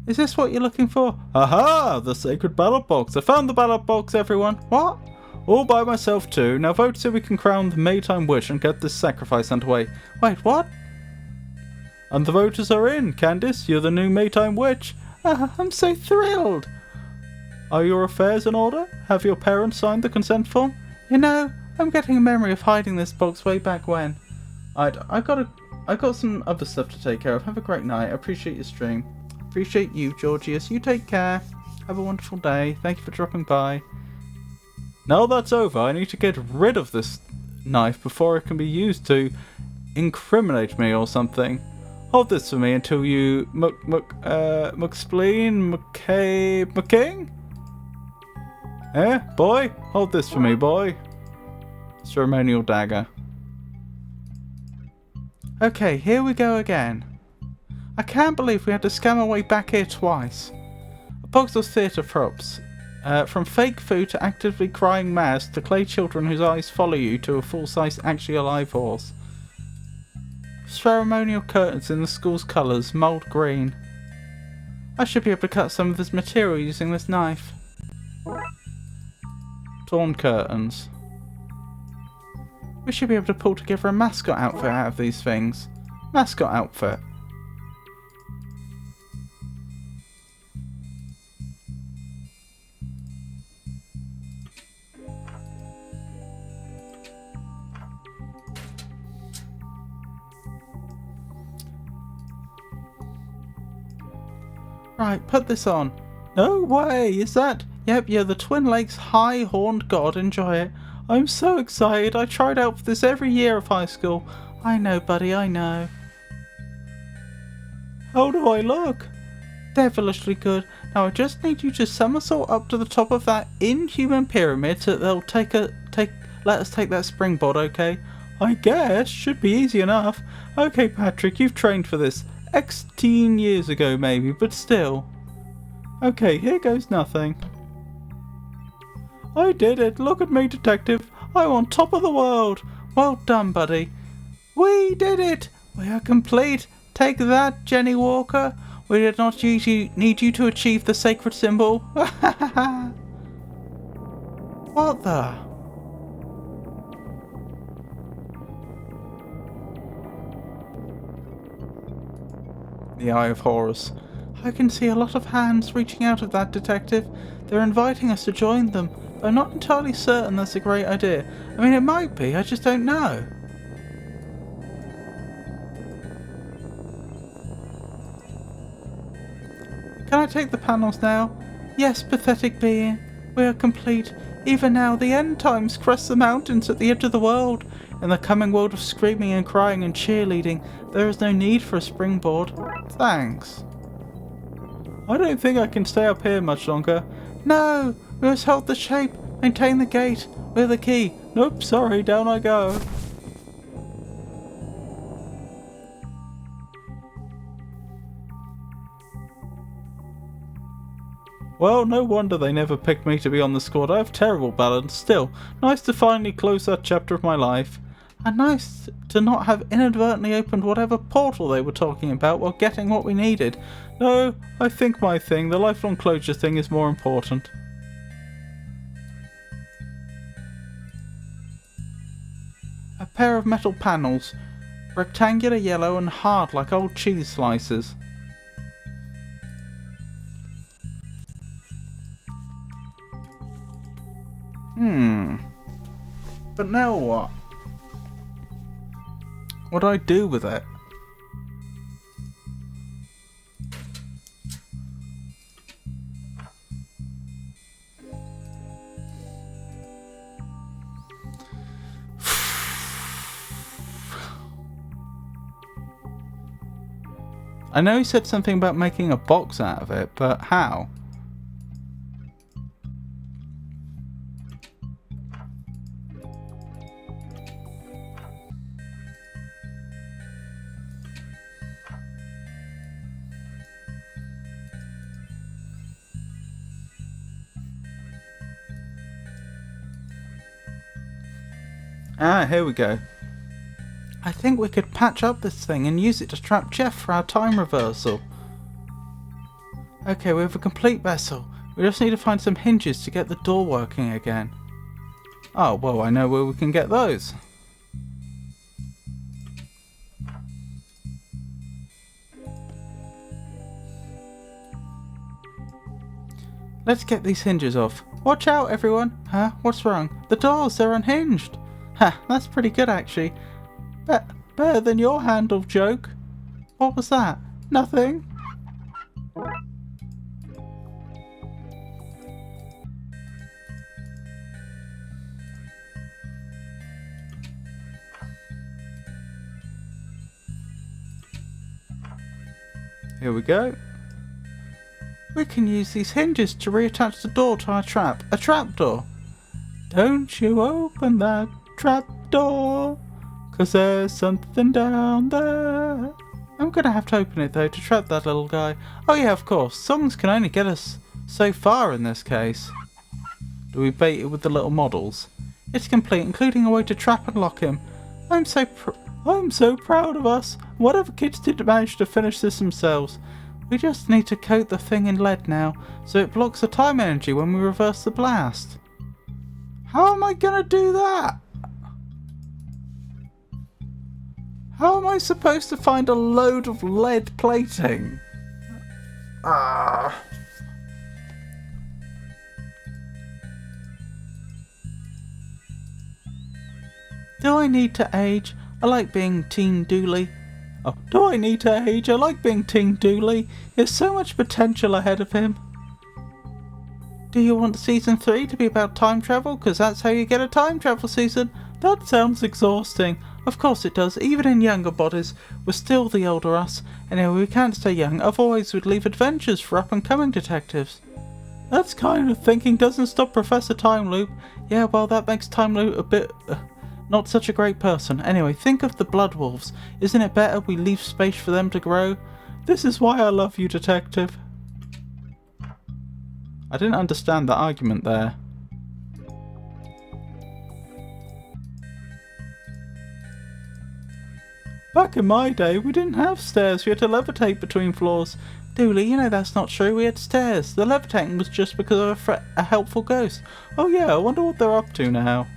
Is this what you're looking for? Aha! The sacred ballot box. I found the ballot box, everyone. What? All by myself too. Now vote so we can crown the Maytime Witch and get this sacrifice underway. Wait, what? And the voters are in. Candice, you're the new Maytime Witch. I'm so thrilled. Are your affairs in order? Have your parents signed the consent form? You know, I'm getting a memory of hiding this box way back when. I got some other stuff to take care of. Have a great night. I appreciate your stream. Appreciate you, Georgius. You take care. Have a wonderful day. Thank you for dropping by. Now that's over, I need to get rid of this knife before it can be used to incriminate me or something. Hold this for me until you McKing? Eh, boy? Hold this for me, boy. Ceremonial dagger. Okay, here we go again. I can't believe we had to scam our way back here twice. A box of theatre props. From fake food to actively crying masks to clay children whose eyes follow you to a full-size actually alive horse. Ceremonial curtains in the school's colours, mould green. I should be able to cut some of this material using this knife. Torn curtains. We should be able to pull together a mascot outfit out of these things. Mascot outfit. Right, put this on. No way, is that? Yep, you're the Twin Lakes High Horned God, enjoy it. I'm so excited, I tried out for this every year of high school. I know, buddy, I know. How do I look? Devilishly good. Now I just need you to somersault up to the top of that inhuman pyramid so that they'll let us take that springboard, okay? I guess, should be easy enough. Okay, Patrick, you've trained for this. X-teen years ago maybe, but still. Okay, here goes nothing. I did it, look at me, detective. I'm on top of the world. Well done, buddy. We did it! We are complete. Take that, Jenny Walker. We did not need you to achieve the sacred symbol. What the? The Eye of Horus. I can see a lot of hands reaching out of that, detective. They're inviting us to join them, but I'm not entirely certain that's a great idea. I mean, it might be, I just don't know. Can I take the panels now? Yes, pathetic being. We are complete. Even now, the end times crest the mountains at the edge of the world. In the coming world of screaming and crying and cheerleading, there is no need for a springboard. Thanks. I don't think I can stay up here much longer. No! We must hold the shape. Maintain the gate. We're the key. Nope, sorry, down I go. Well, no wonder they never picked me to be on the squad. I have terrible balance. Still, nice to finally close that chapter of my life. And nice to not have inadvertently opened whatever portal they were talking about while getting what we needed. No, I think my thing, the lifelong closure thing, is more important. A pair of metal panels. Rectangular yellow and hard like old cheese slices. But now what? What do I do with it? I know he said something about making a box out of it, but how? Ah, here we go. I think we could patch up this thing and use it to trap Jeff for our time reversal. Okay, we have a complete vessel. We just need to find some hinges to get the door working again. Oh, well, I know where we can get those. Let's get these hinges off. Watch out, everyone. Huh? What's wrong? The doors, they're unhinged. Ha, that's pretty good actually. Better than your handle, joke. What was that? Nothing. Here we go. We can use these hinges to reattach the door to our trap. A trapdoor. Don't you open that trapdoor, 'cause there's something down there. I'm gonna have to open it though to trap that little guy. Oh yeah, of course. Songs can only get us so far in this case. Do we bait it with the little models? It's complete, including a way to trap and lock him. I'm so proud of us. Whatever kids did manage to finish this themselves. We just need to coat the thing in lead now, so it blocks the time energy when we reverse the blast. How am I gonna do that? How am I supposed to find a load of lead plating? Do I need to age? I like being teen Dooley. Oh, do I need to age? I like being Ting Dooley. There's so much potential ahead of him. Do you want season 3 to be about time travel? Because that's how you get a time travel season. That sounds exhausting. Of course it does. Even in younger bodies, we're still the older us. Anyway, we can't stay young. Otherwise, we'd leave adventures for up-and-coming detectives. That's kind of thinking doesn't stop Professor Time Loop. Yeah, well, that makes Time Loop a bit... not such a great person. Anyway, think of the Blood Wolves. Isn't it better we leave space for them to grow? This is why I love you, Detective. I didn't understand that argument there. Back in my day, we didn't have stairs. We had to levitate between floors. Dooley, you know that's not true. We had stairs. The levitating was just because of a helpful ghost. Oh yeah, I wonder what they're up to now.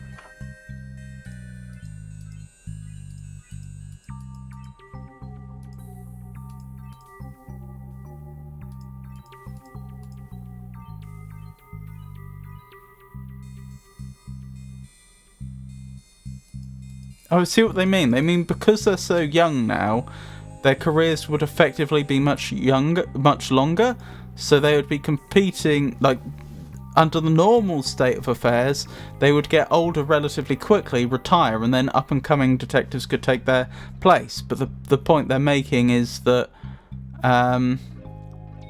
Oh, I see what they mean. They mean because they're so young now, their careers would effectively be much longer, so they would be competing, like, under the normal state of affairs, they would get older relatively quickly, retire, and then up-and-coming detectives could take their place. But the point they're making is that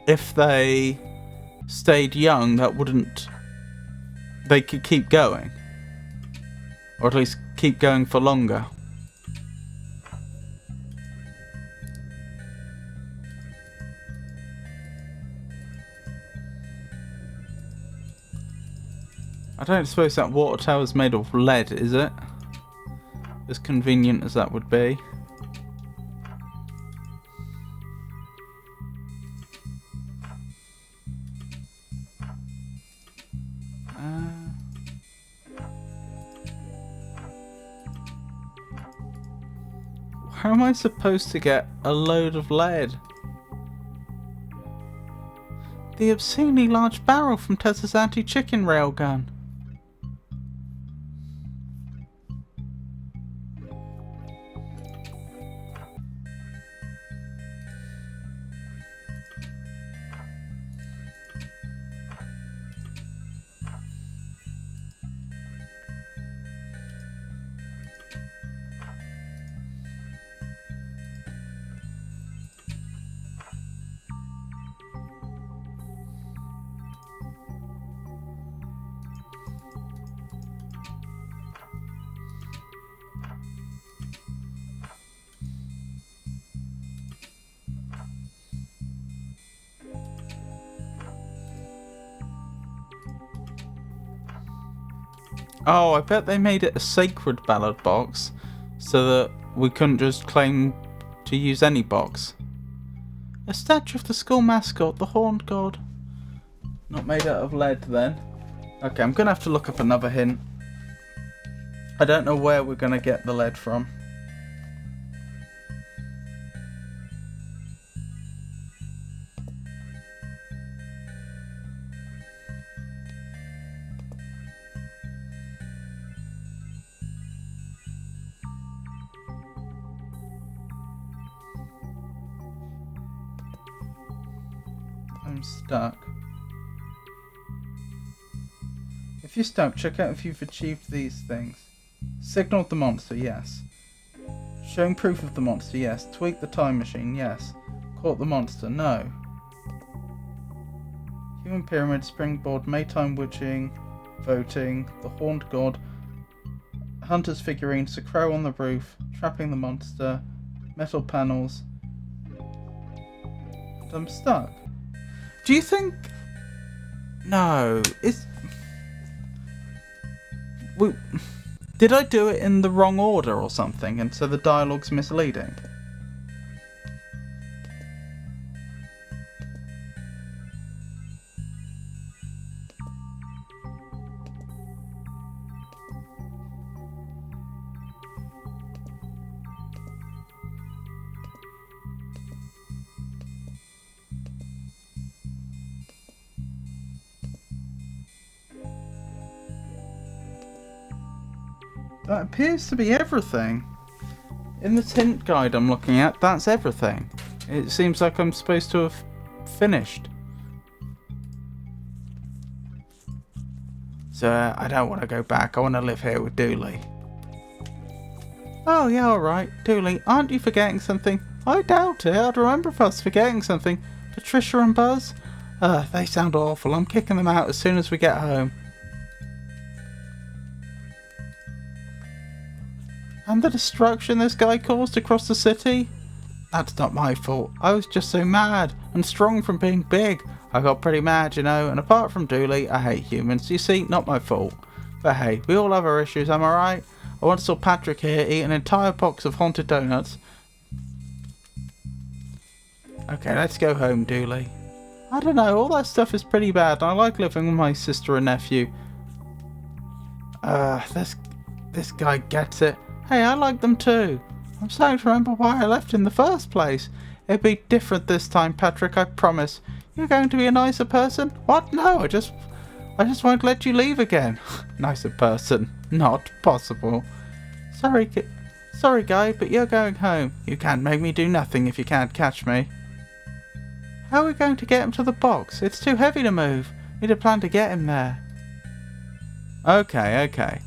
if they stayed young, that wouldn't... they could keep going. Or at least keep going for longer. I don't suppose that water tower is made of lead, is it? As convenient as that would be. How am I supposed to get a load of lead? The obscenely large barrel from Tessa's anti-chicken railgun. Oh, I bet they made it a sacred ballad box so that we couldn't just claim to use any box. A statue of the school mascot, the Horned God. Not made out of lead then. Okay, I'm gonna have to look up another hint. I don't know where we're gonna get the lead from. I'm stuck. If you're stuck, check out if you've achieved these things. Signaled the monster, yes. Showing proof of the monster, yes. Tweak the time machine, yes. Caught the monster, no. Human pyramid, springboard, Maytime witching, voting, the Horned God, hunter's figurines, a crow on the roof, trapping the monster, metal panels. I'm stuck. Do you think... No, did I do it in the wrong order or something, and so the dialogue's misleading? That appears to be everything. In the hint guide I'm looking at, that's everything. It seems like I'm supposed to have finished. So I don't want to go back. I want to live here with Dooley. Oh yeah, alright. Dooley, aren't you forgetting something? I doubt it. I'd remember if I was forgetting something. Patricia and Buzz? They sound awful. I'm kicking them out as soon as we get home. And the destruction this guy caused across the city? That's not my fault. I was just so mad and strong from being big. I got pretty mad, you know, and apart from Dooley, I hate humans. You see, not my fault. But hey, we all have our issues, am I right? I once saw Patrick here eat an entire box of haunted donuts. Okay, let's go home, Dooley. I don't know, all that stuff is pretty bad. I like living with my sister and nephew. This guy gets it. Hey, I like them too. I'm starting to remember why I left in the first place. It'll be different this time, Patrick, I promise. You're going to be a nicer person? What? No, I just won't let you leave again. Nicer person. Not possible. Sorry, guy, but you're going home. You can't make me do nothing if you can't catch me. How are we going to get him to the box? It's too heavy to move. Need a plan to get him there. Okay.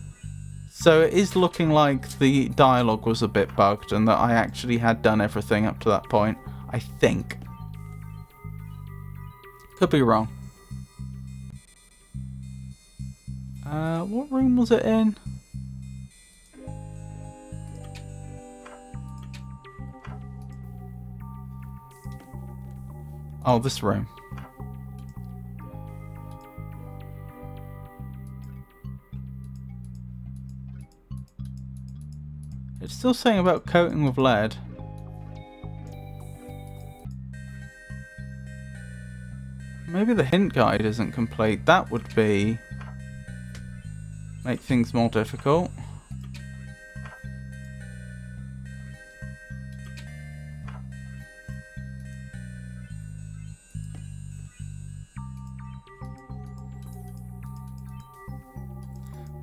So it is looking like the dialogue was a bit bugged and that I actually had done everything up to that point. I think. Could be wrong. What room was it in? Oh, this room. It's still saying about coating with lead. Maybe the hint guide isn't complete. That would be... make things more difficult.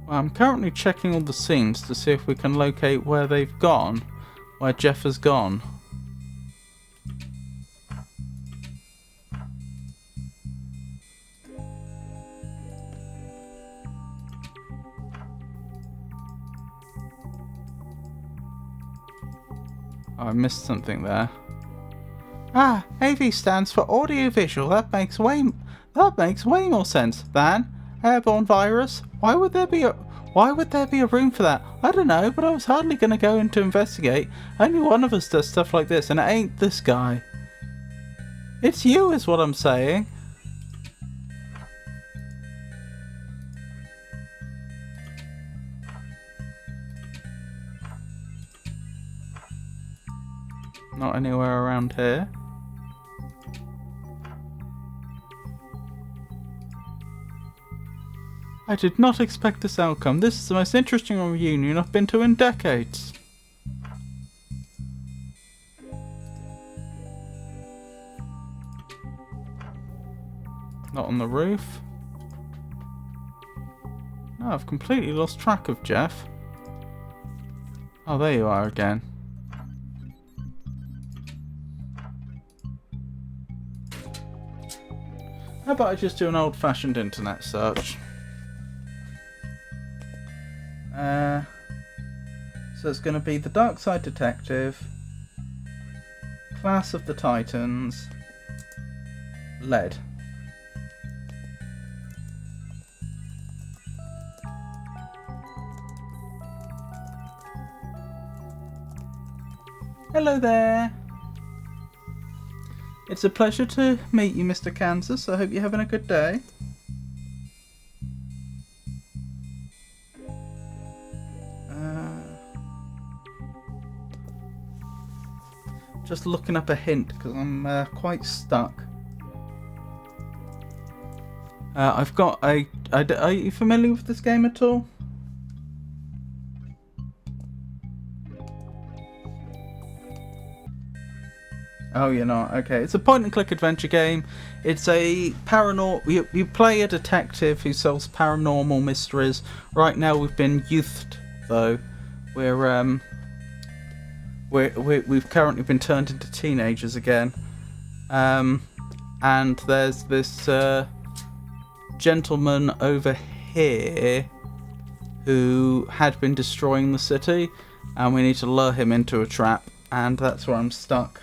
Well, I'm currently checking all the scenes to see if we can locate where they've gone, where Jeff has gone. Oh, I missed something there. Ah, AV stands for audiovisual. That makes way more sense than airborne virus. Why would there be a room for that? I don't know, but I was hardly going to go in to investigate. Only one of us does stuff like this, and it ain't this guy. It's you, is what I'm saying. Not anywhere around here. I did not expect this outcome. This is the most interesting reunion I've been to in decades. Not on the roof. No, I've completely lost track of Jeff. Oh, there you are again. How about I just do an old-fashioned internet search? So it's going to be the Darkside Detective, Class of the Titans, lead. Hello there. It's a pleasure to meet you, Mr. Kansas. I hope you're having a good day. Just looking up a hint because I'm quite stuck. I've got a... Are you familiar with this game at all? Oh, you're not? Okay. It's a point-and-click adventure game. It's a paranormal... You play a detective who solves paranormal mysteries. Right now we've been youthed, though. We're we've currently been turned into teenagers again. And there's this gentleman over here who had been destroying the city, and we need to lure him into a trap, and that's where I'm stuck.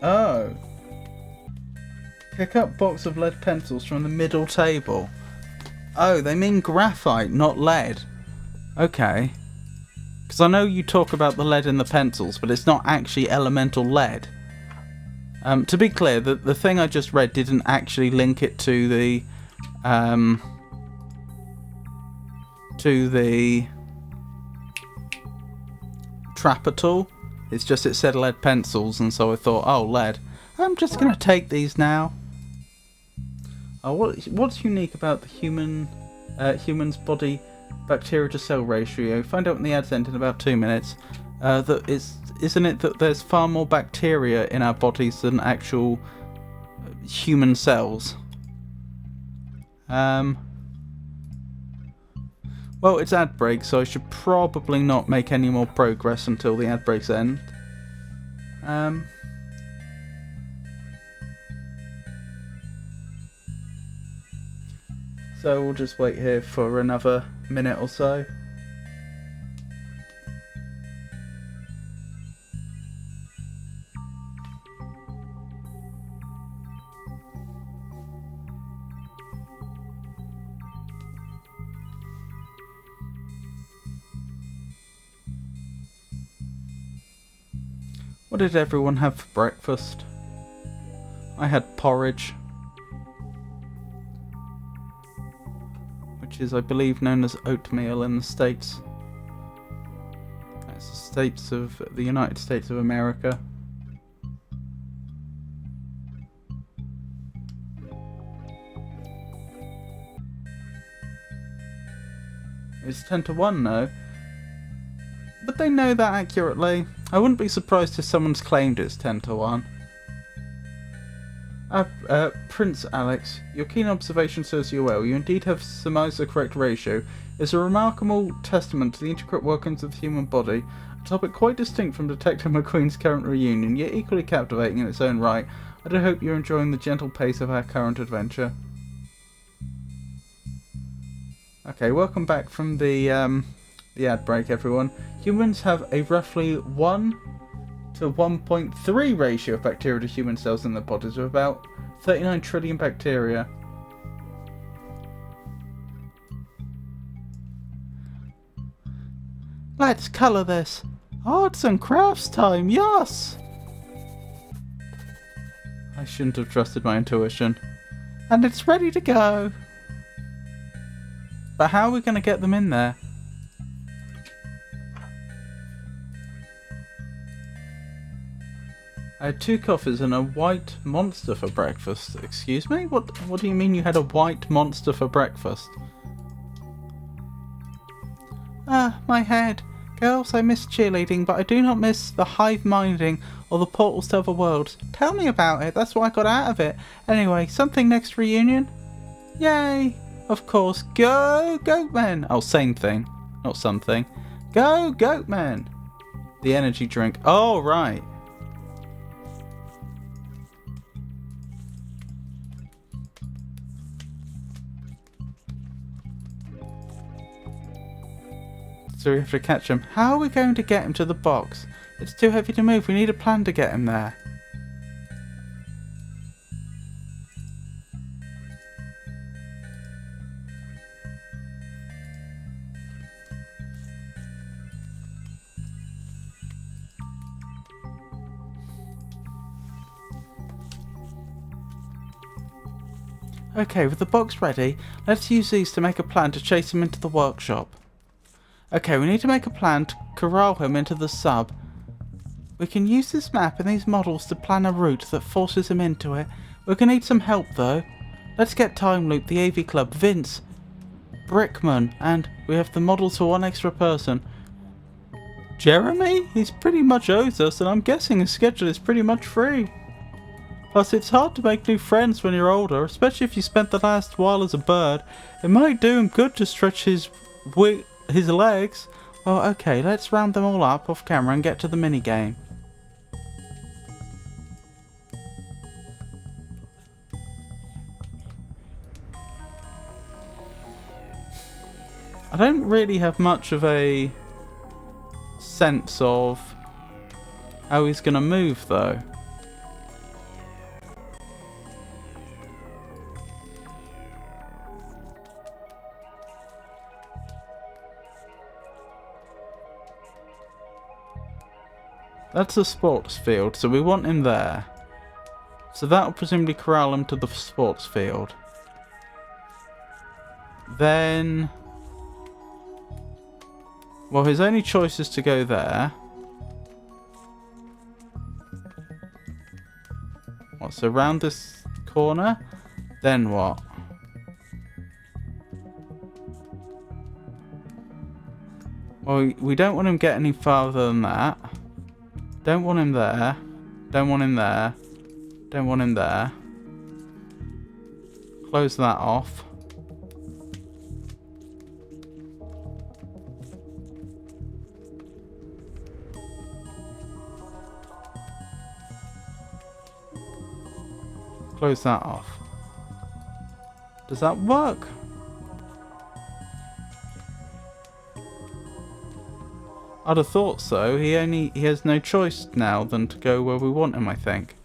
Oh. Pick up box of lead pencils from the middle table. Oh, they mean graphite, not lead. Okay. Because I know you talk about the lead in the pencils, but it's not actually elemental lead. To be clear, the thing I just read didn't actually link it to the trap at all. It's just it said lead pencils, and so I thought, oh, lead. I'm just going to take these now. Oh, what's unique about the human's body bacteria to cell ratio? Find out in the ads end in about 2 minutes. Isn't it that there's far more bacteria in our bodies than actual human cells? Well, it's ad break, so I should probably not make any more progress until the ad breaks end. So we'll just wait here for another minute or so. What did everyone have for breakfast? I had porridge, which is, I believe, known as oatmeal in the States. That's the United States of America. It's 10 to 1 now. But they know that accurately. I wouldn't be surprised if someone's claimed it's 10 to 1. Prince Alex, your keen observation serves you well. You indeed have surmised the correct ratio. It's a remarkable testament to the intricate workings of the human body, a topic quite distinct from Detective McQueen's current reunion, yet equally captivating in its own right. I do hope you're enjoying the gentle pace of our current adventure. Okay, welcome back from the ad break, everyone. Humans have a roughly 1 to 1.3 ratio of bacteria to human cells in their bodies, with about 39 trillion bacteria. Let's colour this. Arts and crafts time, yes! I shouldn't have trusted my intuition. And it's ready to go. But how are we going to get them in there? I had 2 coffees and a white monster for breakfast. Excuse me? What do you mean you had a white monster for breakfast? Ah, my head. Girls, I miss cheerleading, but I do not miss the hive minding or the portals to other worlds. Tell me about it. That's what I got out of it. Anyway, something next reunion? Yay! Of course. Go, Goatmen! Oh, same thing. Not something. Go, Goatmen! The energy drink. Oh, right. So we have to catch him. How are we going to get him to the box? It's too heavy to move. We need a plan to get him there. Okay, with the box ready, let's use these to make a plan to chase him into the workshop. Okay, we need to make a plan to corral him into the sub. We can use this map and these models to plan a route that forces him into it. We're going to need some help though. Let's get Time Loop, the AV Club, Vince. Brickman, and we have the models for one extra person. Jeremy? He's pretty much owes us, and I'm guessing his schedule is pretty much free. Plus, it's hard to make new friends when you're older, especially if you spent the last while as a bird. It might do him good to stretch his legs. Well, okay, let's round them all up off camera and get to the minigame. I don't really have much of a sense of how he's going to move, though. That's a sports field, so we want him there. So that'll presumably corral him to the sports field. Then... well, his only choice is to go there. What, so round this corner? Then what? Well, we don't want him to get any farther than that. Don't want him there. Don't want him there. Don't want him there. Close that off. Close that off. Does that work? I'd have thought so. He has no choice now than to go where we want him, I think.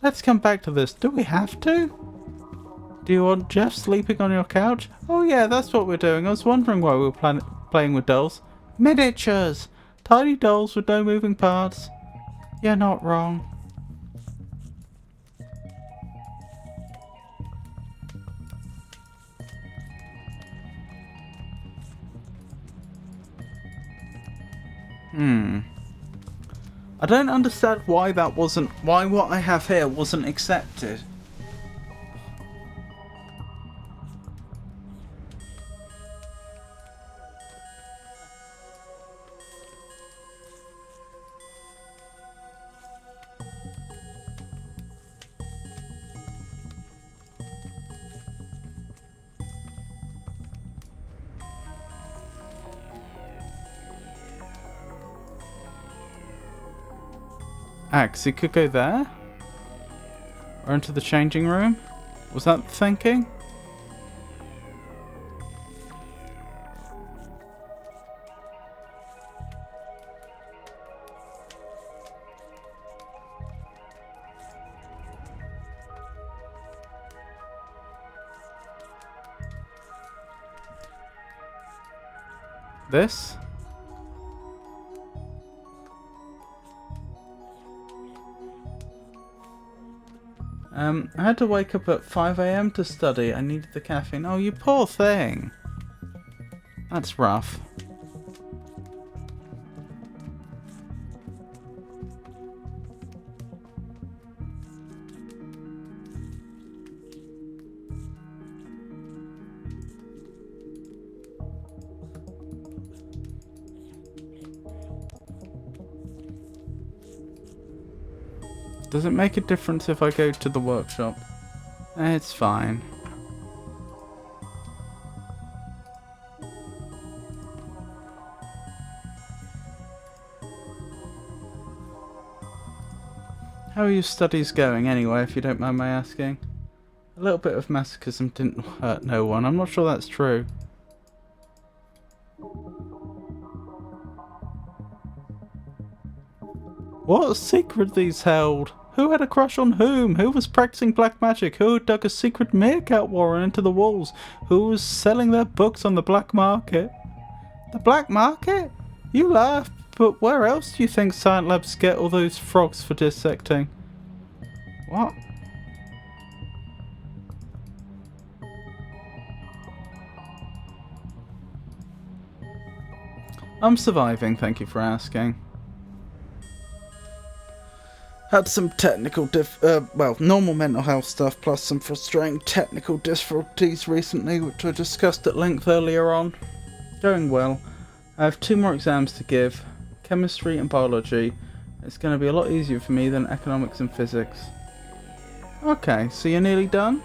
Let's come back to this. Do we have to? Do you want Jeff sleeping on your couch? Oh yeah, that's what we're doing. I was wondering why we were playing with dolls. Miniatures! Tiny dolls with no moving parts. You're not wrong. I don't understand why what I have here wasn't accepted. Axe, it could go there? Or into the changing room? Was that the thinking? This? I had to wake up at 5 AM to study. I needed the caffeine. Oh, you poor thing. That's rough. Does it make a difference if I go to the workshop? It's fine. How are your studies going anyway, if you don't mind my asking? A little bit of masochism didn't hurt no one. I'm not sure that's true. What secret these held? Who had a crush on whom? Who was practicing black magic? Who had dug a secret meerkat warren into the walls? Who was selling their books on the black market? The black market? You laugh, but where else do you think science labs get all those frogs for dissecting? What? I'm surviving, thank you for asking. Had some technical normal mental health stuff plus some frustrating technical difficulties recently, which I discussed at length earlier on. Going well. I have 2 more exams to give, chemistry and biology. It's going to be a lot easier for me than economics and physics. Okay, so you're nearly done?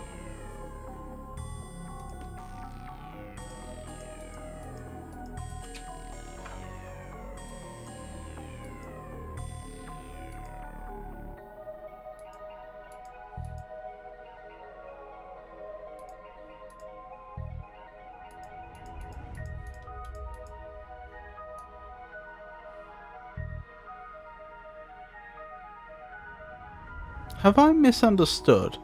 Have I misunderstood?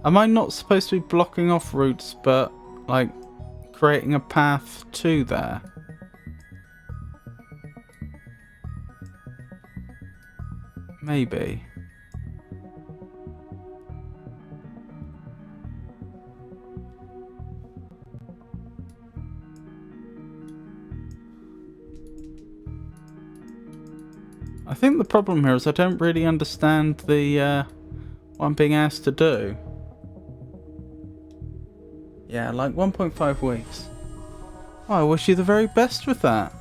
Am I not supposed to be blocking off routes, but, like, creating a path to there? Maybe. I think the problem here is I don't really understand the, what I'm being asked to do. Yeah, like 1.5 weeks. Oh, I wish you the very best with that.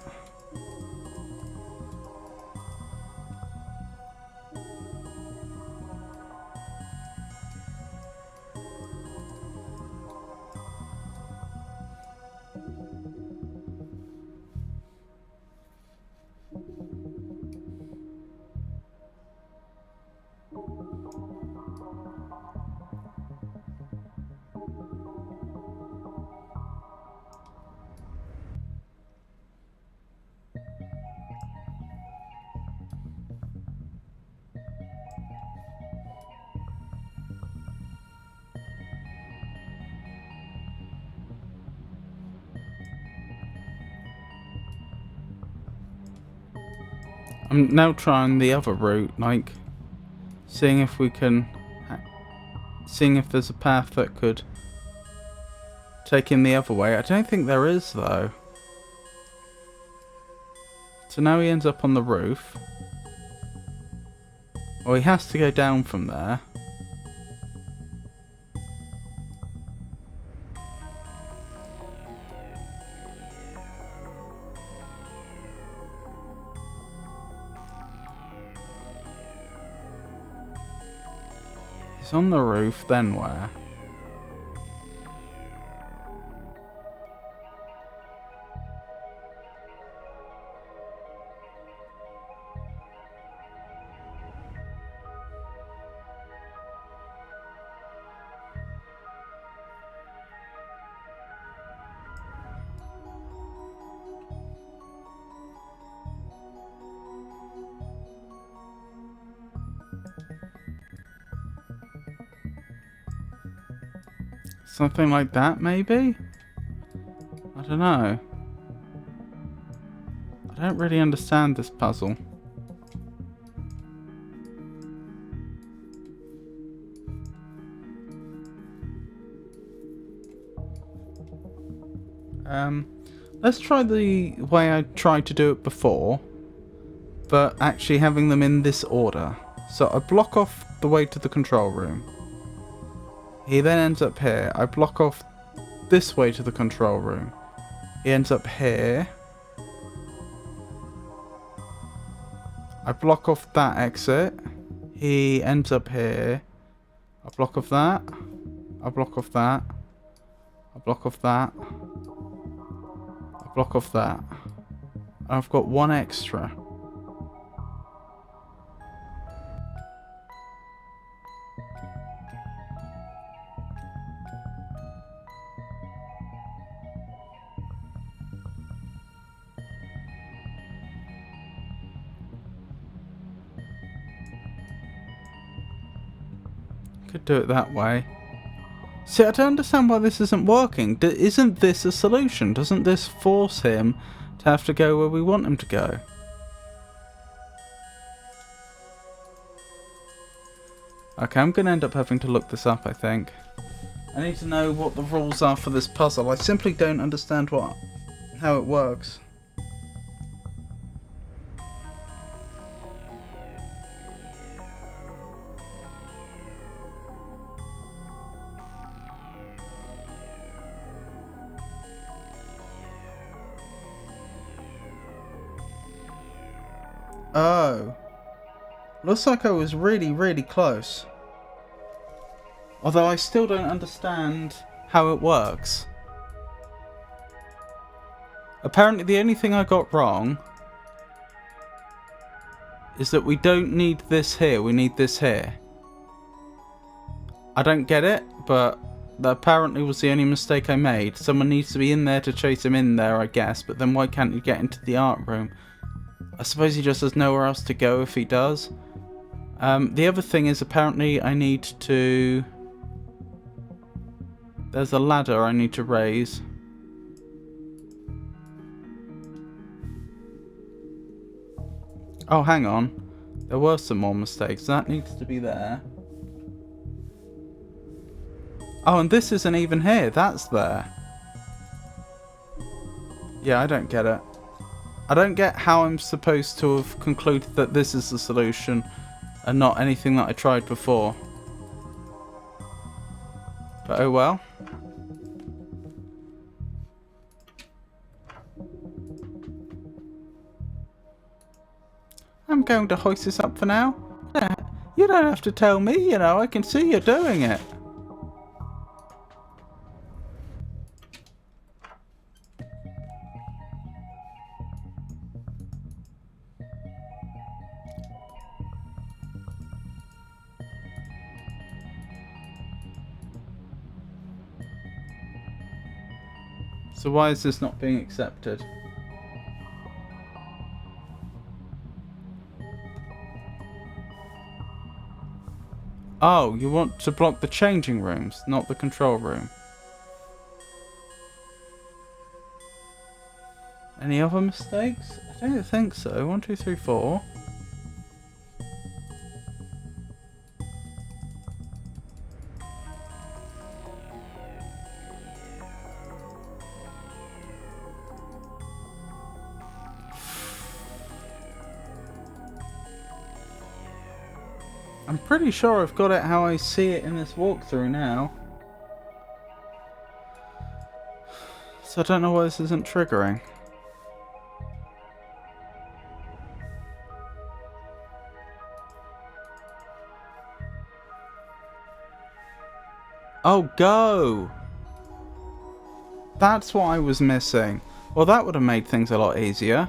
I'm now trying the other route, like seeing if we can, seeing if there's a path that could take him the other way. I don't think there is though. So now he ends up on the roof. Well, he has to go down from there. He's on the roof, then where? Something like that, maybe? I don't know. I don't really understand this puzzle. Let's try the way I tried to do it before, but actually having them in this order. So I block off the way to the control room. He then ends up here. I block off this way to the control room. He ends up here. I block off that exit. He ends up here. I block off that. I block off that. I block off that. I block off that. And I've got one extra. Could do it that way. See, I don't understand why this isn't working. Isn't this a solution? Doesn't this force him to have to go where we want him to go? Okay, I'm going to end up having to look this up, I think. I need to know what the rules are for this puzzle. I simply don't understand how it works. Oh. Looks like I was really, really close. Although I still don't understand how it works. Apparently the only thing I got wrong is that we don't need this here, we need this here. I don't get it, but that apparently was the only mistake I made. Someone needs to be in there to chase him in there, I guess, but then why can't he get into the art room? I suppose he just has nowhere else to go if he does. The other thing is apparently I need to... There's a ladder I need to raise. Oh, hang on. There were some more mistakes. That needs to be there. Oh, and this isn't even here. That's there. Yeah, I don't get it. I don't get how I'm supposed to have concluded that this is the solution and not anything that I tried before. But oh well. I'm going to hoist this up for now. You don't have to tell me, you know, I can see you're doing it. So why is this not being accepted? Oh, you want to block the changing rooms, not the control room. Any other mistakes? I don't think so. 1, 2, 3, 4. I'm pretty sure I've got it how I see it in this walkthrough now. So I don't know why this isn't triggering. Oh, go! That's what I was missing. Well, that would have made things a lot easier.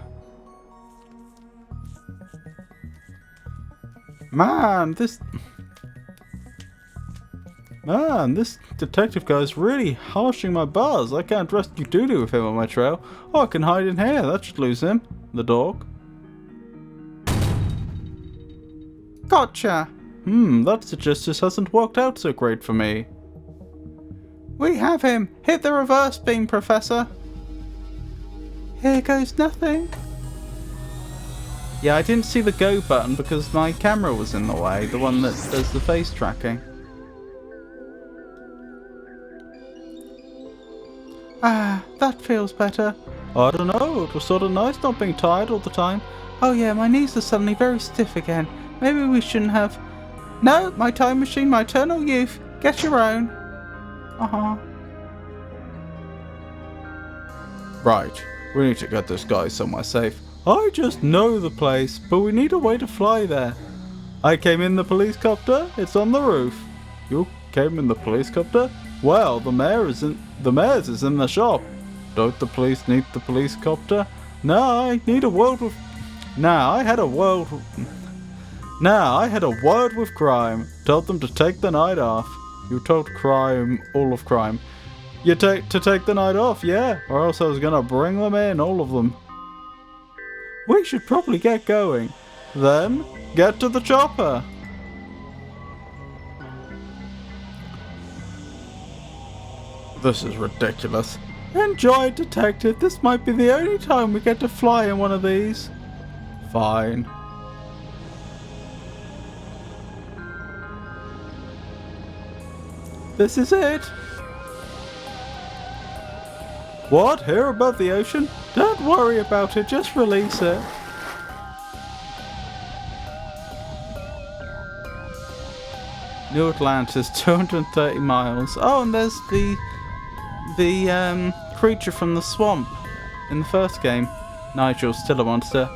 Man, this detective guy is really harshing my buzz. I can't rescue Doodoo with him on my trail. Oh, I can hide in here. That should lose him. The dog. Gotcha. That justice hasn't worked out so great for me. We have him. Hit the reverse beam, Professor. Here goes nothing. Yeah, I didn't see the go button because my camera was in the way, the one that does the face tracking. Ah, that feels better. I don't know, it was sort of nice not being tired all the time. Oh yeah, my knees are suddenly very stiff again. Maybe we shouldn't have... No, my time machine, my eternal youth. Get your own. Right, we need to get this guy somewhere safe. I just know the place, but we need a way to fly there. I came in the police copter. It's on the roof. You came in the police copter? Well, the mayor's is in the shop. Don't the police need the police copter? No, I need a word with... I had a word with crime. Told them to take the night off. You told crime, all of crime. To take the night off, yeah, or else I was gonna bring them in, all of them. We should probably get going. Then, get to the chopper. This is ridiculous. Enjoy, detective. This might be the only time we get to fly in one of these. Fine. This is it. What? Here above the ocean? Don't worry about it, just release it. New Atlantis, 230 miles. Oh, and there's the creature from the swamp in the first game. Nigel's still a monster.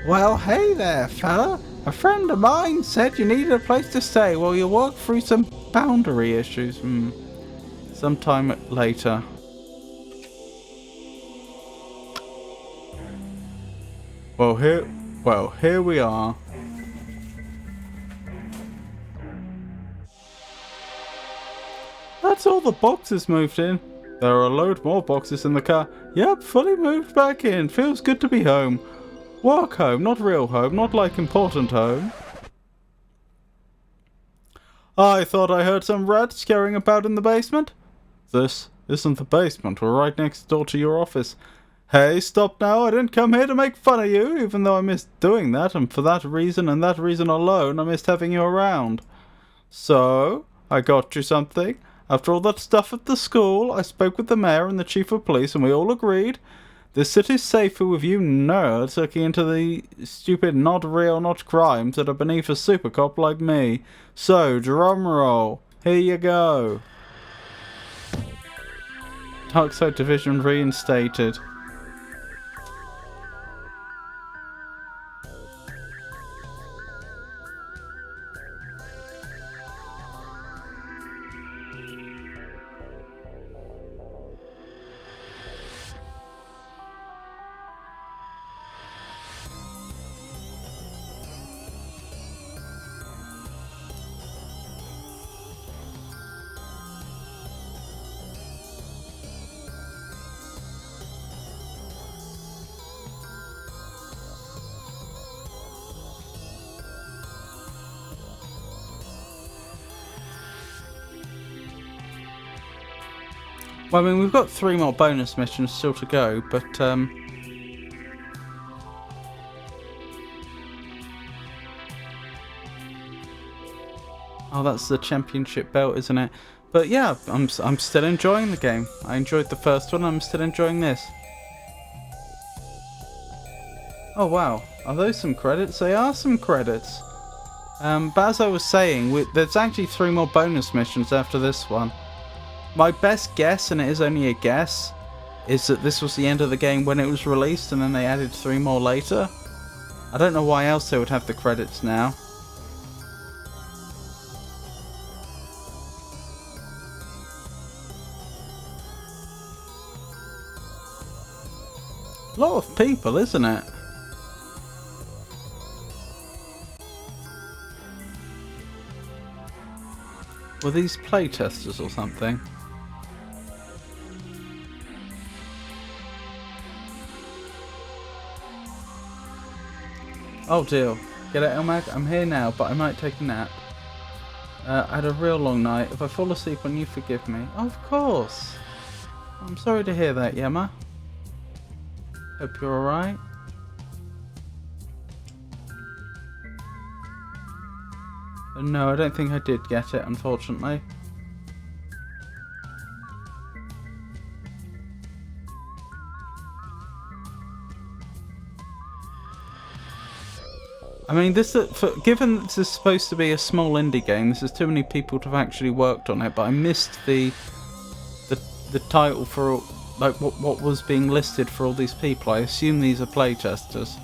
Well, hey there, fella. A friend of mine said you needed a place to stay while you work through some boundary issues. Sometime later. Well, here we are. That's all the boxes moved in. There are a load more boxes in the car. Yep, fully moved back in. Feels good to be home. Work home, not real home, not like important home. I thought I heard some rats scurrying about in the basement. This isn't the basement. We're right next door to your office. Hey, stop now. I didn't come here to make fun of you, even though I missed doing that, and for that reason and that reason alone, I missed having you around. So, I got you something. After all that stuff at the school, I spoke with the mayor and the chief of police, and we all agreed this city's safer with you nerds looking into the stupid not real, not crimes that are beneath a super cop like me. So, drum roll. Here you go. Darkside Division reinstated. Well, I mean, we've got 3 more bonus missions still to go, but, oh, that's the championship belt, isn't it? But yeah, I'm still enjoying the game. I enjoyed the first one, I'm still enjoying this. Oh, wow. Are those some credits? They are some credits. But as I was saying, there's actually 3 more bonus missions after this one. My best guess, and it is only a guess, is that this was the end of the game when it was released and then they added 3 more later. I don't know why else they would have the credits now. A lot of people, isn't it? Were these playtesters or something? Oh dear. Get it, Elmag? I'm here now, but I might take a nap. I had a real long night. If I fall asleep when you forgive me. Oh, of course. I'm sorry to hear that, Yemma. Hope you're alright. No, I don't think I did get it, unfortunately. I mean, given this is supposed to be a small indie game, this is too many people to have actually worked on it. But I missed the title for like what was being listed for all these people. I assume these are playtesters.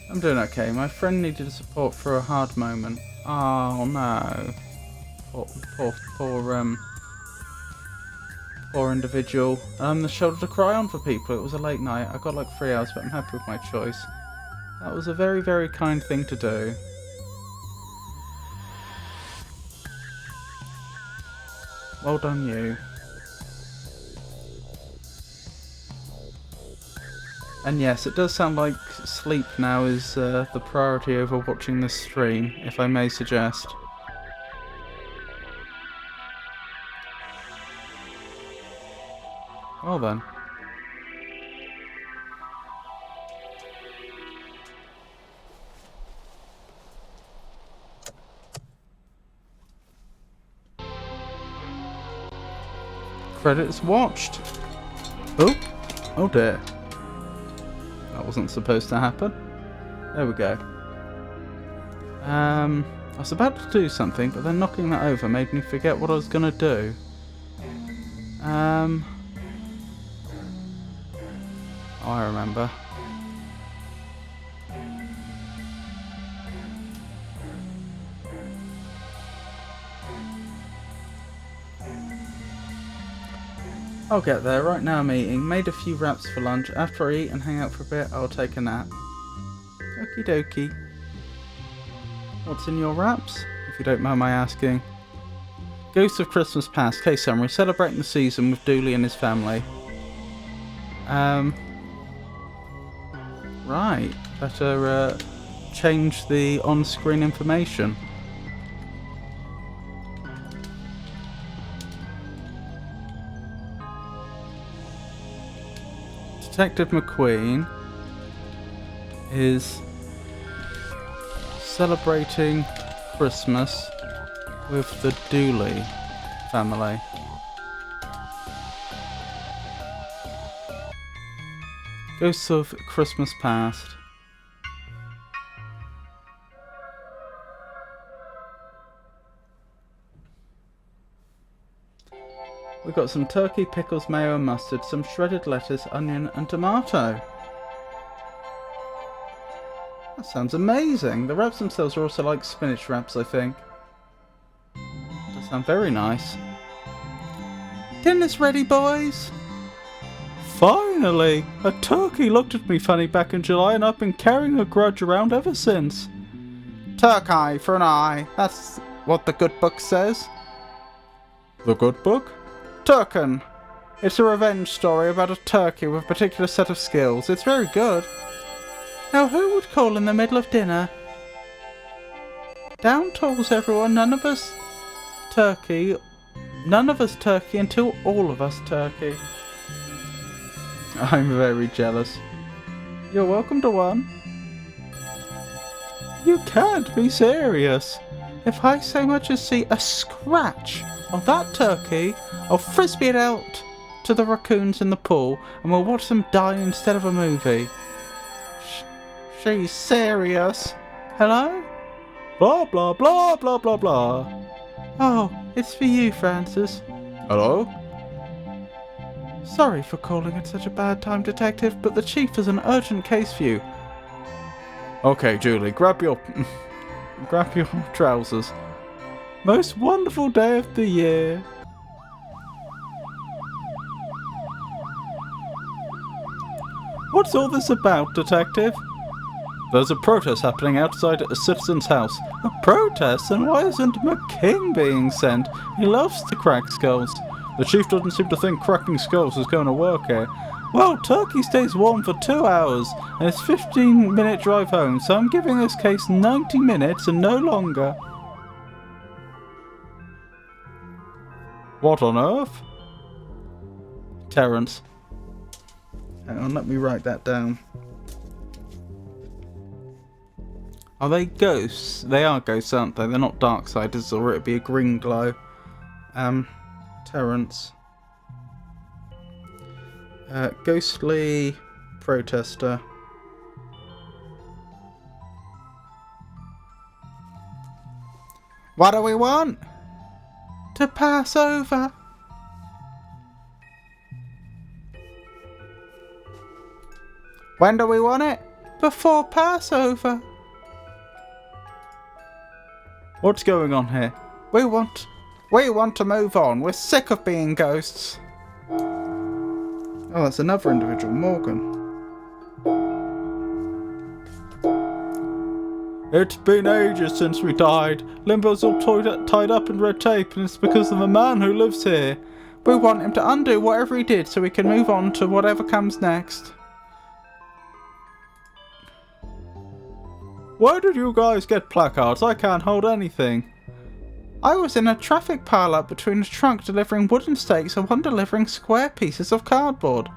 I'm doing okay. My friend needed support for a hard moment. Oh no. Poor individual. I'm the shoulder to cry on for people. It was a late night. I got like 3 hours, but I'm happy with my choice. That was a very, very kind thing to do. Well done, you. And yes, it does sound like sleep now is the priority over watching this stream, if I may suggest. Well then. Credits watched. Oh, oh dear. That wasn't supposed to happen. There we go. I was about to do something, but then knocking that over made me forget what I was going to do. Oh, I remember. I'll get there. Right now I'm eating. Made a few wraps for lunch. After I eat and hang out for a bit, I'll take a nap. Okie dokie. What's in your wraps? If you don't mind my asking. Ghost of Christmas Past. Case summary. Celebrating the season with Dooley and his family. Right. Better change the on-screen information. Detective McQueen is celebrating Christmas with the Dooley family. Ghosts of Christmas Past. We've got some turkey, pickles, mayo and mustard, some shredded lettuce, onion and tomato. That sounds amazing. The wraps themselves are also like spinach wraps, I think. That sound very nice. Dinner's ready, boys. Finally! A turkey looked at me funny back in July and I've been carrying a grudge around ever since. Turkey for an eye. That's what the good book says. The good book? Turken. It's a revenge story about a turkey with a particular set of skills. It's very good. Now who would call in the middle of dinner? Down tools everyone, none of us turkey until all of us turkey. I'm very jealous. You're welcome to one. You can't be serious. If I so much as see a scratch of that turkey, I'll frisbee it out to the raccoons in the pool and we'll watch them die instead of a movie. She's serious. Hello? Blah blah blah blah blah blah. Oh, it's for you, Francis. Hello? Sorry for calling at such a bad time, Detective, but the Chief has an urgent case for you. Okay, Julie, grab your trousers. Most wonderful day of the year. What's all this about, Detective? There's a protest happening outside a citizen's house. A protest? And why isn't McKing being sent? He loves to crack skulls. The Chief doesn't seem to think cracking skulls is going to work here. Well, Turkey stays warm for 2 hours, and it's a 15-minute drive home, so I'm giving this case 90 minutes and no longer. What on earth? Terence. Hang on, let me write that down. Are they ghosts? They are ghosts, aren't they? They're not Darksiders, or it'd be a green glow. Terence. Ghostly protester. What do we want? To pass over. When do we want it? Before Passover. What's going on here? We want to move on. We're sick of being ghosts. Oh, that's another individual, Morgan. It's been ages since we died. Limbo's all tied up in red tape, and it's because of the man who lives here. We want him to undo whatever he did so we can move on to whatever comes next. Where did you guys get placards? I can't hold anything. I was in a traffic pile-up between a truck delivering wooden stakes and one delivering square pieces of cardboard.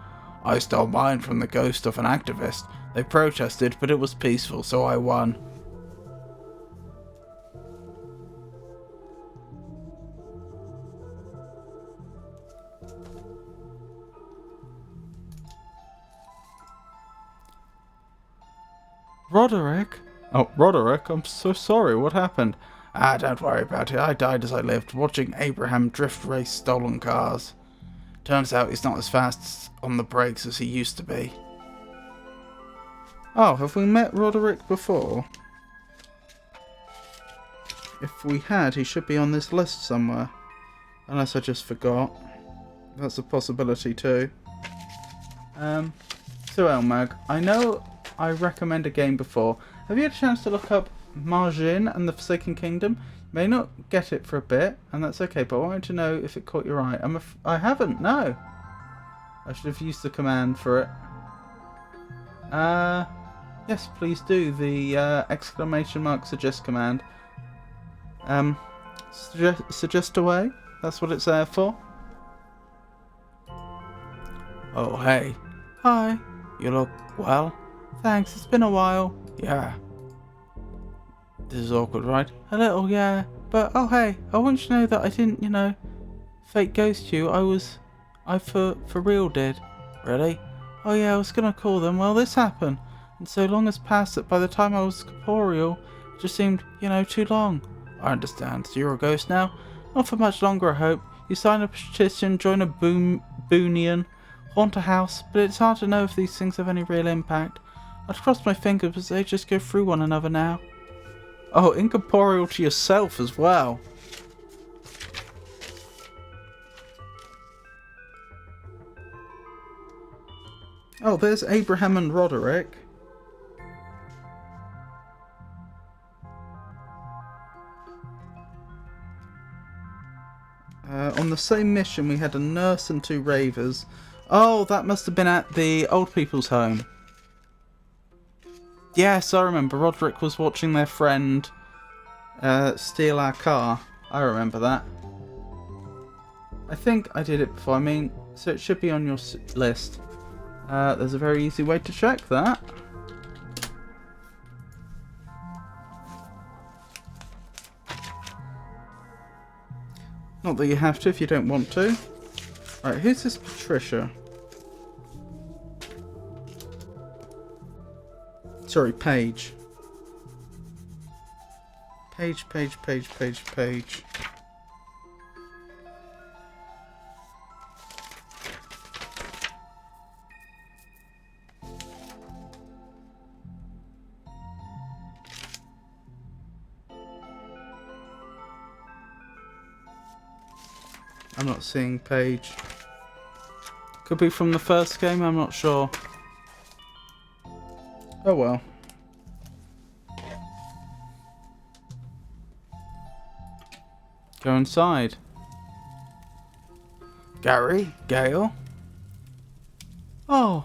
I stole mine from the ghost of an activist. They protested, but it was peaceful, so I won. Roderick? Oh, Roderick, I'm so sorry. What happened? Ah, don't worry about it. I died as I lived, watching Abraham drift race stolen cars. Turns out he's not as fast on the brakes as he used to be. Oh, have we met Roderick before? If we had, he should be on this list somewhere. Unless I just forgot. That's a possibility too. So Elmag, I know I recommended a game before. Have you had a chance to look up Margin and the Forsaken Kingdom? You may not get it for a bit, and that's okay, but I wanted to know if it caught your eye. I haven't, no. I should have used the command for it. Yes, please do. The exclamation mark suggest command. Suggest away? That's what it's there for. Oh, hey. Hi. You look well? Thanks, it's been a while. Yeah. This is awkward, right? A little, yeah. But, oh hey, I want you to know that I didn't, fake ghost you. I for real did. Really? Oh yeah, I was gonna call them. Well, this happened. And so long has passed that by the time I was corporeal, it just seemed, too long. I understand. So you're a ghost now? Not for much longer, I hope. You sign a petition, join a boonian, haunt a house, but it's hard to know if these things have any real impact. I'd cross my fingers, but they just go through one another now. Oh, incorporeal to yourself as well. Oh, there's Abraham and Roderick. On the same mission, we had a nurse and 2 ravers. Oh, that must have been at the old people's home. Yes, I remember. Roderick was watching their friend steal our car. I remember that. I think I did it before. So it should be on your list. There's a very easy way to check that. Not that you have to if you don't want to. Right, who's this Patricia? Sorry, Paige. Page. I'm not seeing Paige. Could be from the first game, I'm not sure. Oh well. Go inside. Gary? Gale? Oh,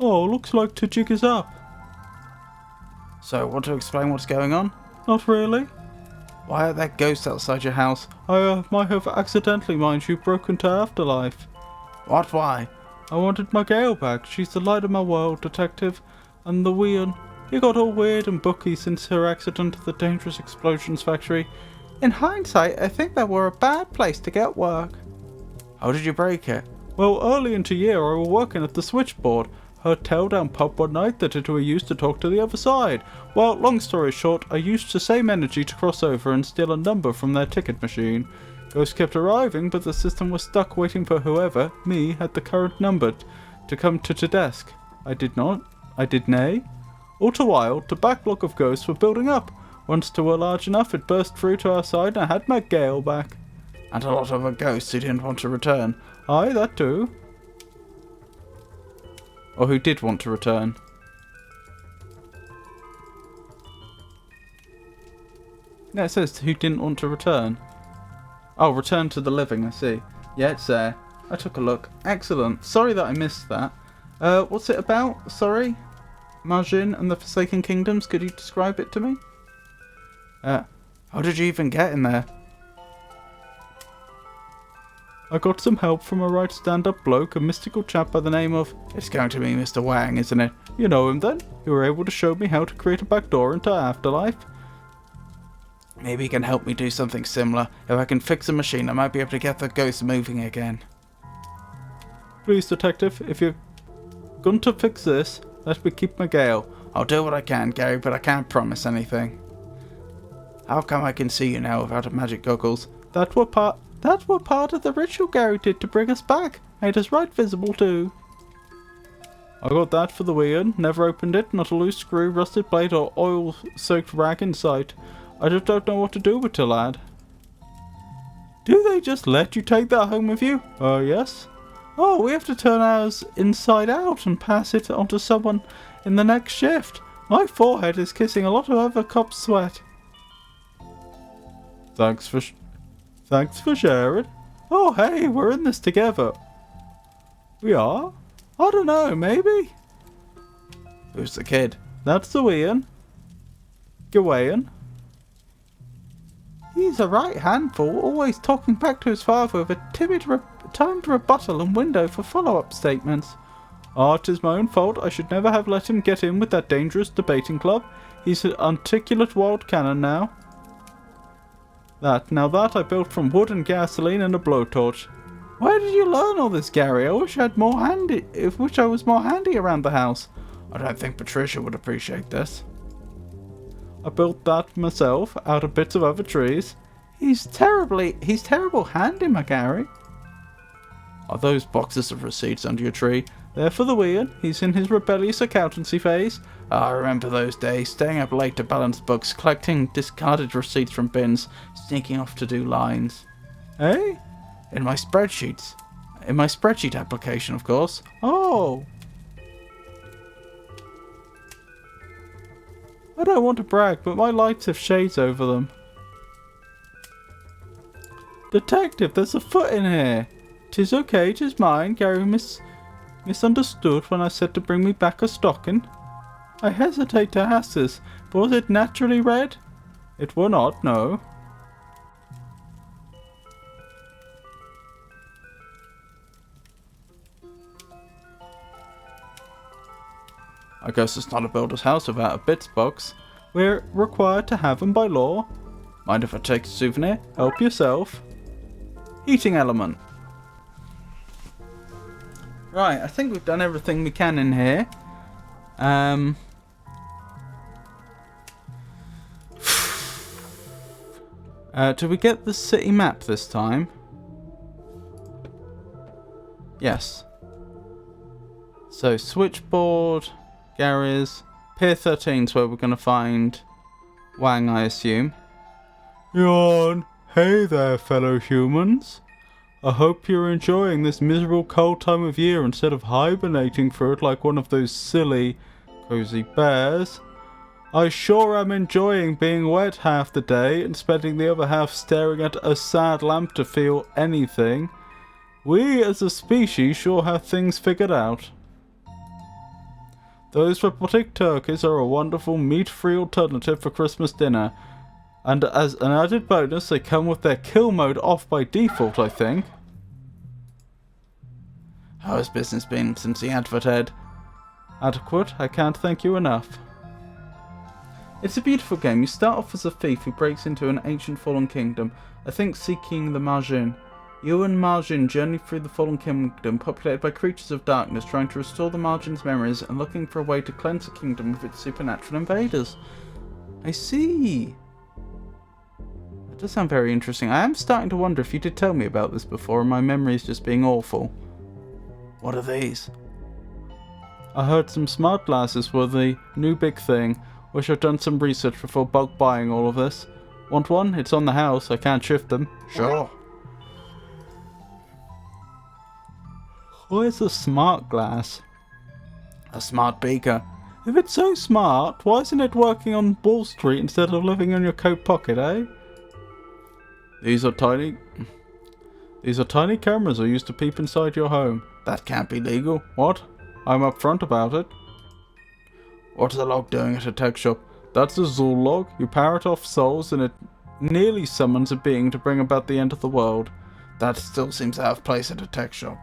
looks like the jig is up. So, want to explain what's going on? Not really. Why are there ghosts outside your house? I might have accidentally, mind you, broken to Afterlife. What? Why? I wanted my Gale back. She's the light of my world, detective. And the Weon, he got all weird and booky since her accident at the dangerous explosions factory. In hindsight, I think that were a bad place to get work. How did you break it? Well, early into year, I were working at the switchboard. Heard tell down pub one night that it were used to talk to the other side. Well, long story short, I used the same energy to cross over and steal a number from their ticket machine. Ghosts kept arriving, but the system was stuck waiting for whoever, me, had the current number to come to the desk. I did nay. All the while, the backlog of ghosts were building up. Once they were large enough, it burst through to our side and I had my Gale back. And a lot of ghosts who didn't want to return. Aye, that too. Or who did want to return. Yeah, it says who didn't want to return. Oh, return to the living, I see. Yeah, it's there. I took a look. Excellent. Sorry that I missed that. What's it about? Sorry? Margin and the Forsaken Kingdoms, could you describe it to me? How did you even get in there? I got some help from a right stand-up bloke, a mystical chap by the name of... It's going to be Mr. Wang, isn't it? You know him then? You were able to show me how to create a backdoor into Afterlife. Maybe he can help me do something similar. If I can fix a machine, I might be able to get the ghosts moving again. Please, detective, if you're going to fix this, let me keep my Gale. I'll do what I can, Gary, but I can't promise anything. How come I can see you now without a magic goggles? That's what part of the ritual Gary did to bring us back. Made us right visible too. I got that for the weird. Never opened it. Not a loose screw, rusted blade, or oil-soaked rag in sight. I just don't know what to do with it, lad. Do they just let you take that home with you? Yes. Oh, we have to turn ours inside out and pass it on to someone in the next shift. My forehead is kissing a lot of other cops' sweat. Thanks for sharing. Oh, hey, we're in this together. We are? I don't know, maybe? Who's the kid? That's the Ian. Gawain. He's a right handful, always talking back to his father with a timid timed rebuttal and window for follow-up statements. It is my own fault. I should never have let him get in with that dangerous debating club. He's an articulate wild cannon now. Now that I built from wood and gasoline and a blowtorch. Where did you learn all this, Gary? I wish I was more handy around the house. I don't think Patricia would appreciate this. I built that myself out of bits of other trees. He's terrible handy, my Gary. Are those boxes of receipts under your tree? They're for the weird. He's in his rebellious accountancy phase. I remember those days, staying up late to balance books, collecting discarded receipts from bins, sneaking off to do lines. Eh? In my spreadsheets. In my spreadsheet application, of course. Oh! I don't want to brag, but my lights have shades over them. Detective, there's a foot in here. 'Tis okay, 'tis mine. Gary misunderstood when I said to bring me back a stocking. I hesitate to ask this, but was it naturally red? It were not, no. I guess it's not a builder's house without a bits box. We're required to have them by law. Mind if I take a souvenir? Help yourself. Heating element. Right, I think we've done everything we can in here. Do we get the city map this time? Yes. So, switchboard, Gary's, Pier 13's where we're going to find Wang, I assume. Yawn. Hey there, fellow humans. I hope you're enjoying this miserable cold time of year instead of hibernating for it like one of those silly, cozy bears. I sure am enjoying being wet half the day and spending the other half staring at a sad lamp to feel anything. We as a species sure have things figured out. Those robotic turkeys are a wonderful meat-free alternative for Christmas dinner. And as an added bonus, they come with their kill mode off by default, I think. How has business been since the advert aired? Adequate, I can't thank you enough. It's a beautiful game. You start off as a thief who breaks into an ancient fallen kingdom, I think seeking the Margin. You and Margin journey through the fallen kingdom, populated by creatures of darkness, trying to restore the Margin's memories and looking for a way to cleanse the kingdom of its supernatural invaders. I see. That does sound very interesting. I am starting to wonder if you did tell me about this before and my memory is just being awful. What are these? I heard some smart glasses were the new big thing. Wish I'd done some research before bulk buying all of this. Want one? It's on the house. I can't shift them. Sure. Where's a smart glass? A smart beaker. If it's so smart, why isn't it working on Wall Street instead of living in your coat pocket, eh? These are tiny cameras I used to peep inside your home. That can't be legal. What? I'm upfront about it. What's the log doing at a tech shop? That's a Zool log. You power it off souls and it nearly summons a being to bring about the end of the world. That still seems out of place at a tech shop.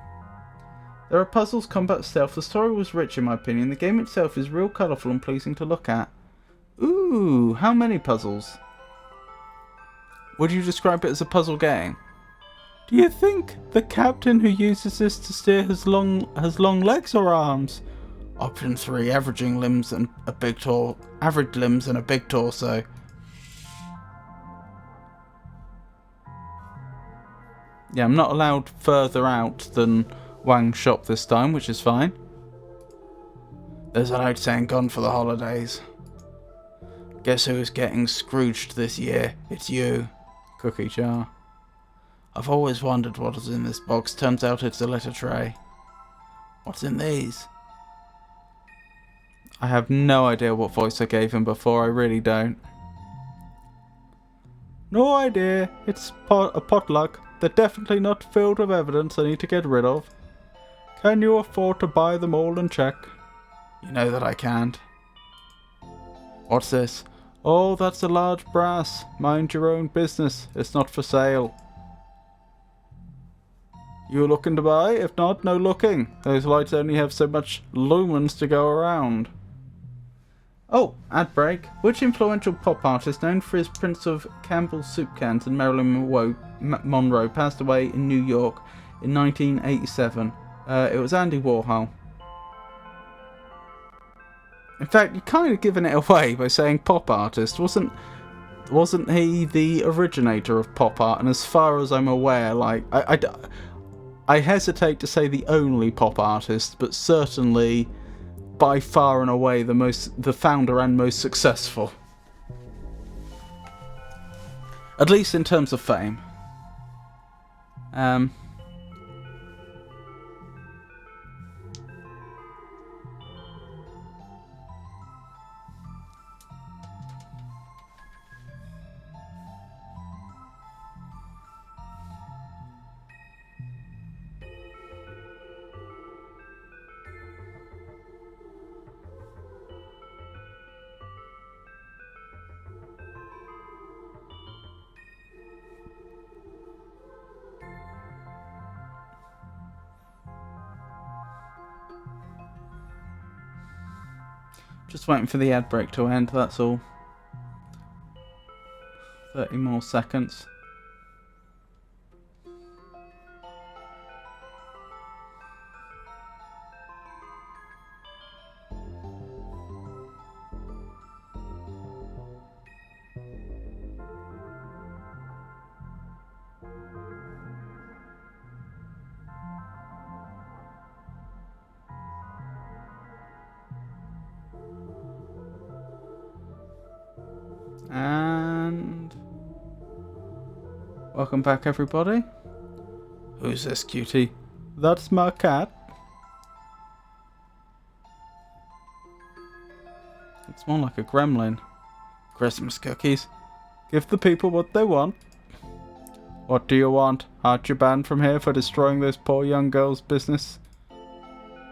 There are puzzles, combat, stealth. The story was rich in my opinion. The game itself is real colourful and pleasing to look at. Ooh, how many puzzles? Would you describe it as a puzzle game? Do you think the captain who uses this to steer has long legs or arms? Option 3, averaging limbs and a big average limbs and a big torso. Yeah, I'm not allowed further out than Wang's shop this time, which is fine. There's a note saying gone for the holidays. Guess who's getting Scrooged this year? It's you. Cookie jar. I've always wondered what is in this box. Turns out it's a letter tray. What's in these? I have no idea what voice I gave him before. I really don't. No idea. It's a potluck. They're definitely not filled with evidence I need to get rid of. Can you afford to buy them all and check? You know that I can't. What's this? Oh, that's a large brass. Mind your own business. It's not for sale. You looking to buy? If not, no looking. Those lights only have so much lumens to go around. Oh, ad break. Which influential pop artist known for his prints of Campbell's soup cans and Marilyn Monroe passed away in New York in 1987? It was Andy Warhol. In fact, you're kind of giving it away by saying pop artist. Wasn't he the originator of pop art? And as far as I'm aware, like I hesitate to say the only pop artist, but certainly by far and away the founder and most successful. At least in terms of fame. Just waiting for the ad break to end, that's all. 30 more seconds. And welcome back, everybody. Who's this cutie? That's my cat. It's more like a gremlin. Christmas cookies. Give the people what they want. What do you want? Aren't you banned from here for destroying this poor young girl's business?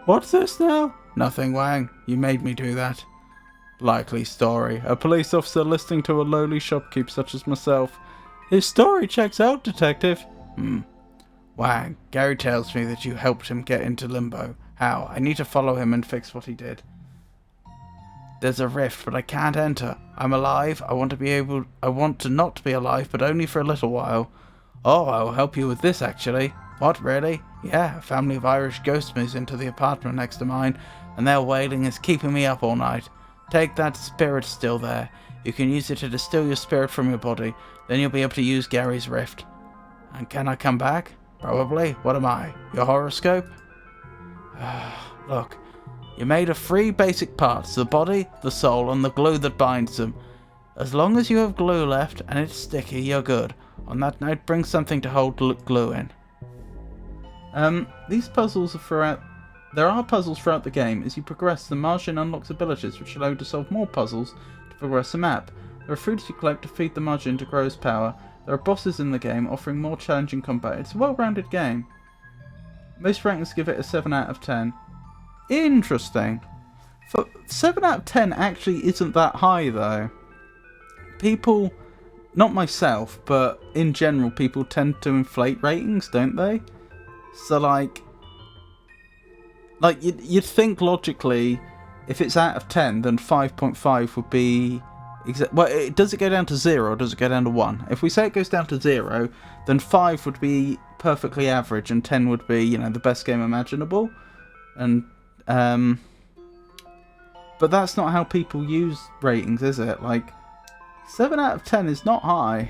What's this now? Nothing, Wang. You made me do that. Likely story. A police officer listening to a lowly shopkeep such as myself. His story checks out, detective. Wang, Gary tells me that you helped him get into limbo. How? I need to follow him and fix what he did. There's a rift, but I can't enter. I'm alive. I want to not be alive, but only for a little while. Oh, I'll help you with this, actually. What, really? Yeah, a family of Irish ghosts moves into the apartment next to mine, and their wailing is keeping me up all night. Take that spirit still there. You can use it to distill your spirit from your body. Then you'll be able to use Gary's rift. And can I come back? Probably. What am I? Your horoscope? Look, you're made of 3 basic parts. The body, the soul, and the glue that binds them. As long as you have glue left and it's sticky, you're good. On that note, bring something to hold glue in. These puzzles are throughout... There are puzzles throughout the game. As you progress, the Martian unlocks abilities which allow you to solve more puzzles to progress the map. There are fruits you collect to feed the Martian to grow his power. There are bosses in the game, offering more challenging combat. It's a well-rounded game. Most rankings give it a 7 out of 10. Interesting. 7 out of 10 actually isn't that high, though. People, not myself, but in general, people tend to inflate ratings, don't they? So, like you'd think logically, if it's out of 10, then 5.5 would be... Well, does it go down to 0 or does it go down to 1? If we say it goes down to 0, then 5 would be perfectly average and 10 would be, the best game imaginable. And, But that's not how people use ratings, is it? Like, 7 out of 10 is not high.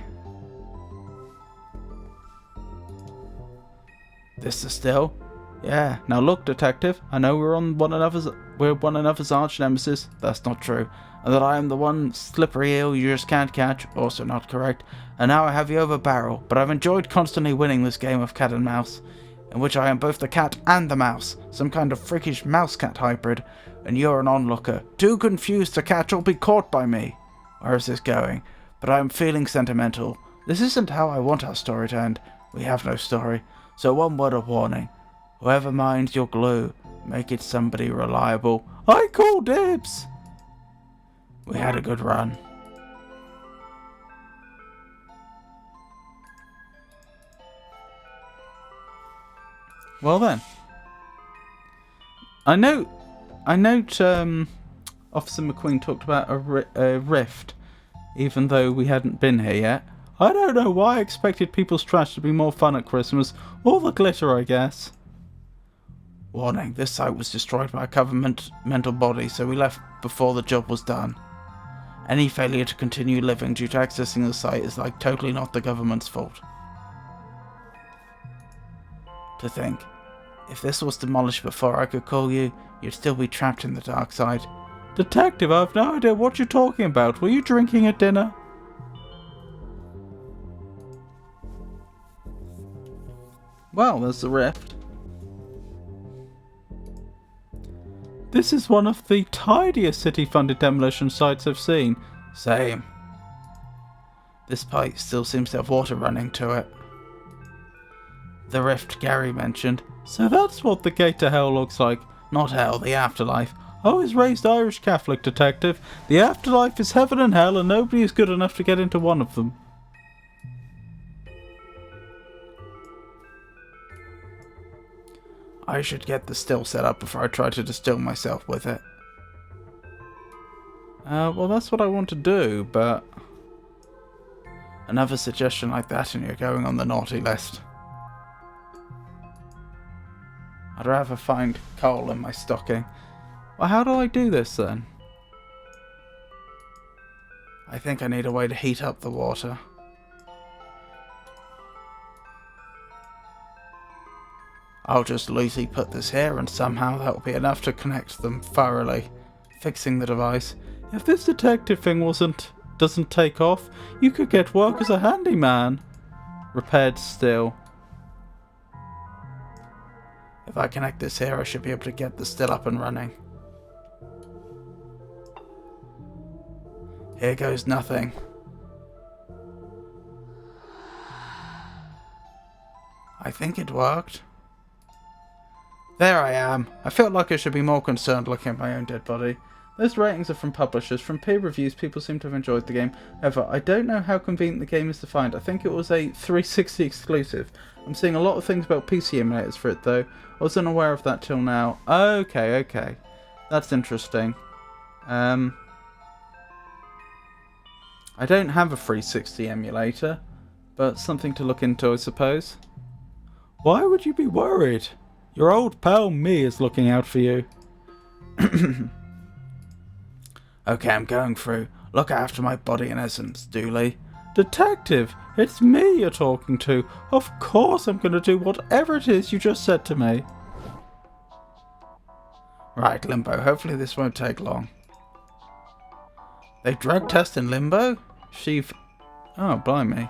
This is still? Yeah. Now look, detective, I know we're one another's arch nemesis. That's not true. And that I am the one slippery eel you just can't catch. Also not correct. And now I have you over barrel. But I've enjoyed constantly winning this game of cat and mouse, in which I am both the cat and the mouse. Some kind of freakish mouse-cat hybrid. And you're an onlooker, too confused to catch or be caught by me. Where is this going? But I am feeling sentimental. This isn't how I want our story to end. We have no story. So one word of warning. Whoever minds your glue, make it somebody reliable. I call dibs! We had a good run. Well then. I note Officer McQueen talked about a rift, even though we hadn't been here yet. I don't know why I expected people's trash to be more fun at Christmas. All the glitter, I guess. Warning, this site was destroyed by a governmental body, so we left before the job was done. Any failure to continue living due to accessing the site is like totally not the government's fault. To think, if this was demolished before I could call you, you'd still be trapped in the dark side. Detective, I've no idea what you're talking about. Were you drinking at dinner? Well, there's the rift. This is one of the tidiest city-funded demolition sites I've seen. Same. This pipe still seems to have water running to it. The rift Gary mentioned. So that's what the gate to hell looks like. Not hell, the afterlife. I was raised Irish Catholic, detective. The afterlife is heaven and hell, and nobody is good enough to get into one of them. I should get the still set up before I try to distill myself with it. Well, that's what I want to do, but another suggestion like that and you're going on the naughty list. I'd rather find coal in my stocking. Well, how do I do this then? I think I need a way to heat up the water. I'll just loosely put this here and somehow that'll be enough to connect them thoroughly. Fixing the device. If this detective thing doesn't take off, you could get work as a handyman. Repaired still. If I connect this here, I should be able to get the still up and running. Here goes nothing. I think it worked. There I am. I felt like I should be more concerned looking at my own dead body. Those ratings are from publishers. From peer reviews, people seem to have enjoyed the game. However, I don't know how convenient the game is to find. I think it was a 360 exclusive. I'm seeing a lot of things about PC emulators for it though. I wasn't aware of that till now. Okay. That's interesting. I don't have a 360 emulator, but something to look into, I suppose. Why would you be worried? Your old pal me is looking out for you. Okay, I'm going through. Look after my body and essence, Dooley. Detective, it's me you're talking to. Of course I'm going to do whatever it is you just said to me. Right, Limbo. Hopefully this won't take long. They drug test in Limbo? Oh, blimey.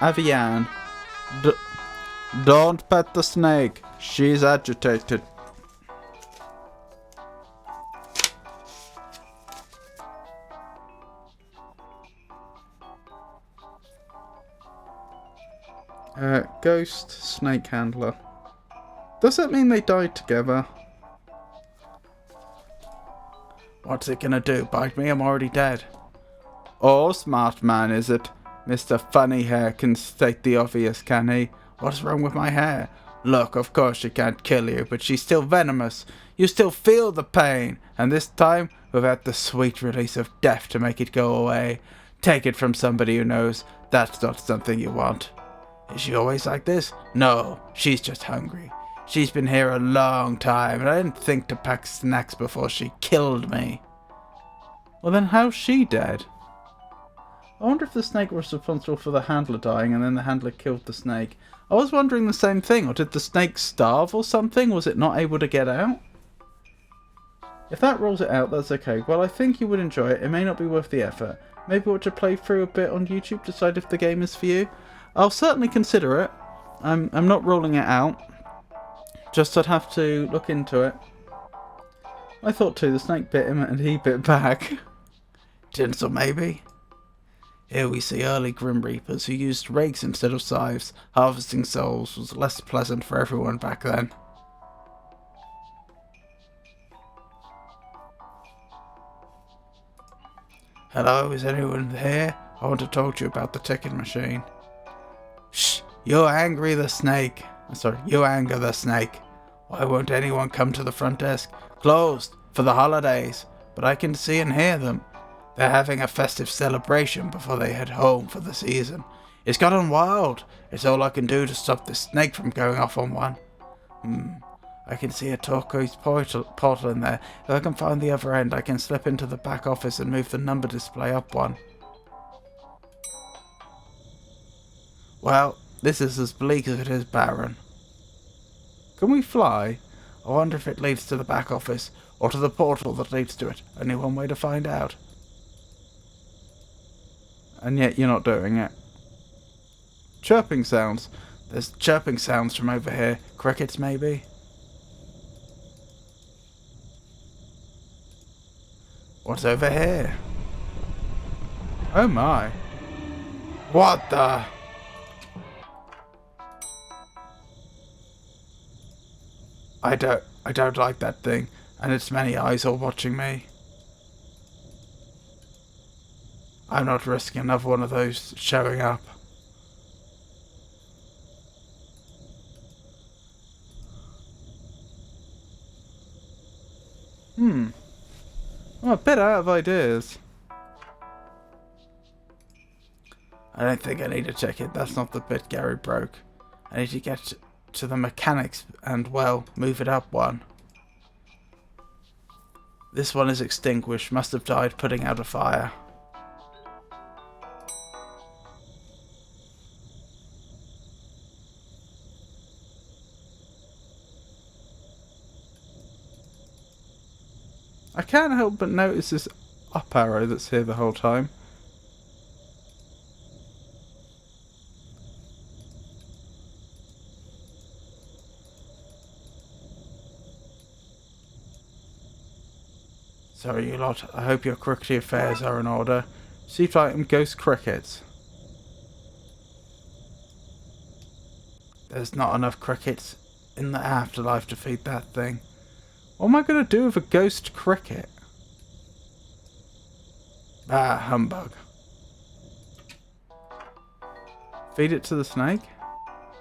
Avian. Don't pet the snake. She's agitated. Ghost snake handler. Does that mean they died together? What's it gonna do? Bite me? I'm already dead. Oh, smart man, is it? Mr. Funny Hair can state the obvious, can he? What's wrong with my hair? Look, of course she can't kill you, but she's still venomous. You still feel the pain, and this time without the sweet release of death to make it go away. Take it from somebody who knows that's not something you want. Is she always like this? No, she's just hungry. She's been here a long time, and I didn't think to pack snacks before she killed me. Well then how's she dead? I wonder if the snake was responsible for the handler dying and then the handler killed the snake. I was wondering the same thing, or did the snake starve or something? Was it not able to get out? If that rules it out, that's okay. Well, I think you would enjoy it. It may not be worth the effort. Maybe watch a playthrough a bit on YouTube, decide if the game is for you. I'll certainly consider it. I'm not ruling it out. Just I'd have to look into it. I thought too, the snake bit him and he bit back. Tinsel maybe? Here we see early Grim Reapers who used rakes instead of scythes. Harvesting souls was less pleasant for everyone back then. Hello, is anyone here? I want to talk to you about the ticket machine. Shh! You angry the snake. Sorry, you anger the snake. Why won't anyone come to the front desk? Closed for the holidays, but I can see and hear them. They're having a festive celebration before they head home for the season. It's gotten wild. It's all I can do to stop this snake from going off on one. I can see a turquoise portal in there. If I can find the other end, I can slip into the back office and move the number display up one. Well, this is as bleak as it is barren. Can we fly? I wonder if it leads to the back office, or to the portal that leads to it. Only one way to find out. And yet you're not doing it. Chirping sounds. There's chirping sounds from over here. Crickets, maybe? What's over here? Oh my. What the? I don't like that thing, and its many eyes all watching me. I'm not risking another one of those showing up. I'm a bit out of ideas. I don't think I need to check it. That's not the bit Gary broke. I need to get to the mechanics and, well, move it up one. This one is extinguished. Must have died putting out a fire. I can't help but notice this up arrow that's here the whole time. Sorry, you lot. I hope your crickety affairs are in order. Chief item Ghost Crickets. There's not enough crickets in the afterlife to feed that thing. What am I going to do with a ghost cricket? Ah, humbug. Feed it to the snake?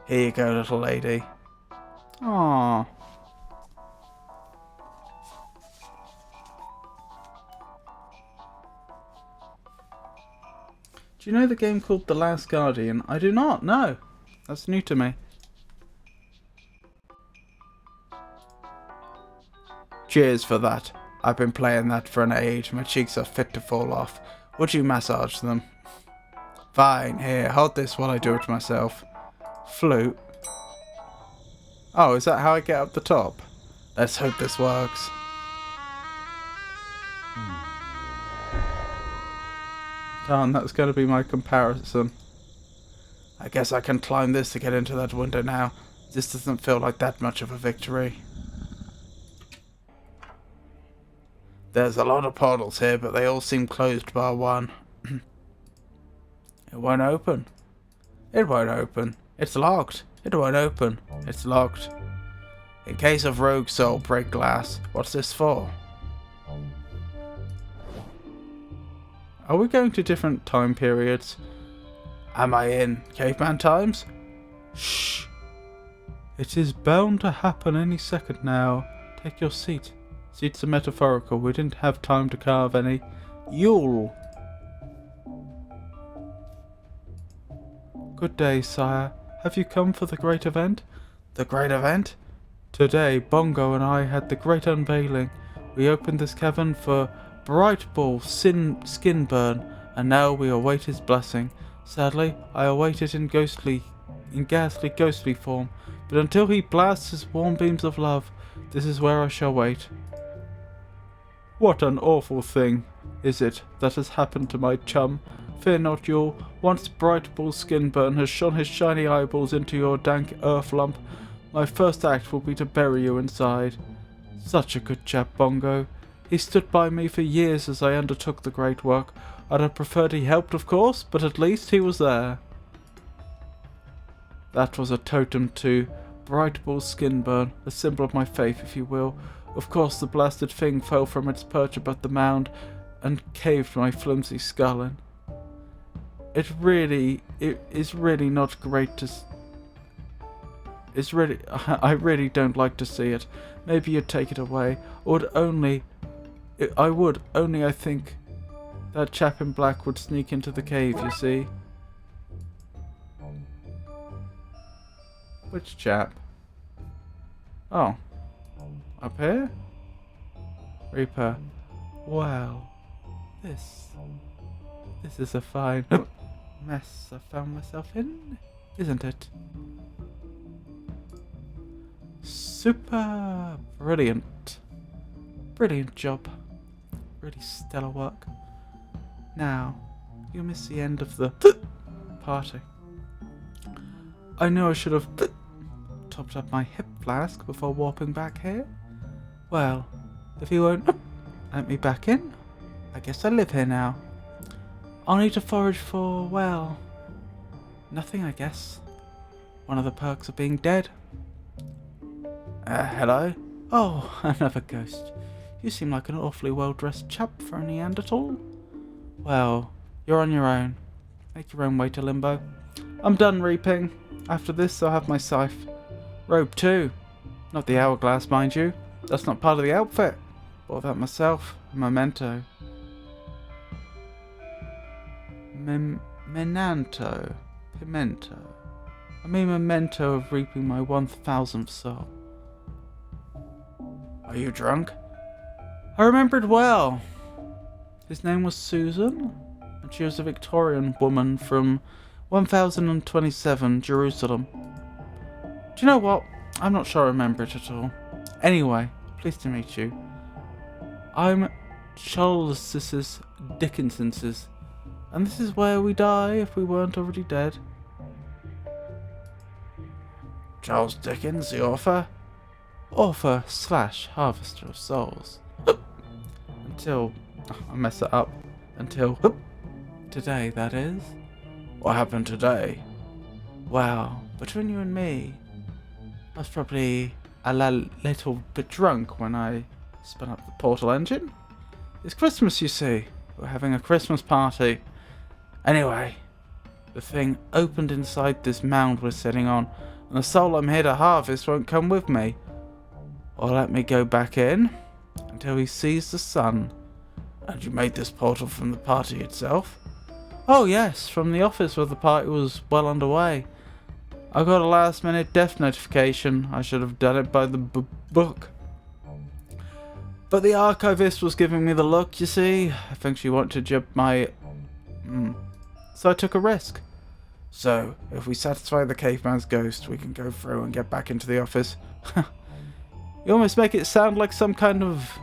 Here you go, little lady. Aww. Do you know the game called The Last Guardian? I do not, no. That's new to me. Cheers for that. I've been playing that for an age. My cheeks are fit to fall off. Would you massage them? Fine, here, hold this while I do it myself. Flute. Oh, is that how I get up the top? Let's hope this works. Darn, that's going to be my comparison. I guess I can climb this to get into that window now. This doesn't feel like that much of a victory. There's a lot of portals here, but they all seem closed bar one. It won't open. It won't open. It's locked. It won't open. It's locked. In case of rogue soul, break glass. What's this for? Are we going to different time periods? Am I in caveman times? Shh. It is bound to happen any second now. Take your seat. Seats are metaphorical. We didn't have time to carve any. Yule. Good day, sire. Have you come for the great event? The great event? Today, Bongo and I had the great unveiling. We opened this cavern for Brightball Skinburn, and now we await his blessing. Sadly, I await it in ghastly form, but until he blasts his warm beams of love, this is where I shall wait. What an awful thing is it that has happened to my chum. Fear not, Yule. Once Brightball Skinburn has shone his shiny eyeballs into your dank earth lump, my first act will be to bury you inside. Such a good chap, Bongo. He stood by me for years as I undertook the great work. I'd have preferred he helped, of course, but at least he was there. That was a totem to Brightball Skinburn, a symbol of my faith, if you will. Of course, the blasted thing fell from its perch above the mound and caved my flimsy skull in. It is really not great to... I really don't like to see it. Maybe you'd take it away. I would, only I think that chap in black would sneak into the cave, you see. Which chap? Oh. Up here? Reaper. Well, this is a fine mess I found myself in, isn't it? Super brilliant. Brilliant job. Really stellar work. Now, you missed the end of the party. I know I should have topped up my hip flask before warping back here. Well, if you won't let me back in, I guess I live here now. I'll need to forage for, well, nothing, I guess. One of the perks of being dead. Hello? Oh, another ghost. You seem like an awfully well-dressed chap for a Neanderthal. Well, you're on your own. Make your own way to Limbo. I'm done reaping. After this, I'll have my scythe. Robe too. Not the hourglass, mind you. That's not part of the outfit. Bought that myself. A memento. Menanto. Pimento. I mean memento of reaping my 1000th soul. Are you drunk? I remembered well. His name was Susan, and she was a Victorian woman from 1027 Jerusalem. Do you know what? I'm not sure I remember it at all. Anyway, pleased to meet you. I'm Charles Dickinson's, and this is where we die if we weren't already dead. Charles Dickens, the author? Author / harvester of souls. Until... I mess it up. Until... today, that is. What happened today? Well, between you and me, I was probably a little bit drunk when I spun up the portal engine. It's Christmas, you see. We're having a Christmas party. Anyway, the thing opened inside this mound we're sitting on, and the soul I'm here to harvest won't come with me. Or let me go back in until he sees the sun. And you made this portal from the party itself? Oh yes, from the office where the party was well underway. I got a last minute death notification. I should have done it by the book. But the archivist was giving me the look, you see. I think she wanted to jump my... So I took a risk. So, if we satisfy the caveman's ghost, we can go through and get back into the office. You almost make it sound like some kind of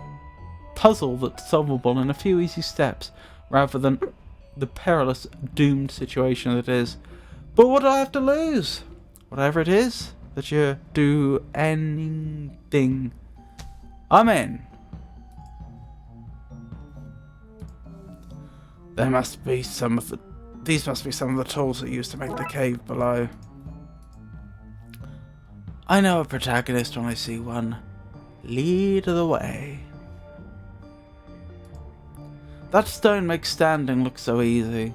puzzle that's solvable in a few easy steps, rather than the perilous, doomed situation that it is. But what do I have to lose? Whatever it is that you do anything. I'm in. These must be some of the tools that used to make the cave below. I know a protagonist when I see one. Lead the way. That stone makes standing look so easy.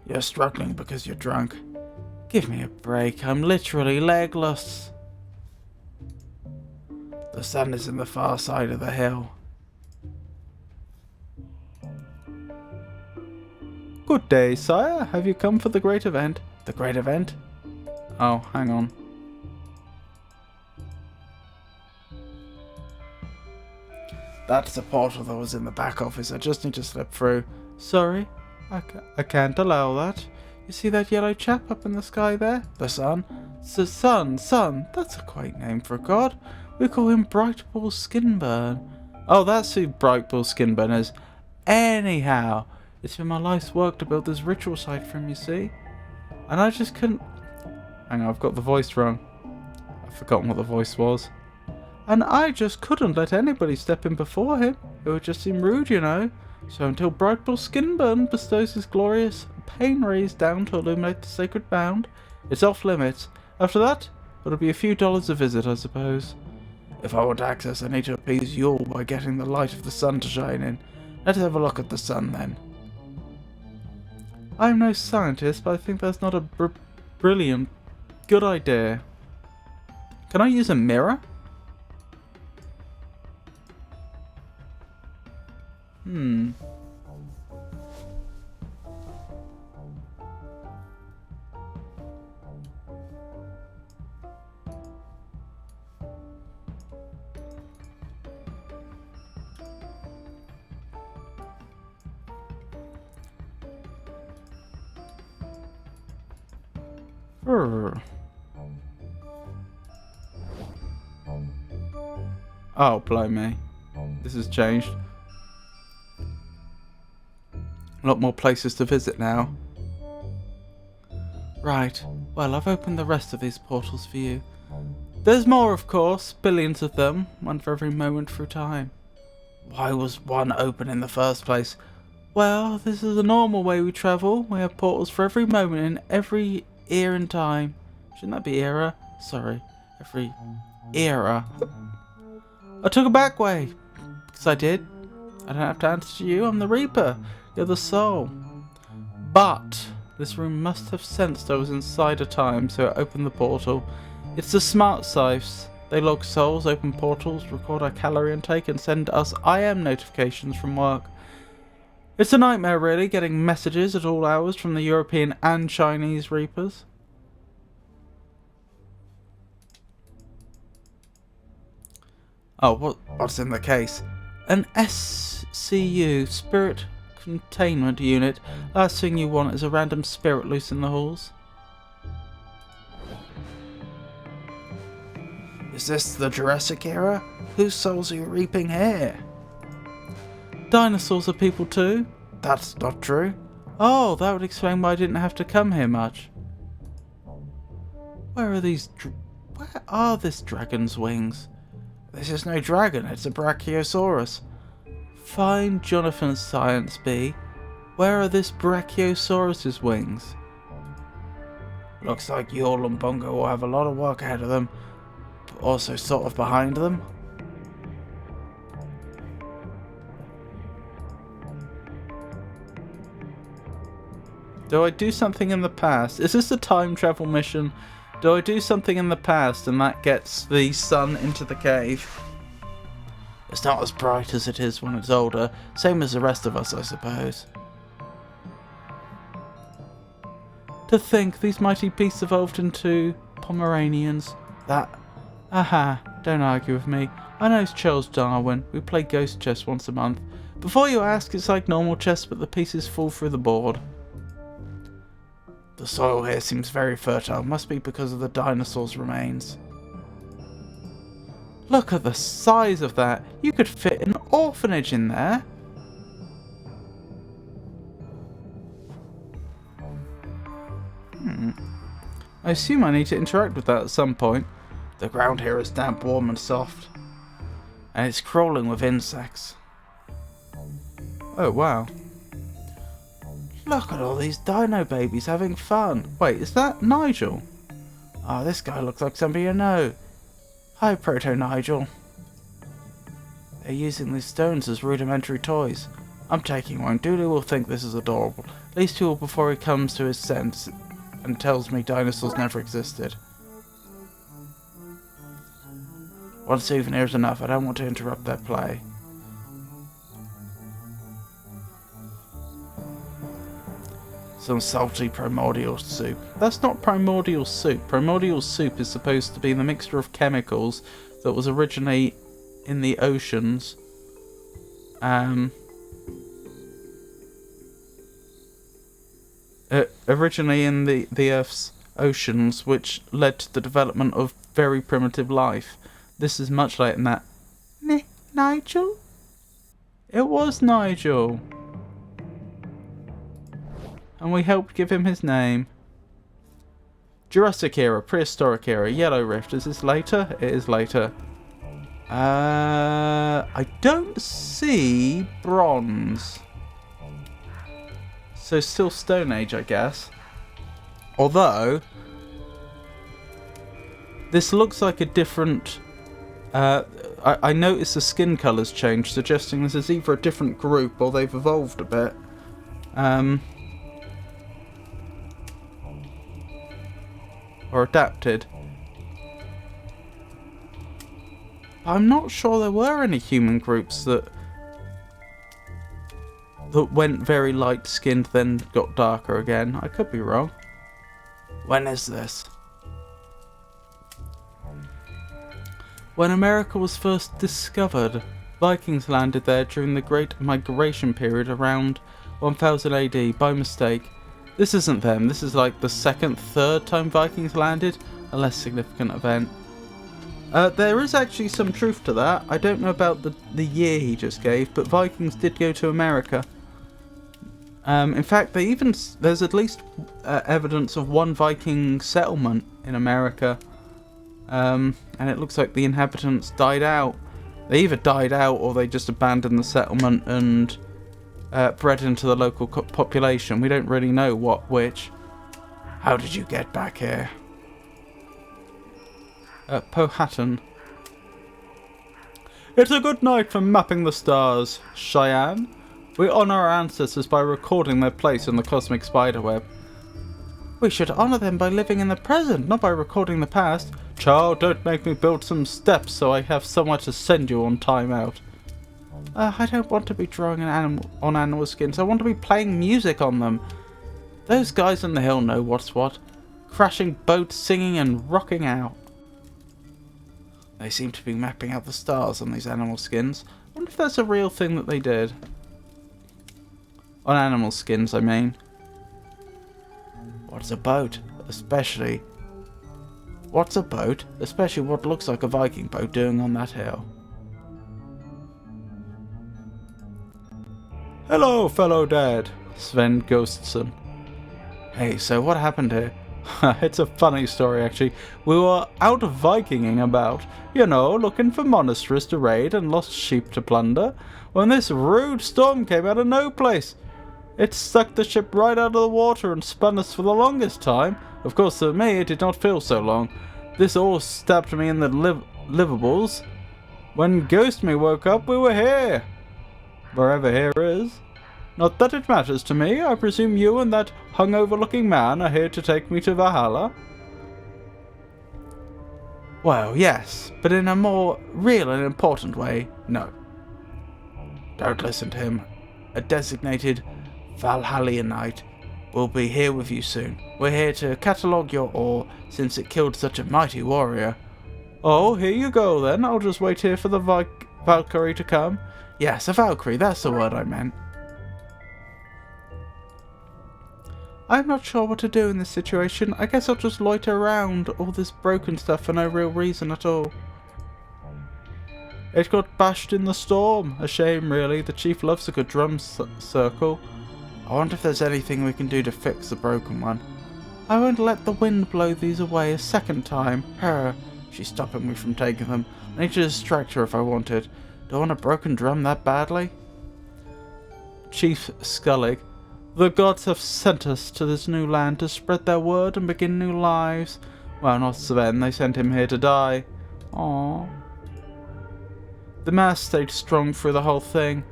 You're struggling because you're drunk. Give me a break, I'm literally legless. The sun is in the far side of the hill. Good day, sire. Have you come for the great event? The great event? Oh, hang on. That's the portal that was in the back office. I just need to slip through. Sorry, I can't allow that. You see that yellow chap up in the sky there? The sun? Sun. That's a quaint name for a god. We call him Brightball Skinburn. Oh, that's who Brightball Skinburn is. Anyhow, it's been my life's work to build this ritual site for him, you see. And I just couldn't... Hang on, I've got the voice wrong. I've forgotten what the voice was. And I just couldn't let anybody step in before him. It would just seem rude, you know. So until Brightball Skinburn bestows his glorious pain rays down to illuminate the sacred mound, it's off limits. After that, it'll be a few dollars a visit, I suppose. If I want access, I need to appease Yule by getting the light of the sun to shine in. Let's have a look at the sun, then. I'm no scientist, but I think that's not a brilliant, good idea. Can I use a mirror? Oh, blimey. This has changed. A lot more places to visit now. Right. Well, I've opened the rest of these portals for you. There's more, of course. Billions of them. One for every moment through time. Why was one open in the first place? Well, this is the normal way we travel. We have portals for every moment in every era and time. Shouldn't that be era? Sorry. Every era. I took a back way. Because I did. I don't have to answer to you. I'm the Reaper. You're the soul. But this room must have sensed I was inside a time, so it opened the portal. It's the smart scythes. They log souls, open portals, record our calorie intake, and send us IM notifications from work. It's a nightmare, really, getting messages at all hours from the European and Chinese Reapers. Oh, what's in the case? An SCU, Spirit Containment Unit. Last thing you want is a random spirit loose in the halls. Is this the Jurassic era? Whose souls are you reaping here? Dinosaurs are people too. That's not true. Oh, that would explain why I didn't have to come here much. Where are this dragon's wings? This is no dragon, it's a Brachiosaurus. Fine Jonathan Science B. Where are this Brachiosaurus's wings? Looks like Yule and Bongo will have a lot of work ahead of them, but also sort of behind them. Do I do something in the past? Is this a time travel mission? Do I do something in the past and that gets the sun into the cave? It's not as bright as it is when it's older. Same as the rest of us, I suppose. To think these mighty beasts evolved into Pomeranians. Aha, don't argue with me. I know it's Charles Darwin. We play ghost chess once a month. Before you ask, it's like normal chess, but the pieces fall through the board. The soil here seems very fertile. Must be because of the dinosaurs' remains. Look at the size of that. You could fit an orphanage in there. I assume I need to interact with that at some point. The ground here is damp, warm and soft. And it's crawling with insects. Oh wow. Look at all these dino babies having fun. Wait, is that Nigel? Oh, this guy looks like somebody you know. Hi, Proto-Nigel. They're using these stones as rudimentary toys. I'm taking one. Dooley will think this is adorable. At least he will before he comes to his sense and tells me dinosaurs never existed. One souvenir is enough. I don't want to interrupt their play. Some salty primordial soup. That's not primordial soup. Primordial soup is supposed to be the mixture of chemicals that was originally in the oceans Originally in the Earth's oceans, which led to the development of very primitive life. This is much later than that. Nigel? It was Nigel. And we helped give him his name. Jurassic era, prehistoric era, yellow rift. Is this later? It is later. I don't see bronze. So still Stone Age, I guess. Although, this looks like a different... I noticed the skin colours changed, suggesting this is either a different group or they've evolved a bit. Or adapted. I'm not sure there were any human groups that went very light skinned then got darker again. I could be wrong. When is this? When America was first discovered, Vikings landed there during the Great Migration period around 1000 AD by mistake. This isn't them, this is like the second, third time Vikings landed, a less significant event. There is actually some truth to that. I don't know about the year he just gave, but Vikings did go to America. In fact, there's at least evidence of one Viking settlement in America. And it looks like the inhabitants died out. They either died out or they just abandoned the settlement and bred into the local population. We don't really know which. How did you get back here? Powhatan. It's a good night for mapping the stars, Cheyenne. We honour our ancestors by recording their place in the cosmic spiderweb. We should honour them by living in the present, not by recording the past. Child, don't make me build some steps so I have somewhere to send you on time out. I don't want to be drawing on animal skins. I want to be playing music on them. Those guys on the hill know what's what. Crashing boats, singing and rocking out. They seem to be mapping out the stars on these animal skins. I wonder if that's a real thing that they did. On animal skins, I mean. What's a boat? Especially what looks like a Viking boat doing on that hill? Hello, fellow dad, Sven Ghostson. Hey, so what happened here? It's a funny story, actually. We were out Vikinging about, looking for monasteries to raid and lost sheep to plunder, when this rude storm came out of no place. It sucked the ship right out of the water and spun us for the longest time. Of course, for me, it did not feel so long. This all stabbed me in the livables. When Ghost Me woke up, we were here. Wherever here is. Not that it matters to me. I presume you and that hungover-looking man are here to take me to Valhalla? Well, yes, but in a more real and important way, no. Don't listen to him. A designated Valhallianite will be here with you soon. We're here to catalogue your ore, since it killed such a mighty warrior. Oh, here you go then. I'll just wait here for the Valkyrie to come. Yes, a Valkyrie, that's the word I meant. I'm not sure what to do in this situation. I guess I'll just loiter around all this broken stuff for no real reason at all. It got bashed in the storm. A shame, really. The chief loves a good drum circle. I wonder if there's anything we can do to fix the broken one. I won't let the wind blow these away a second time. Her. She's stopping me from taking them. I need to distract her if I wanted. Do I want a broken drum that badly? Chief Scullig. The gods have sent us to this new land to spread their word and begin new lives. Well, not Sven. They sent him here to die. Aww. The mass stayed strong through the whole thing.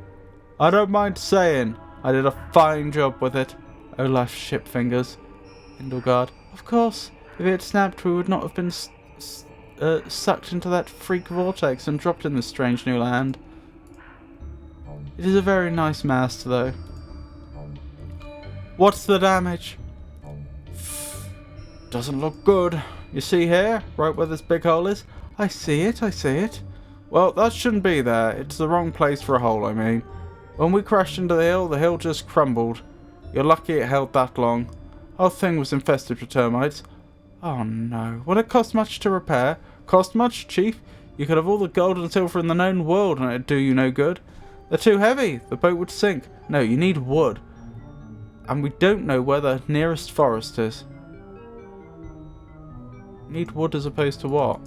I don't mind saying, I did a fine job with it. Olaf ship fingers. Hildegard. Of course, if it had snapped, we would not have been sucked into that freak vortex and dropped in this strange new land. It is a very nice mast, though. What's the damage? Doesn't look good. You see here, right where this big hole is? I see it. Well, that shouldn't be there. It's the wrong place for a hole, I mean. When we crashed into the hill just crumbled. You're lucky it held that long. Our thing was infested with termites. Oh no. Will it cost much to repair? Cost much, Chief? You could have all the gold and silver in the known world and it'd do you no good. They're too heavy. The boat would sink. No, you need wood. And we don't know where the nearest forest is. Need wood as opposed to what?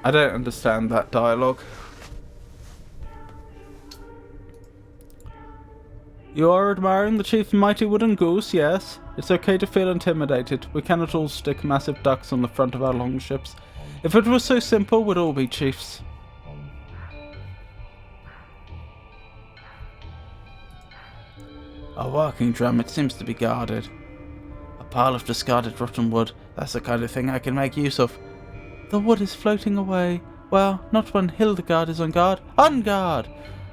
I don't understand that dialogue. You are admiring the chief mighty wooden goose, yes? It's okay to feel intimidated. We cannot all stick massive ducks on the front of our longships. If it was so simple, we'd all be chiefs. A working drum, it seems to be guarded. A pile of discarded rotten wood. That's the kind of thing I can make use of. The wood is floating away. Well, not when Hildegard is on guard. On guard!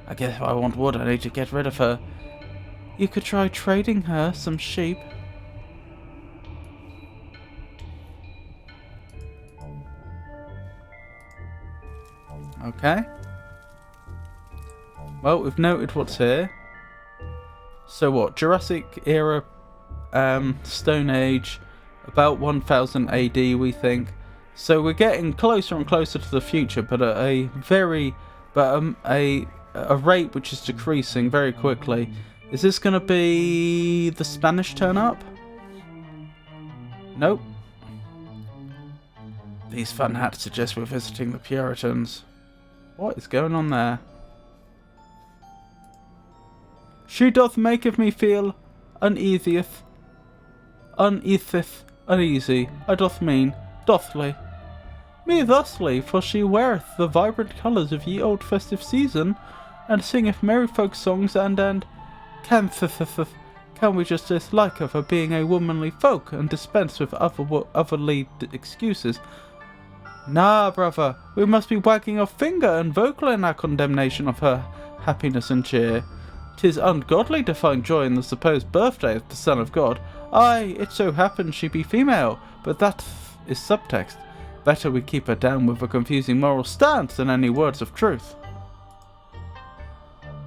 I guess if I want wood, I need to get rid of her. You could try trading her some sheep. Okay. Well, we've noted what's here. So what? Jurassic era, Stone Age, about 1000 AD, we think. So we're getting closer and closer to the future, but at a rate which is decreasing very quickly. Is this going to be the Spanish turn up? Nope. These fun hats suggest we're visiting the Puritans. What is going on there? She doth maketh me feel uneasy. I doth mean, dothly. Me thusly, for she weareth the vibrant colours of ye old festive season, and singeth merry folk songs and can we just dislike her for being a womanly folk and dispense with otherly excuses? Nah, brother, we must be wagging our finger and vocal in our condemnation of her happiness and cheer. 'Tis ungodly to find joy in the supposed birthday of the Son of God. Aye, it so happens she be female, but that is subtext. Better we keep her down with a confusing moral stance than any words of truth.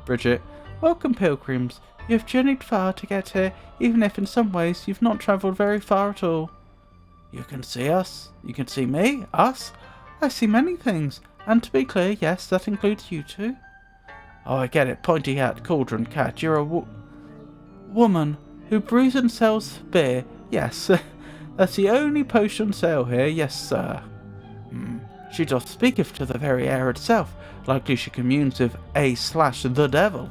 Bridget, welcome pilgrims. You have journeyed far to get here, even if in some ways you've not travelled very far at all. You can see us. You can see me. Us. I see many things. And to be clear, yes, that includes you two. Oh, I get it. Pointy hat, cauldron cat. You're a woman who brews and sells beer. Yes, that's the only potion sale here. Yes, sir. She doth speaketh to the very air itself. Likely she communes with the devil.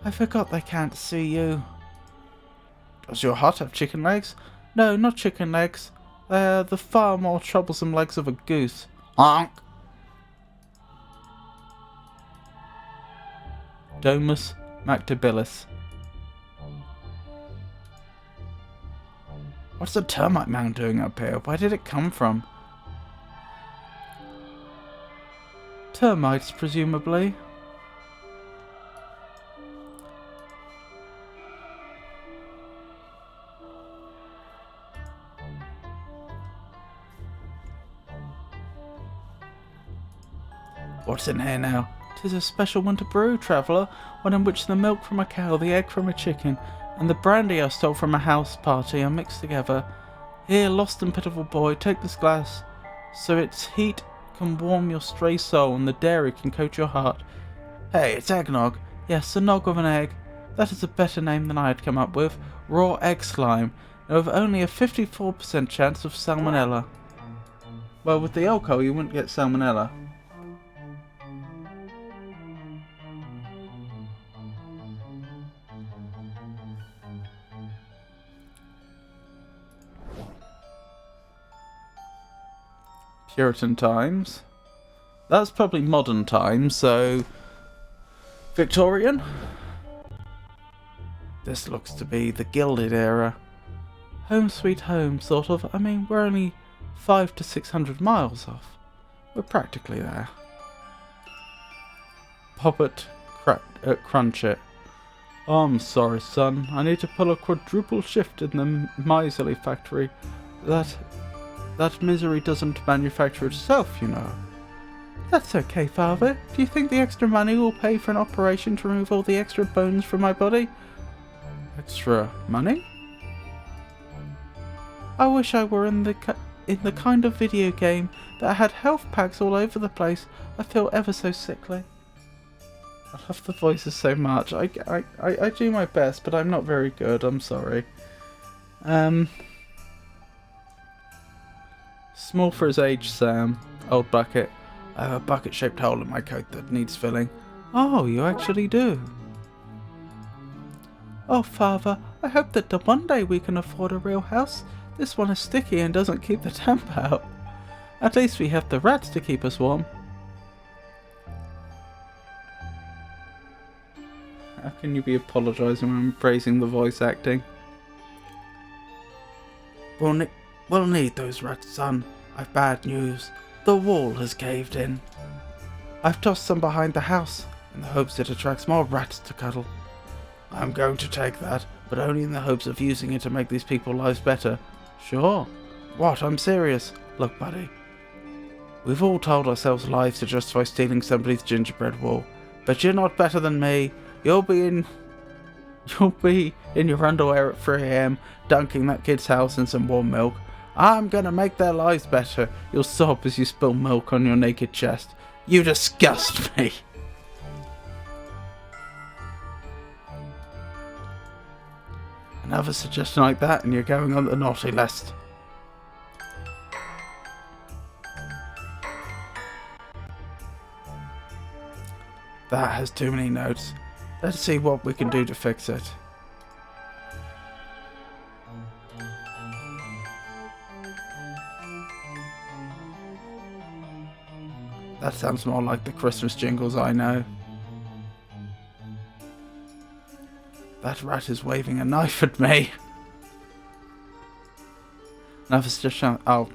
I forgot they can't see you. Does your hut have chicken legs? No, not chicken legs. They're the far more troublesome legs of a goose. Honk! Domus Mactabilis. What's the termite mound doing up here? Where did it come from? Termites, presumably. What's in here now? 'Tis a special winter brew, traveller, one in which the milk from a cow, the egg from a chicken, and the brandy I stole from a house party are mixed together. Here, lost and pitiful boy, take this glass, so its heat can warm your stray soul and the dairy can coat your heart. Hey, it's eggnog. Yes, a nog of an egg. That is a better name than I had come up with. Raw egg slime, and with only a 54% chance of salmonella. Well, with the alcohol you wouldn't get salmonella. Puritan times. That's probably modern times, so Victorian. This looks to be the Gilded era. Home sweet home, sort of. I mean, we're only 500 to 600 miles off. We're practically there. Pop it, crunch it. Oh, I'm sorry, son. I need to pull a quadruple shift in the miserly factory. That misery doesn't manufacture itself, you know. That's okay, Father. Do you think the extra money will pay for an operation to remove all the extra bones from my body? Extra money? I wish I were in the kind of video game that had health packs all over the place. I feel ever so sickly. I love the voices so much. I do my best, but I'm not very good. I'm sorry. Small for his age, Sam. Old bucket. I have a bucket-shaped hole in my coat that needs filling. Oh, you actually do? Oh, Father, I hope that one day we can afford a real house. This one is sticky and doesn't keep the damp out. At least we have the rats to keep us warm. How can you be apologising when I'm praising the voice acting? We'll need those rats, son. I've bad news. The wall has caved in. I've tossed some behind the house, in the hopes it attracts more rats to cuddle. I'm going to take that, but only in the hopes of using it to make these people's lives better. Sure. What? I'm serious. Look, buddy. We've all told ourselves lies to justify stealing somebody's gingerbread wall, but you're not better than me. You'll be in your underwear at 3 AM, dunking that kid's house in some warm milk. I'm gonna make their lives better. You'll sob as you spill milk on your naked chest. You disgust me. Another suggestion like that and you're going on the naughty list. That has too many notes. Let's see what we can do to fix it. That sounds more like the Christmas jingles I know. That rat is waving a knife at me. Another suggestion. Oh.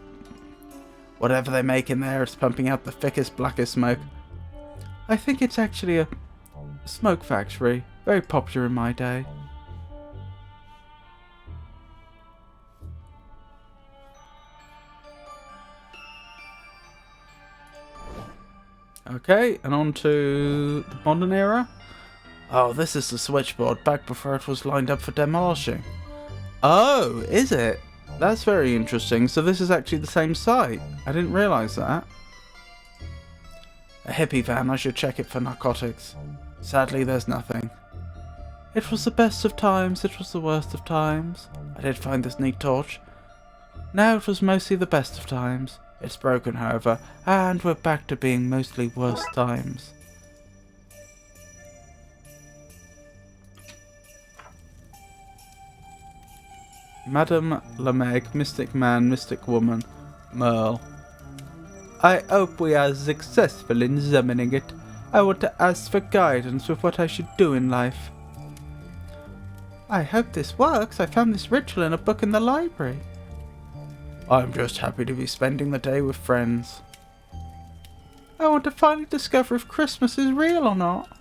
Whatever they make in there, it's pumping out the thickest, blackest smoke. I think it's actually a smoke factory. Very popular in my day. Okay, and on to the modern era. Oh, this is the switchboard, back before it was lined up for demolishing. Oh, is it? That's very interesting. So this is actually the same site. I didn't realise that. A hippie van, I should check it for narcotics. Sadly, there's nothing. It was the best of times, it was the worst of times. I did find this neat torch. Now it was mostly the best of times. It's broken, however, and we're back to being mostly worse times. Madame Lameg, Mystic Man, Mystic Woman, Merle. I hope we are successful in summoning it. I want to ask for guidance with what I should do in life. I hope this works. I found this ritual in a book in the library. I'm just happy to be spending the day with friends. I want to finally discover if Christmas is real or not.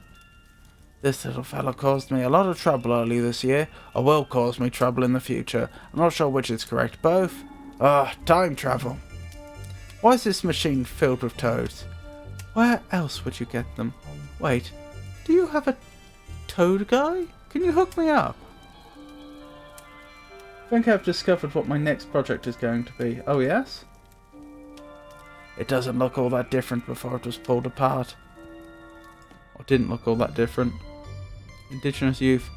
This little fella caused me a lot of trouble early this year, or will cause me trouble in the future. I'm not sure which is correct. Both? Time travel. Why is this machine filled with toads? Where else would you get them? Wait, do you have a toad guy? Can you hook me up? I think I've discovered what my next project is going to be. Oh, yes? It doesn't look all that different before it was pulled apart. Or didn't look all that different. Indigenous youth.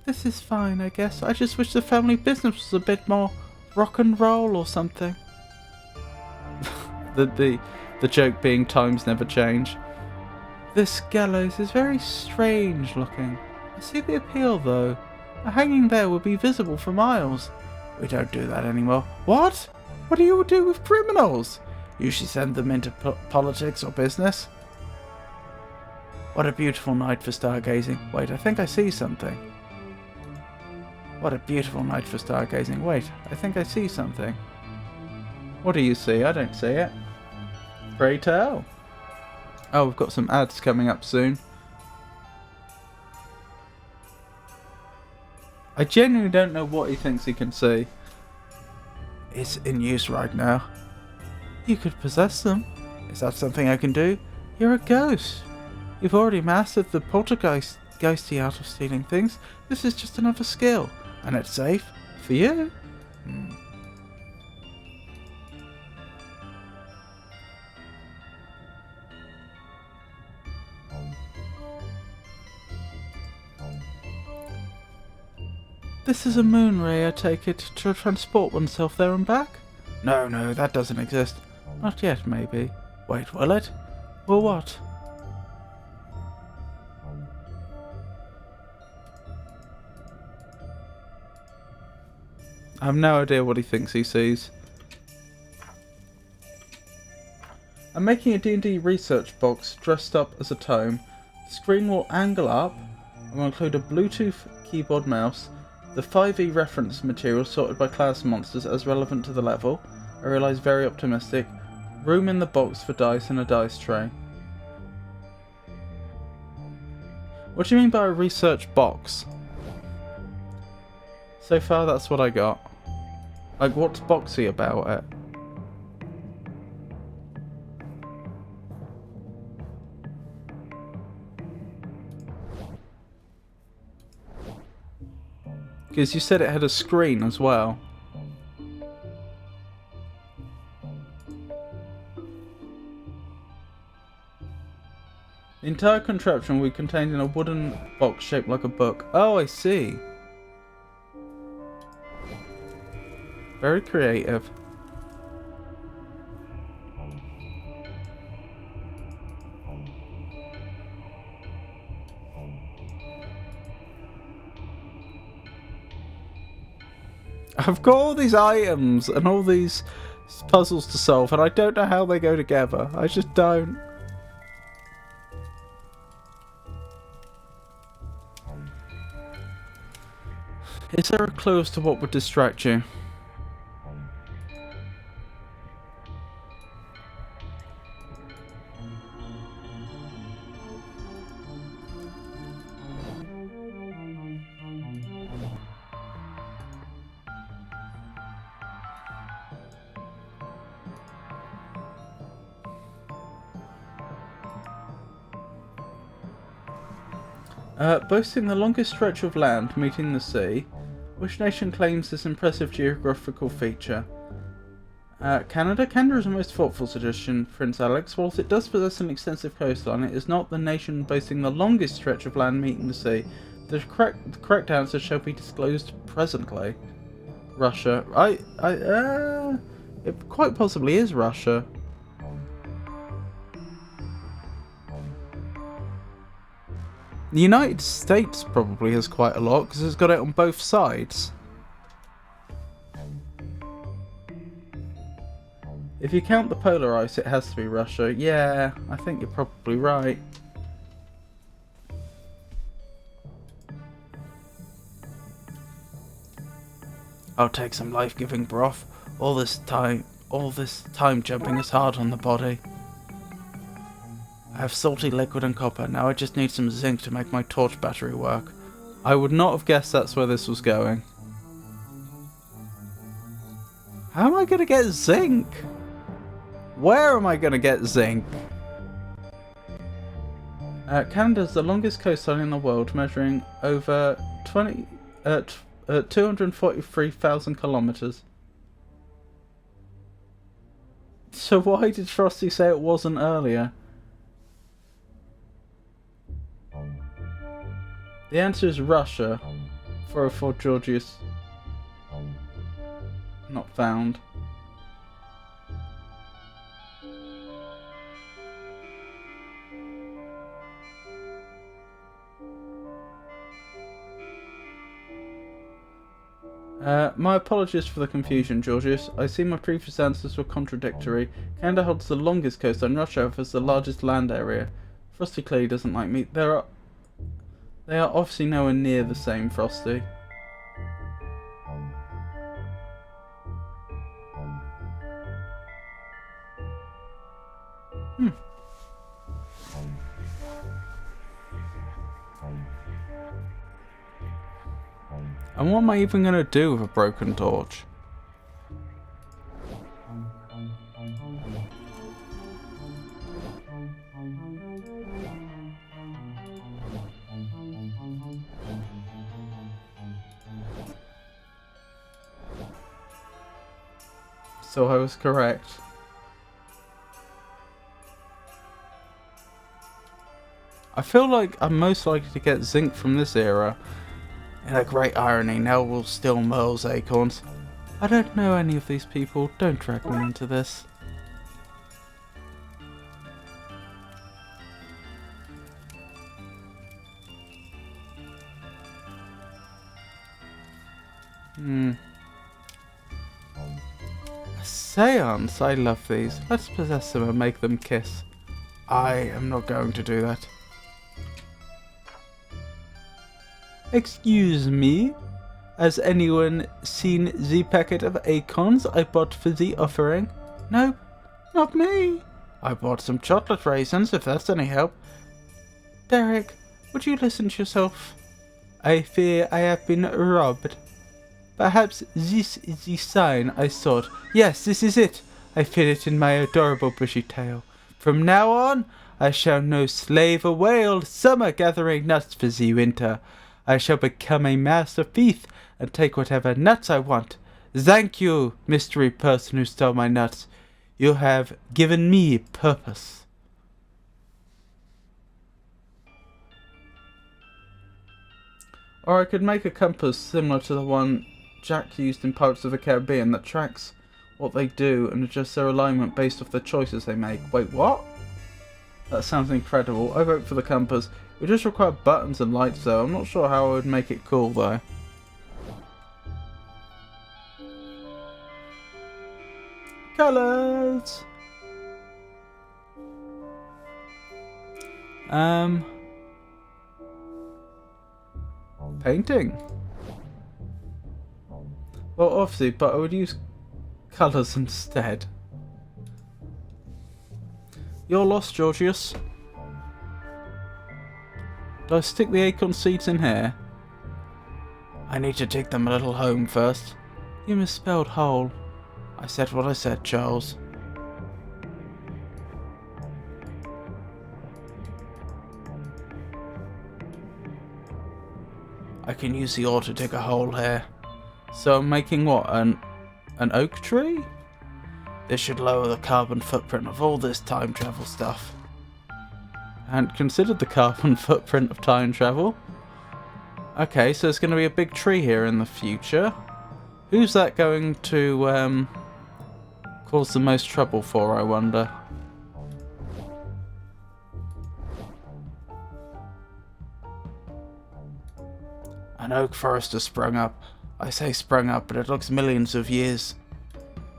This is fine, I guess. I just wish the family business was a bit more rock and roll or something. the joke being times never change. This gallows is very strange looking. I see the appeal though. A hanging there would be visible for miles. We don't do that anymore. What? What do you do with criminals? Usually send them into politics or business. What a beautiful night for stargazing. Wait, I think I see something. What a beautiful night for stargazing. Wait, I think I see something. What do you see? I don't see it. Pray tell. Oh, we've got some ads coming up soon. I genuinely don't know what he thinks he can see. It's in use right now. You could possess them. Is that something I can do? You're a ghost. You've already mastered the ghosty art of stealing things. This is just another skill. And it's safe. For you. This is a moon ray, I take it, to transport oneself there and back? No, that doesn't exist. Not yet, maybe. Wait, will it? Will what? I have no idea what he thinks he sees. I'm making a D&D research box dressed up as a tome. The screen will angle up and will include a Bluetooth keyboard mouse, the 5e reference material sorted by class monsters as relevant to the level. I realise very optimistic. Room in the box for dice and a dice tray. What do you mean by a research box? So far that's what I got. Like, what's boxy about it? Because you said it had a screen as well. The entire contraption will be contained in a wooden box shaped like a book. Oh, I see. Very creative. I've got all these items and all these puzzles to solve, and I don't know how they go together. I just don't. Is there a clue as to what would distract you? Boasting the longest stretch of land meeting the sea, which nation claims this impressive geographical feature? Canada? Canada is a most thoughtful suggestion, Prince Alex. Whilst it does possess an extensive coastline, it is not the nation boasting the longest stretch of land meeting the sea. The correct answer shall be disclosed presently. Russia. It quite possibly is Russia. The United States probably has quite a lot, because it's got it on both sides. If you count the polar ice, it has to be Russia. Yeah, I think you're probably right. I'll take some life-giving broth. All this time jumping is hard on the body. I have salty liquid and copper. Now I just need some zinc to make my torch battery work. I would not have guessed that's where this was going. How am I going to get zinc? Where am I going to get zinc? Canada is the longest coastline in the world, measuring over 243,000 kilometers. So why did Frosty say it wasn't earlier? The answer is Russia. 404 Georgius. Not found. My apologies for the confusion, Georgius. I see my previous answers were contradictory. Canada holds the longest coastline, Russia offers the largest land area. Frosty clearly doesn't like me. They are obviously nowhere near the same, Frosty. And what am I even going to do with a broken torch? So I was correct. I feel like I'm most likely to get zinc from this era. In a great irony, now we'll steal Merle's acorns. I don't know any of these people. Don't drag me into this. A seance? I love these. Let's possess them and make them kiss. I am not going to do that. Excuse me? Has anyone seen the packet of acorns I bought for the offering? No, not me. I bought some chocolate raisins, if that's any help. Derek, would you listen to yourself? I fear I have been robbed. Perhaps this is the sign I sought. Yes, this is it. I fit it in my adorable bushy tail. From now on, I shall no slave away all summer gathering nuts for the winter. I shall become a master thief and take whatever nuts I want. Thank you, mystery person who stole my nuts. You have given me purpose. Or I could make a compass similar to the one Jack used in Pirates of the Caribbean that tracks what they do and adjusts their alignment based off the choices they make. Wait, what? That sounds incredible. I vote for the compass. It would just require buttons and lights though. I'm not sure how I would make it cool though. Colours! Painting. Well, obviously, but I would use colours instead. You're lost, Georgius. Do I stick the acorn seeds in here? I need to take them a little home first. You misspelled whole. I said what I said, Charles. I can use the ore to dig a hole here. So I'm making what? An oak tree? This should lower the carbon footprint of all this time travel stuff. I hadn't considered the carbon footprint of time travel. Okay, so there's going to be a big tree here in the future. Who's that going to cause the most trouble for, I wonder? An oak forest has sprung up. I say sprung up, but it looks millions of years.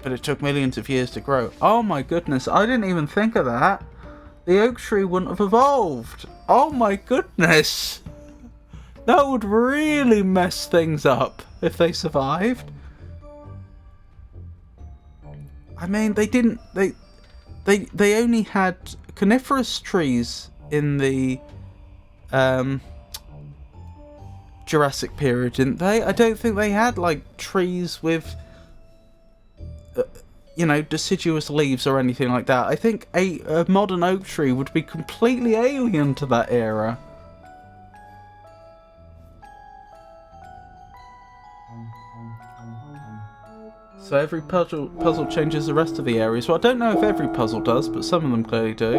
But it took millions of years to grow. Oh my goodness, I didn't even think of that. The oak tree wouldn't have evolved. Oh my goodness. That would really mess things up if they survived. I mean, they didn't... They only had coniferous trees in the Jurassic period, didn't they? I don't think they had, like, trees with... you know, deciduous leaves or anything like that. I think a modern oak tree would be completely alien to that era. So every puzzle changes the rest of the areas. Well, I don't know if every puzzle does, but some of them clearly do.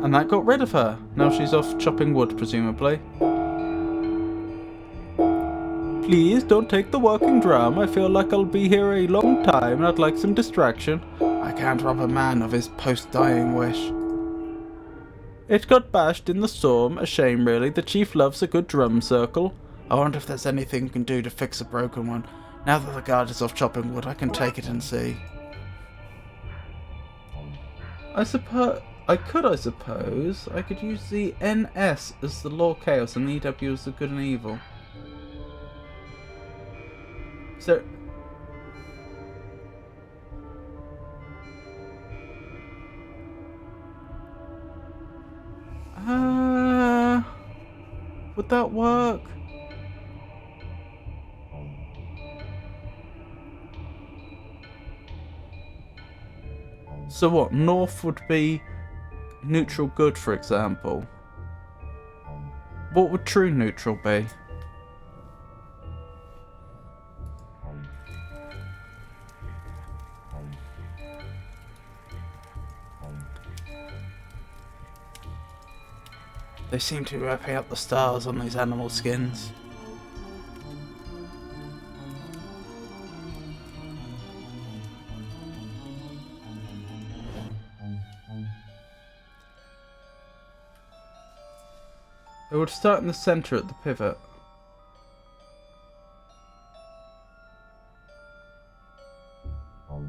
And that got rid of her. Now she's off chopping wood, presumably. Please don't take the walking drum. I feel like I'll be here a long time and I'd like some distraction. I can't rob a man of his post-dying wish. It got bashed in the storm. A shame, really. The chief loves a good drum circle. I wonder if there's anything we can do to fix a broken one. Now that the guard is off chopping wood, I can take it and see. I suppose I could use the NS as the law chaos and the EW as the good and evil. So Would that work? So what, north would be neutral good, for example? What would true neutral be? They seem to be wrapping up the stars on these animal skins. It would start in the centre at the pivot.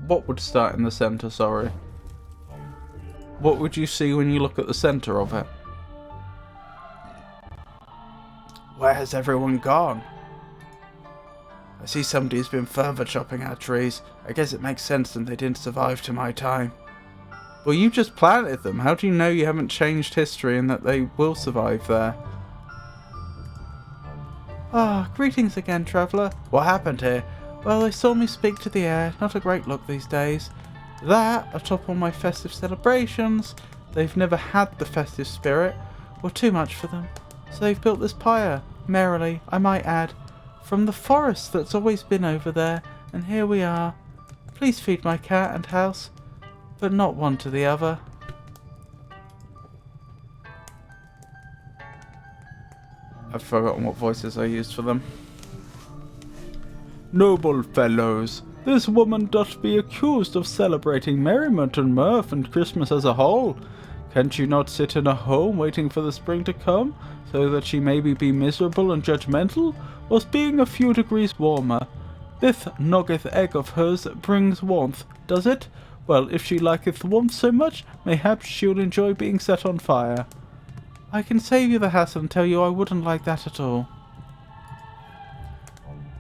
What would start in the centre, sorry? What would you see when you look at the centre of it? Where has everyone gone? I see somebody's been further chopping our trees. I guess it makes sense that they didn't survive to my time. Well, you just planted them. How do you know you haven't changed history and that they will survive there? Ah, greetings again, traveller. What happened here? Well, they saw me speak to the air. Not a great look these days. That, atop all my festive celebrations, they've never had the festive spirit, or too much for them. So they've built this pyre, merrily, I might add, from the forest that's always been over there, and here we are. Please feed my cat and house, but not one to the other. I've forgotten what voices I used for them. Noble fellows, this woman doth be accused of celebrating merriment and mirth and Christmas as a whole. Can't you not sit in a home waiting for the spring to come, so that she may be miserable and judgmental, whilst being a few degrees warmer? This noggith egg of hers brings warmth, does it? Well, if she liketh warmth so much, mayhap she'll enjoy being set on fire. I can save you the hassle and tell you I wouldn't like that at all.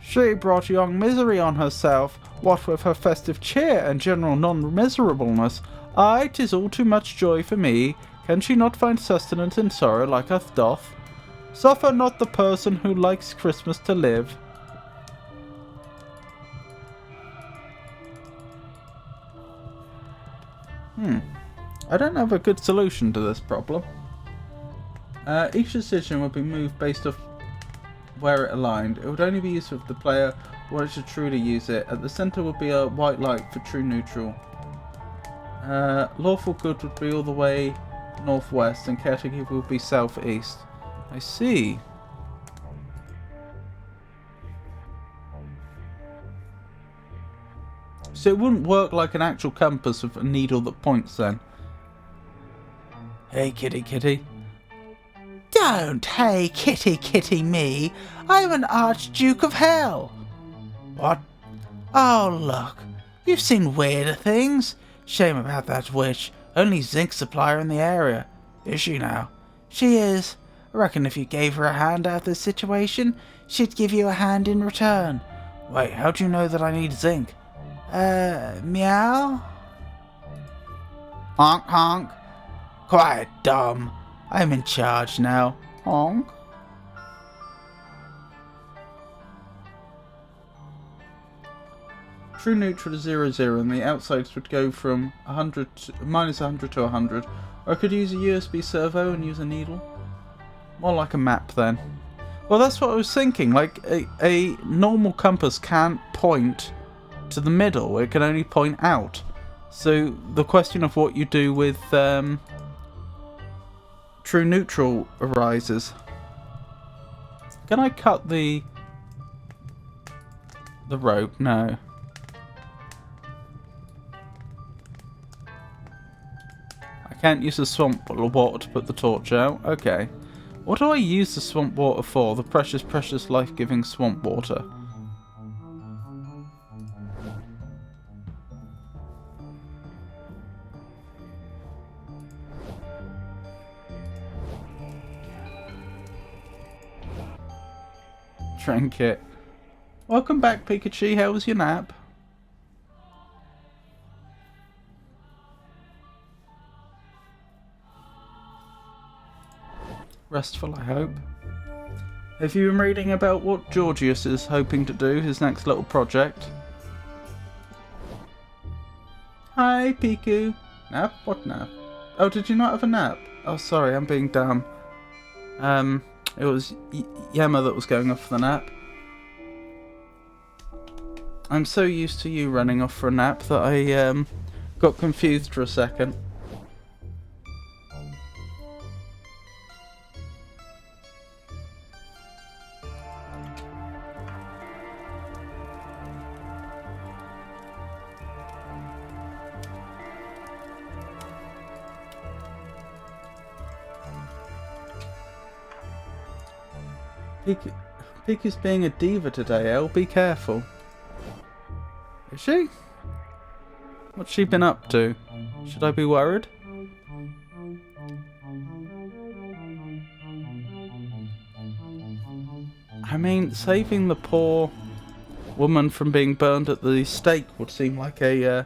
She brought young misery on herself, what with her festive cheer and general non-miserableness. Aye, 'tis all too much joy for me. Can she not find sustenance in sorrow like us doth? Suffer not the person who likes Christmas to live. I don't have a good solution to this problem. Each decision would be moved based off where it aligned. It would only be used if the player wanted to truly use it. At the centre would be a white light for true neutral. Lawful good would be all the way northwest, and caretaker would be southeast. I see. So it wouldn't work like an actual compass with a needle that points then. Hey kitty kitty. Don't hey kitty kitty me. I'm an Archduke of Hell. What? Oh look. You've seen weirder things. Shame about that witch. Only zinc supplier in the area. Is she now? She is. I reckon if you gave her a hand out of this situation, she'd give you a hand in return. Wait, how do you know that I need zinc? Meow? Honk honk. Quiet, dumb. I'm in charge now. Honk. True neutral is 0, 0, and the outsides would go from minus 100 to 100. Or I could use a USB servo and use a needle. More like a map then. Well, that's what I was thinking. Like, a normal compass can't point to the middle. It can only point out. So the question of what you do with true neutral arises. Can I cut the rope? No. I can't use the swamp water to put the torch out. Okay. What do I use the swamp water for? The precious, precious, life-giving swamp water. Trinket. Welcome back, Pikachu. How was your nap? Restful, I hope. Have you been reading about what Georgius is hoping to do, his next little project? Hi, Piku. Nap? What nap? Oh, did you not have a nap? Oh, sorry, I'm being dumb. It was Yemma that was going off for the nap. I'm so used to you running off for a nap that I, got confused for a second. Piku's being a diva today, El. Be careful. Is she? What's she been up to? Should I be worried? I mean, saving the poor woman from being burned at the stake would seem like a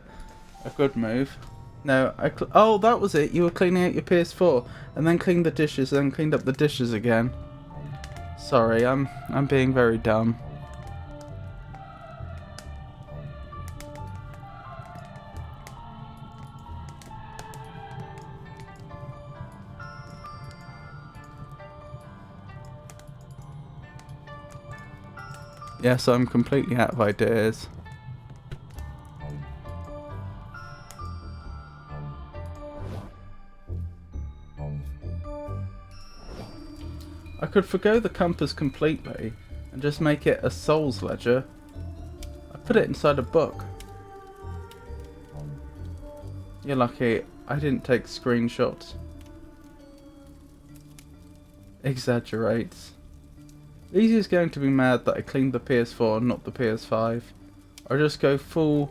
good move. No, oh, that was it. You were cleaning out your PS4 and then cleaned the dishes, then cleaned up the dishes again. Sorry, I'm being very dumb. Yes, I'm completely out of ideas. I could forgo the compass completely and just make it a Souls ledger. I put it inside a book. You're lucky I didn't take screenshots. Exaggerates. Easy's going to be mad that I cleaned the PS4 and not the PS5. Or just go full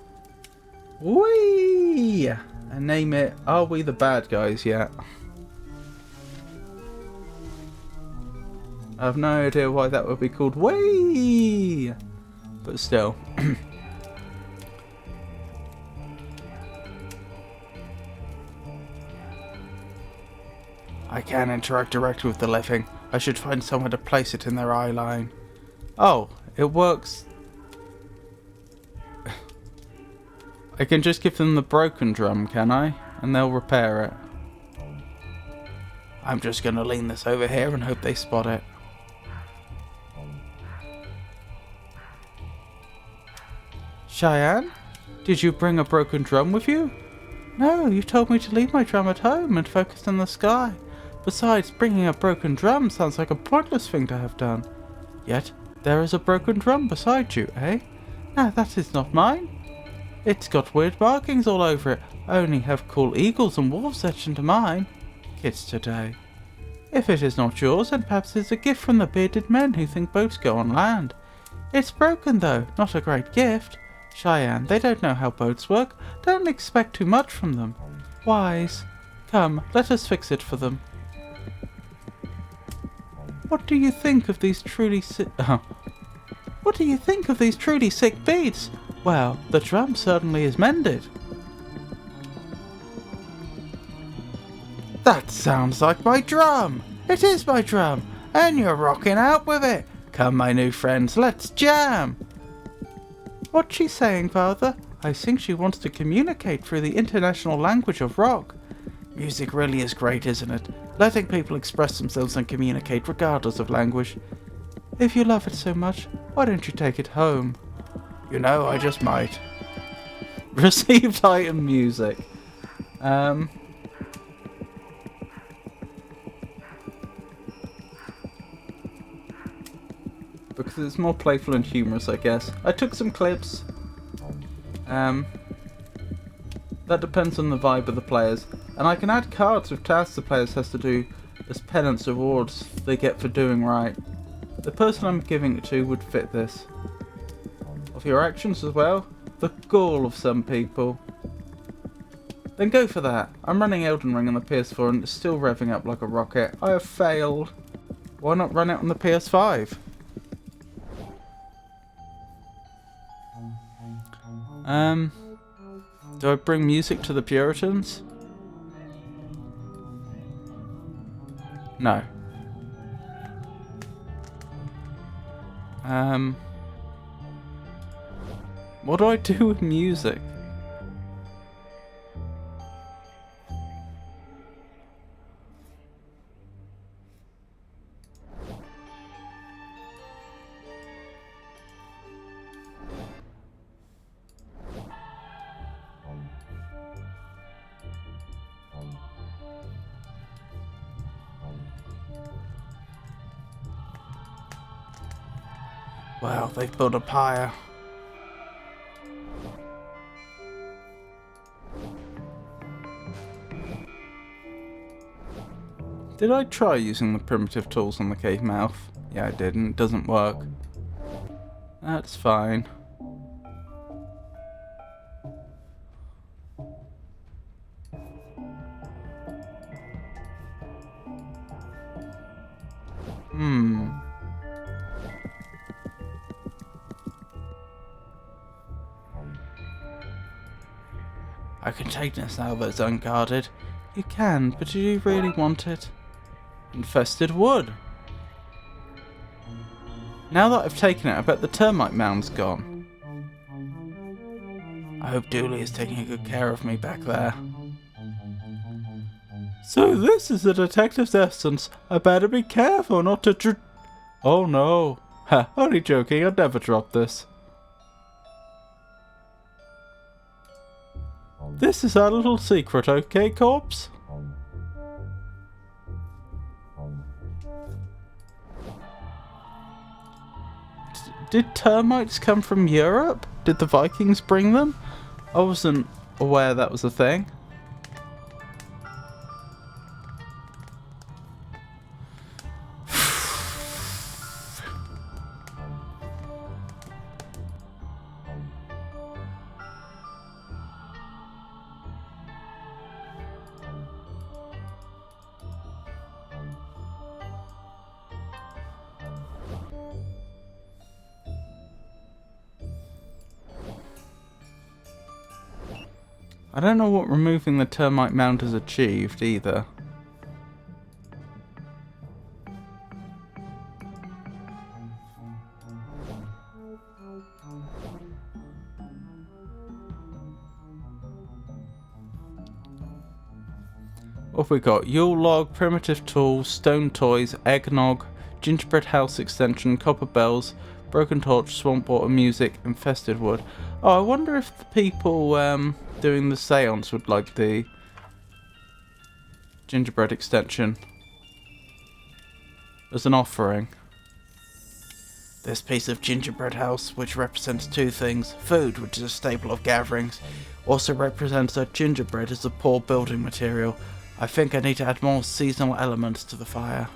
wee and name it Are We the Bad Guys Yet? I have no idea why that would be called wee, but still. I can't interact directly with the living. I should find somewhere to place it in their eye line. Oh, it works. I can just give them the broken drum, can I? And they'll repair it. I'm just gonna lean this over here and hope they spot it. Cheyenne? Did you bring a broken drum with you? No, you told me to leave my drum at home and focus on the sky. Besides, bringing a broken drum sounds like a pointless thing to have done. Yet, there is a broken drum beside you, eh? Now that is not mine. It's got weird markings all over it. I only have cool eagles and wolves etched into mine. Kids today. If it is not yours, then perhaps it's a gift from the bearded men who think boats go on land. It's broken though, not a great gift. Cheyenne, they don't know how boats work. Don't expect too much from them. Wise. Come, let us fix it for them. What do you think of these truly sick... What do you think of these truly sick beats? Well, the drum certainly is mended. That sounds like my drum! It is my drum! And you're rocking out with it! Come, my new friends, let's jam! What's she saying, Father? I think she wants to communicate through the international language of rock. Music really is great, isn't it? Letting people express themselves and communicate regardless of language. If you love it so much, why don't you take it home? You know, I just might. Received item music. Because it's more playful and humorous, I guess. I took some clips. That depends on the vibe of the players. And I can add cards with tasks the players has to do as penance rewards they get for doing right. The person I'm giving it to would fit this. Of your actions as well? The gall of some people. Then go for that. I'm running Elden Ring on the PS4 and it's still revving up like a rocket. I have failed. Why not run it on the PS5? Do I bring music to the Puritans? No. What do I do with music? Well, they've built a pyre. Did I try using the primitive tools on the cave mouth? Yeah, I did, and it doesn't work. That's fine. I can take this now that it's unguarded. You can, but do you really want it? Infested wood. Now that I've taken it, I bet the termite mound's gone. I hope Dooley is taking a good care of me back there. So this is the detective's essence. I better be careful not to Oh no. Ha, only joking, I'd never drop this. This is our little secret, okay, corpse? Did termites come from Europe? Did the Vikings bring them? I wasn't aware that was a thing. I don't know what removing the termite mound has achieved either. What have we got? Yule log, primitive tools, stone toys, eggnog, gingerbread house extension, copper bells, broken torch, swamp water music, infested wood. Oh, I wonder if the people doing the seance would like the gingerbread extension as an offering. This piece of gingerbread house, which represents two things: food, which is a staple of gatherings, also represents that gingerbread is a poor building material. I think I need to add more seasonal elements to the fire.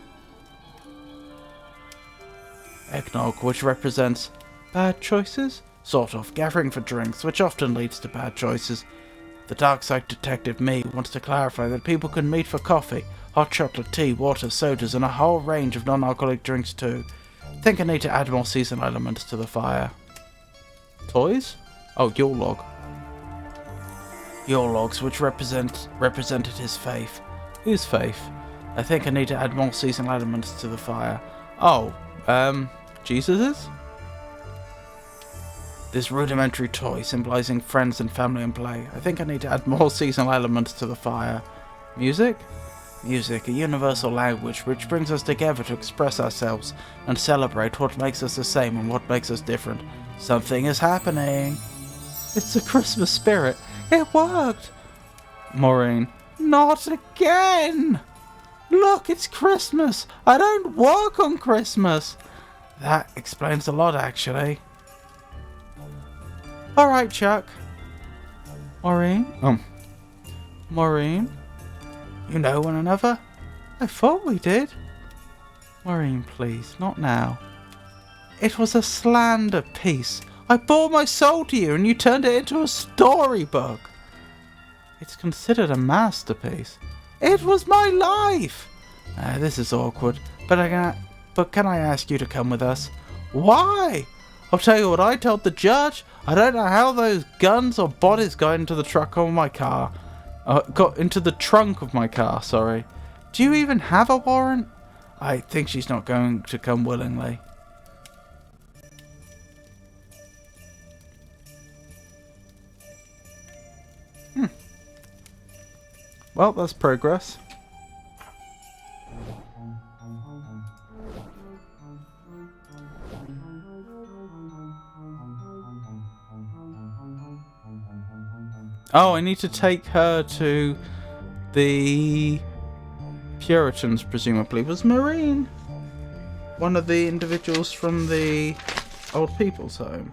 Eggnog, which represents bad choices? Sort of, gathering for drinks, which often leads to bad choices. The Darkside detective me wants to clarify that people can meet for coffee, hot chocolate, tea, water, sodas, and a whole range of non-alcoholic drinks too. Think I need to add more seasonal elements to the fire. Toys? Oh, Yule log. Yule logs, which represented his faith. Whose faith? I think I need to add more seasonal elements to the fire. Oh, Jesus's? This rudimentary toy symbolizing friends and family and play. I think I need to add more seasonal elements to the fire. Music? Music, a universal language which brings us together to express ourselves and celebrate what makes us the same and what makes us different. Something is happening. It's the Christmas spirit. It worked. Maureen. Not again. Look, it's Christmas. I don't work on Christmas. That explains a lot, actually. Alright, Chuck. Maureen? Maureen? You know one another? I thought we did. Maureen, please, not now. It was a slander piece. I bought my soul to you and you turned it into a storybook. It's considered a masterpiece. It was my life. This is awkward, but can I ask you to come with us? Why? I'll tell you what I told the judge. I don't know how those guns or bodies got into the truck of my car. Got into the trunk of my car, sorry. Do you even have a warrant? I think she's not going to come willingly. Well, that's progress. Oh, I need to take her to the Puritans, presumably. Was Maureen one of the individuals from the old people's home?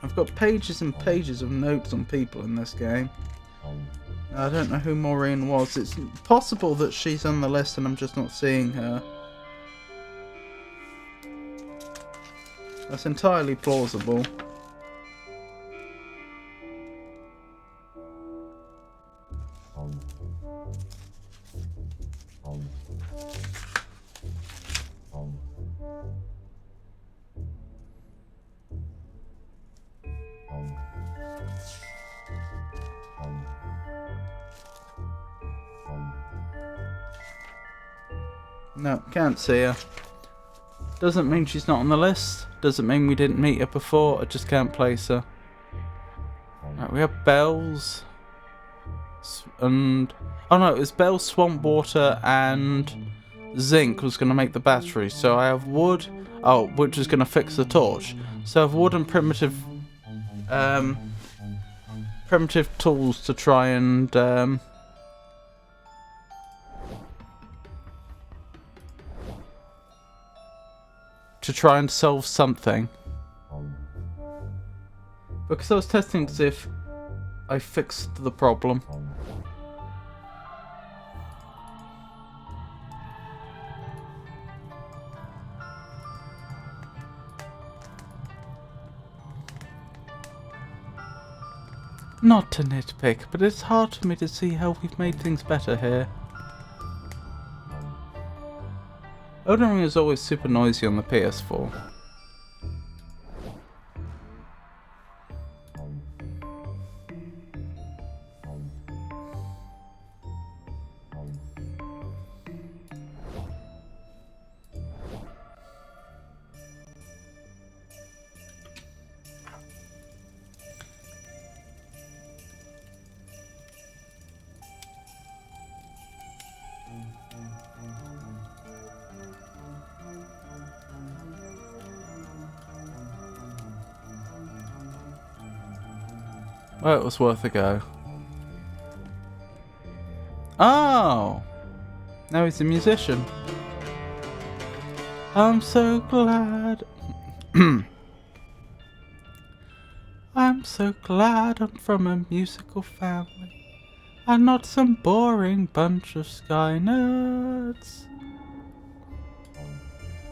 I've got pages and pages of notes on people in this game. I don't know who Maureen was. It's possible that she's on the list and I'm just not seeing her. That's entirely plausible. No, can't see her. Doesn't mean she's not on the list. Doesn't mean we didn't meet her before. I just can't place her. Right, we have bells. And... oh no, it was bells, swamp water, and zinc was going to make the battery. So I have wood. Oh, which is going to fix the torch. So I have wood and primitive... primitive tools to try and... to try and solve something. Because I was testing to see if I fixed the problem. Not to nitpick, but it's hard for me to see how we've made things better here. Elden Ring is always super noisy on the PS4. Well, it was worth a go. Oh! Now he's a musician. I'm so glad. I'm so glad I'm from a musical family. And not some boring bunch of sky nerds.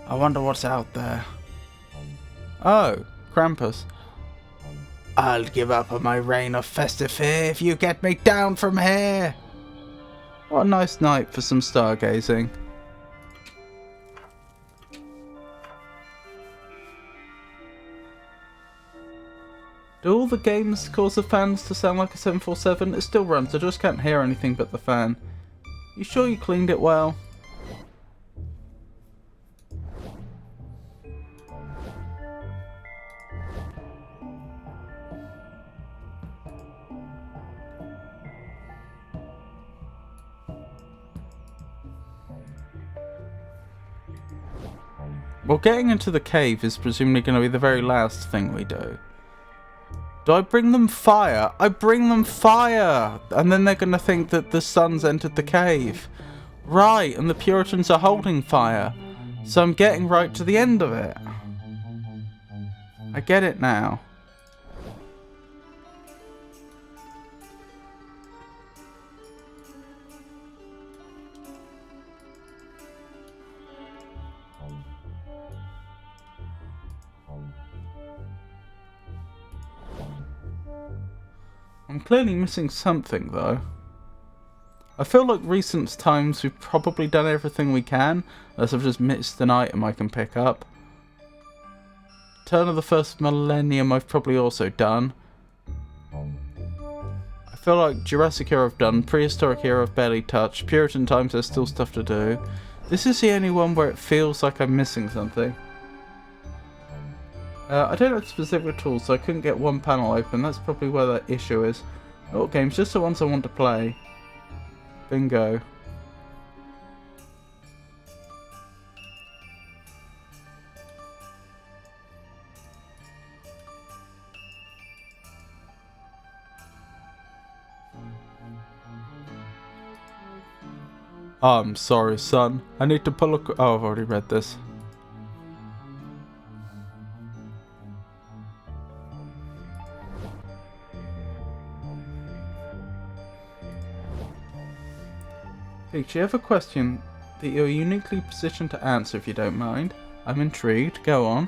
I wonder what's out there. Oh, Krampus. I'll give up on my reign of festive fear if you get me down from here. What a nice night for some stargazing. Do all the games cause the fans to sound like a 747? It still runs, I just can't hear anything but the fan. You sure you cleaned it well? Well, getting into the cave is presumably going to be the very last thing we do. Do I bring them fire? I bring them fire! And then they're going to think that the sun's entered the cave. Right, and the Puritans are holding fire. So I'm getting right to the end of it. I get it now. I'm clearly missing something, though. I feel like recent times we've probably done everything we can, unless I've just missed an item I can pick up. Turn of the First Millennium I've probably also done. I feel like Jurassic era I've done, Prehistoric era I've barely touched, Puritan times there's still stuff to do. This is the only one where it feels like I'm missing something. I don't have specific tools, so I couldn't get one panel open. That's probably where that issue is. Not games, just the ones I want to play. Bingo. I'm sorry, son. I need to pull a... Oh, I've already read this. Peach, you have a question that you're uniquely positioned to answer if you don't mind. I'm intrigued. Go on.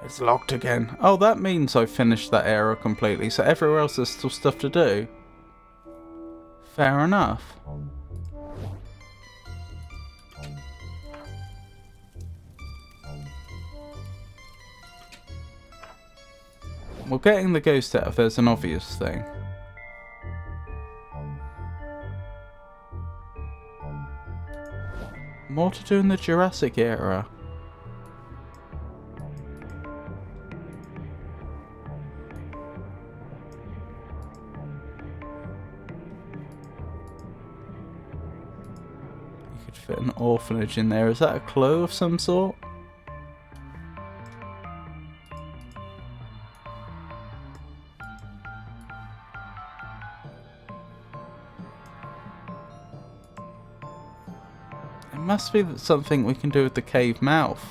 It's locked again. Oh, that means I've finished that era completely, so everywhere else there's still stuff to do. Fair enough. Well, getting the ghost out of there's an obvious thing. More to do in the Jurassic era. Fit an orphanage in there. Is that a clue of some sort? It must be something we can do with the cave mouth.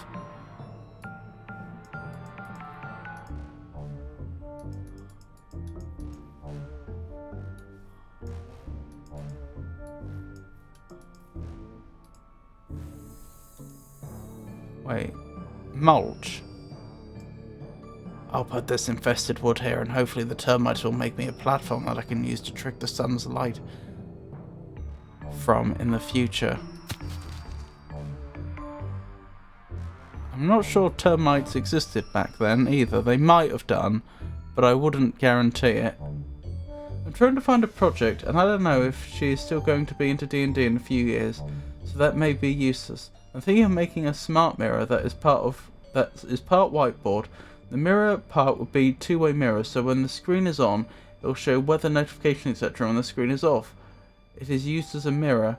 Wait, mulch. I'll put this infested wood here and hopefully the termites will make me a platform that I can use to trick the sun's light from in the future. I'm not sure termites existed back then either. They might have done, but I wouldn't guarantee it. I'm trying to find a project and I don't know if she is still going to be into D&D in a few years, so that may be useless. I'm thinking of making a smart mirror that is part whiteboard. The mirror part would be two-way mirror, so when the screen is on, it will show weather notifications etc. when the screen is off. It is used as a mirror,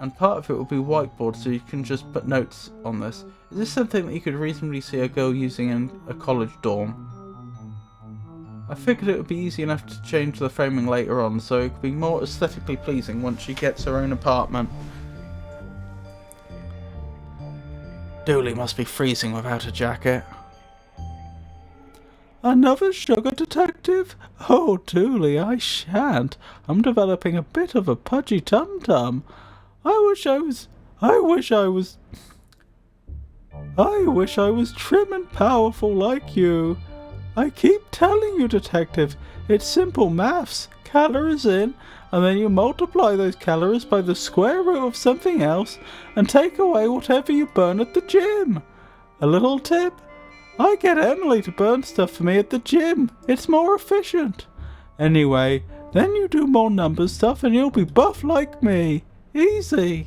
and part of it will be whiteboard, so you can just put notes on this. Is this something that you could reasonably see a girl using in a college dorm? I figured it would be easy enough to change the framing later on, so it could be more aesthetically pleasing once she gets her own apartment. Dooley must be freezing without a jacket. Another sugar detective? Oh, Dooley, I shan't. I'm developing a bit of a pudgy tum-tum. I wish I was trim and powerful like you. I keep telling you, detective, it's simple maths. Calories in, and then you multiply those calories by the square root of something else and take away whatever you burn at the gym. A little tip? I get Emily to burn stuff for me at the gym. It's more efficient. Anyway, then you do more numbers stuff and you'll be buff like me. Easy.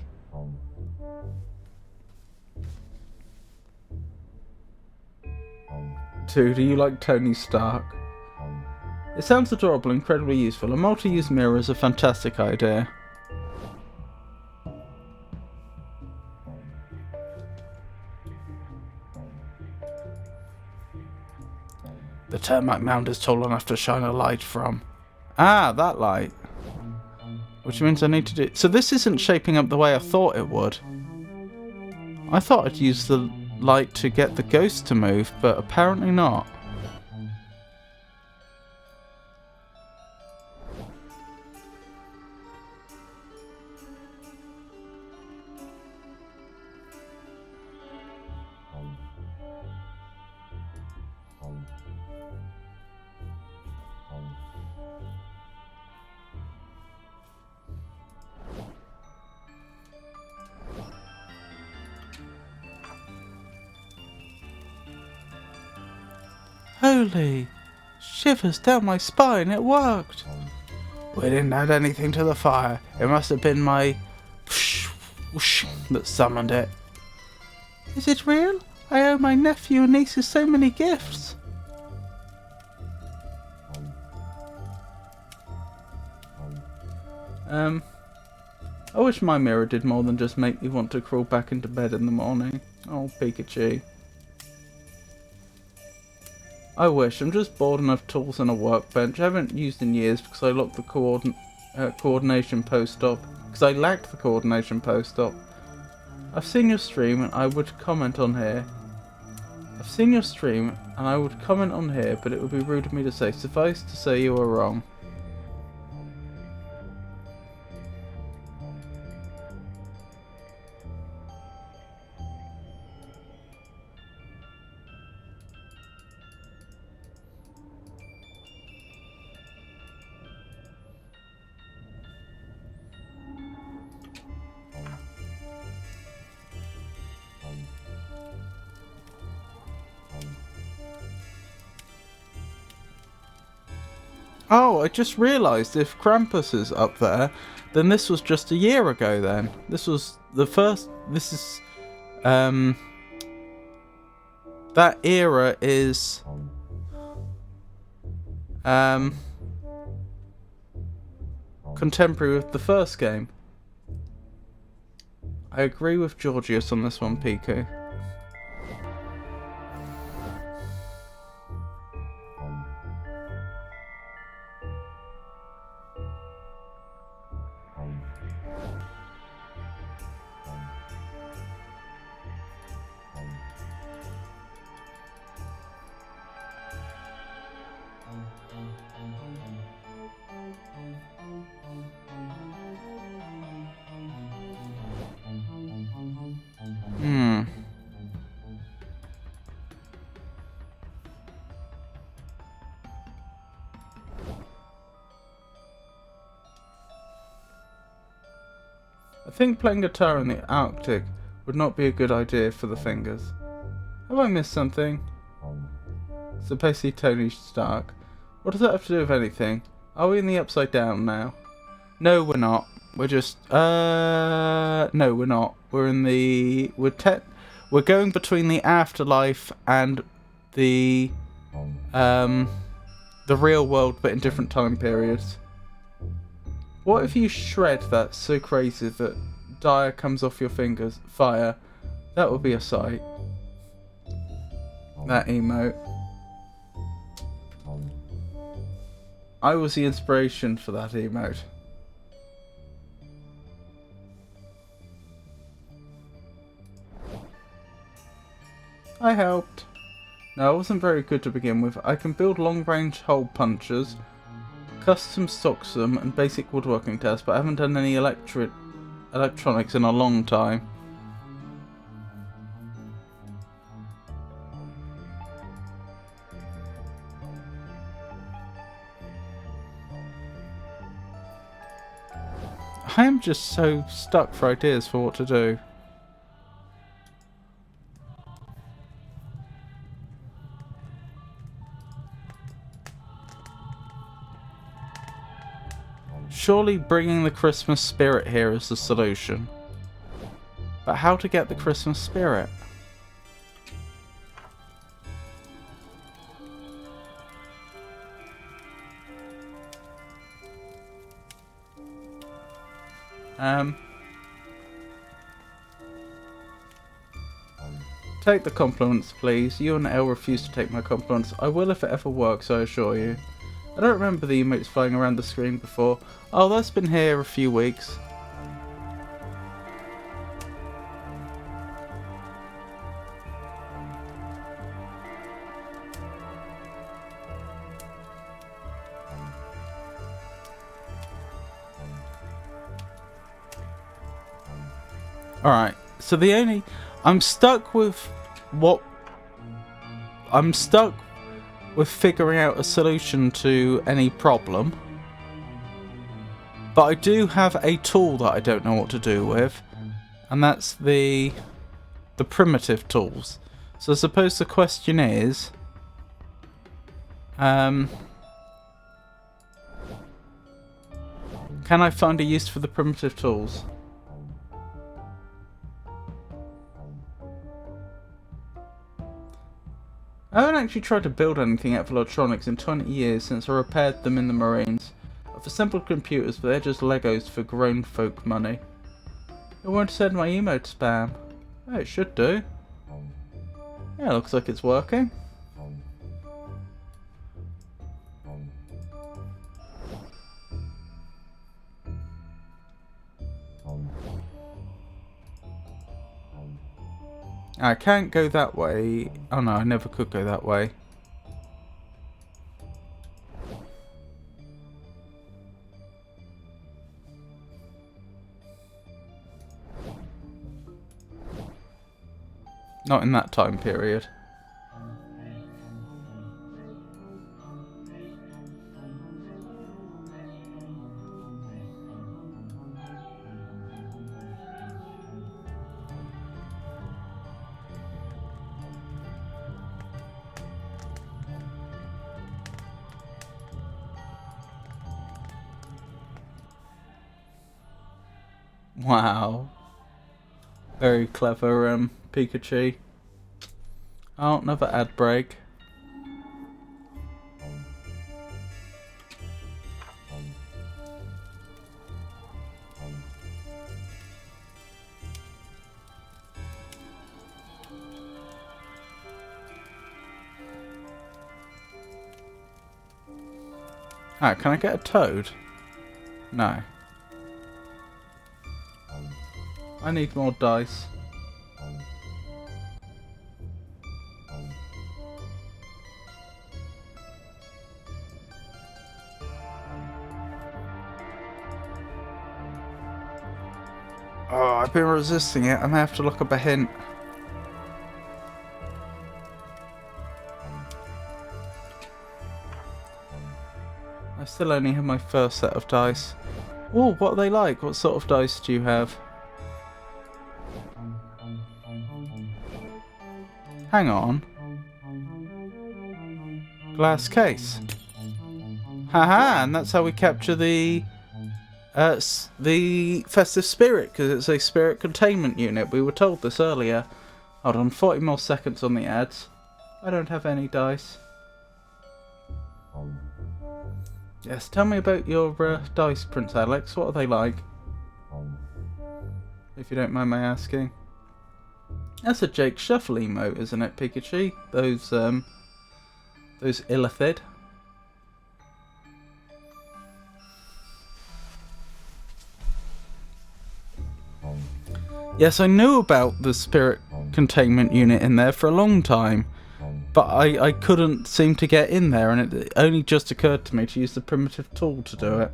Dude, do you like Tony Stark? It sounds adorable, incredibly useful. A multi-use mirror is a fantastic idea. The termite mound is tall enough to shine a light from. Ah, that light. Which means I need to do... So this isn't shaping up the way I thought it would. I thought I'd use the light to get the ghost to move, but apparently not. Holy shivers down my spine, it worked. We didn't add anything to the fire. It must have been my whoosh that summoned it. Is it real? I owe my nephew and nieces so many gifts. I wish my mirror did more than just make me want to crawl back into bed in the morning. Oh, Pikachu. I wish. I'm just bored and have tools and a workbench. I haven't used in years because I locked the coordination post-op. Because I lacked the coordination post-op. I've seen your stream and I would comment on here. I've seen your stream and I would comment on here, but it would be rude of me to say. Suffice to say you are wrong. Oh, I just realised if Krampus is up there, then this was just a year ago then. This was the first, this is, that era is, contemporary with the first game. I agree with Georgius on this one, Piku. I think playing guitar in the Arctic would not be a good idea for the fingers. Have I missed something? So basically Tony Stark. What does that have to do with anything? Are we in the Upside Down now? No, we're not. We're just... no, we're not. We're in the... We're going between the afterlife and the real world, but in different time periods. What if you shred that so crazy that dye comes off your fingers? Fire. That would be a sight. That emote. I was the inspiration for that emote. I helped. No, I wasn't very good to begin with. I can build long-range hole punchers, custom stocks them, and basic woodworking tests, but I haven't done any electronics in a long time. I am just so stuck for ideas for what to do. Surely bringing the Christmas spirit here is the solution. But how to get the Christmas spirit? Take the compliments, please. You and Elle refuse to take my compliments. I will if it ever works, I assure you. I don't remember the emotes flying around the screen before. Oh, that's been here a few weeks. Alright, so I'm stuck with figuring out a solution to any problem. But I do have a tool that I don't know what to do with, and that's the primitive tools. So I suppose the question is, Can I find a use for the primitive tools? I haven't actually tried to build anything out of electronics in 20 years since I repaired them in the Marines. I've assembled computers, but they're just Legos for grown folk money. It won't send my email to spam. Oh, it should do. Yeah, looks like it's working. I can't go that way. Oh no, I never could go that way. Not in that time period. Wow. Very clever, Pikachu. Oh, another ad break. Ah, can I get a toad? No. I need more dice. Oh, I've been resisting it. I may have to look up a hint. I still only have my first set of dice. Oh, what are they like? What sort of dice do you have? Hang on. Glass case. Haha, and that's how we capture the festive spirit, because it's a spirit containment unit. We were told this earlier. Hold on, 40 more seconds on the ads. I don't have any dice. Yes, tell me about your dice, Prince Alex. What are they like? If you don't mind my asking. That's a Jake Shuffle emote, isn't it, Pikachu? Those illithid. Yes, I knew about the spirit containment unit in there for a long time, but I couldn't seem to get in there, and it only just occurred to me to use the primitive tool to do it.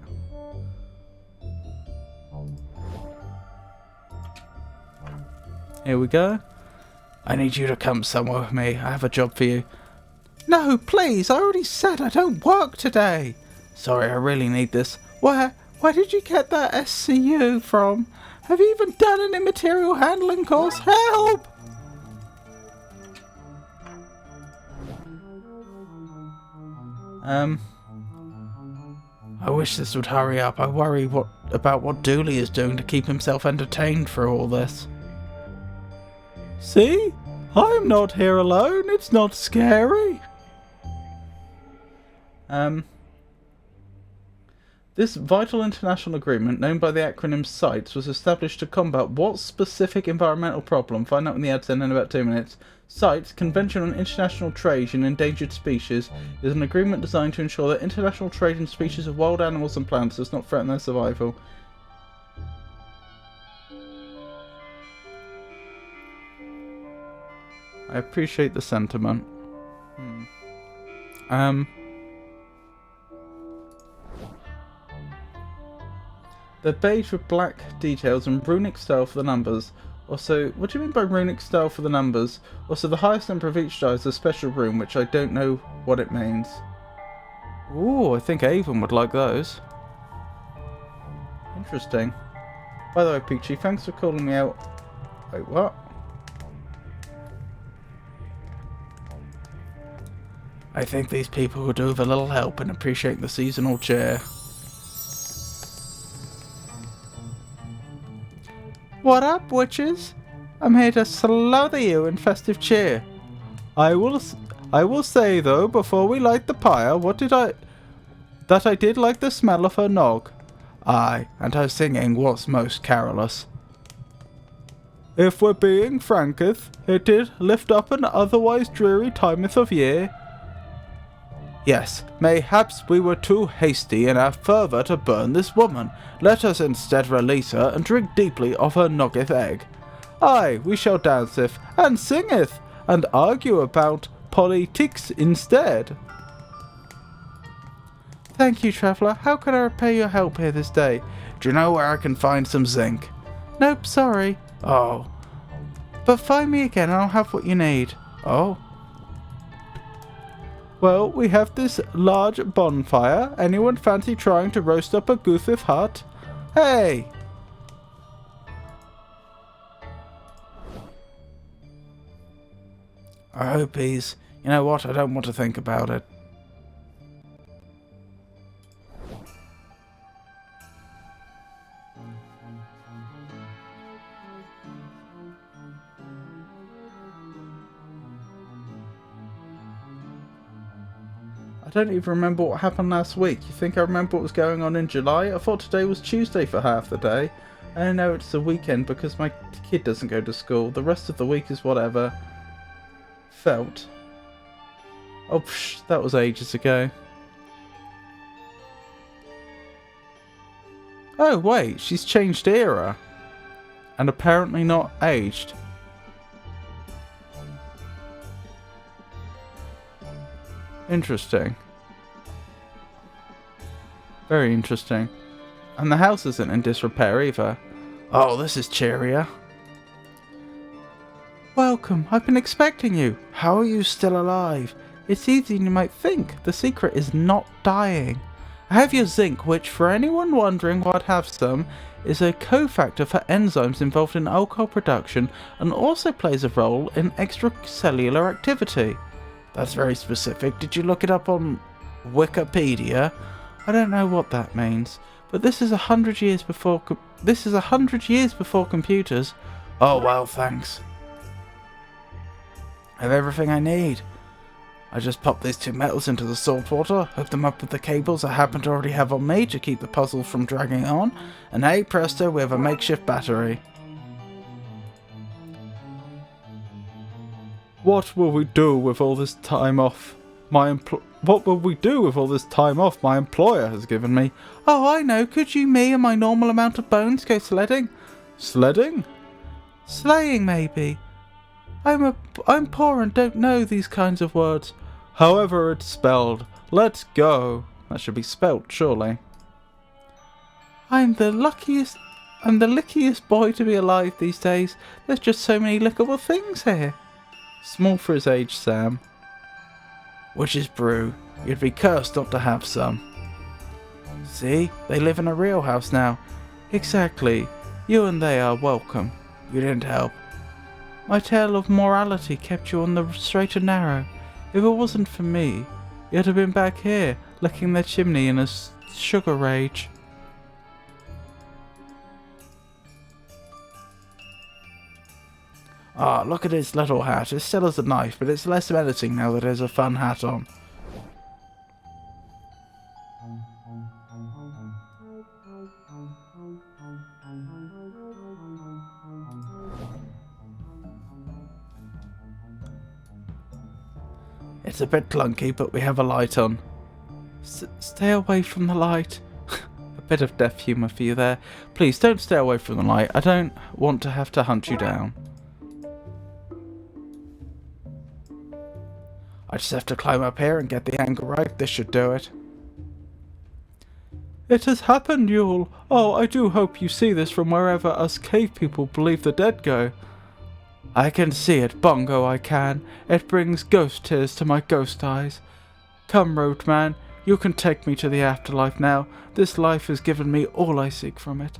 Here we go. I need you to come somewhere with me. I have a job for you. No, please, I already said I don't work today. Sorry, I really need this. Where did you get that SCU from? Have you even done any material handling course? Help! I wish this would hurry up. I worry about what Dooley is doing to keep himself entertained for all this. See? I'm not here alone. It's not scary. This vital international agreement, known by the acronym CITES, was established to combat what specific environmental problem? Find out when the ads end in about 2 minutes. CITES, Convention on International Trade in Endangered Species, is an agreement designed to ensure that international trade in species of wild animals and plants does not threaten their survival. I appreciate the sentiment. They're beige with black details and runic style for the numbers. Also, what do you mean by runic style for the numbers? Also, the highest number of each die is a special rune, which I don't know what it means. Ooh, I think Avon would like those. Interesting. By the way, Peachy, thanks for calling me out. Wait, what? I think these people could do with a little help in appreciating the seasonal cheer. What up, witches? I'm here to slaughter you in festive cheer. I will say though, before we light the pyre, that I did like the smell of her nog. Aye, and her singing was most careless. If we're being franketh, it did lift up an otherwise dreary timeth of year. Yes, mayhaps we were too hasty in our fervour to burn this woman. Let us instead release her and drink deeply of her noggeth egg. Aye, we shall danceth, and singeth, and argue about politics instead. Thank you, traveller. How can I repay your help here this day? Do you know where I can find some zinc? Nope, sorry. Oh. But find me again and I'll have what you need. Oh. Well, we have this large bonfire. Anyone fancy trying to roast up a Goothith hut? Hey! I hope he's... You know what? I don't want to think about it. I don't even remember what happened last week. You think I remember what was going on in July? I thought today was Tuesday for half the day. I know it's the weekend because my kid doesn't go to school. The rest of the week is whatever. Felt. Oh, psh, that was ages ago. Oh, wait, she's changed era. And apparently not aged. Interesting. Very interesting. And the house isn't in disrepair either. Oh, this is cheerier. Welcome, I've been expecting you. How are you still alive? It's easier than you might think. The secret is not dying. I have your zinc, which, for anyone wondering why I'd have some, is a cofactor for enzymes involved in alcohol production and also plays a role in extracellular activity. That's very specific. Did you look it up on Wikipedia? I don't know what that means, but this is 100 years before. This is 100 years before computers. Oh well, thanks. I have everything I need. I just pop these two metals into the salt water, hook them up with the cables I happen to already have on me to keep the puzzle from dragging on, and hey presto, we have a makeshift battery. What will we do with all this time off? What will we do with all this time off my employer has given me? Oh, I know. Could you, me, and my normal amount of bones go sledding? Sledding? Sleighing, maybe. I'm poor and don't know these kinds of words. However it's spelled. Let's go. That should be spelt, surely. I'm the luckiest boy to be alive these days. There's just so many lickable things here. Small for his age, Sam. Witch's brew. You'd be cursed not to have some. See? They live in a real house now. Exactly. You and they are welcome. You didn't help. My tale of morality kept you on the straight and narrow. If it wasn't for me, you'd have been back here, licking their chimney in a sugar rage. Ah, look at his little hat. It's still as a knife, but it's less menacing now that there's a fun hat on. It's a bit clunky, but we have a light on. Stay away from the light. A bit of deaf humour for you there. Please don't stay away from the light. I don't want to have to hunt you down. I just have to climb up here and get the angle right. This should do it. It has happened, Yule. Oh, I do hope you see this from wherever us cave people believe the dead go. I can see it, Bongo, I can. It brings ghost tears to my ghost eyes. Come, Roadman, you can take me to the afterlife now. This life has given me all I seek from it.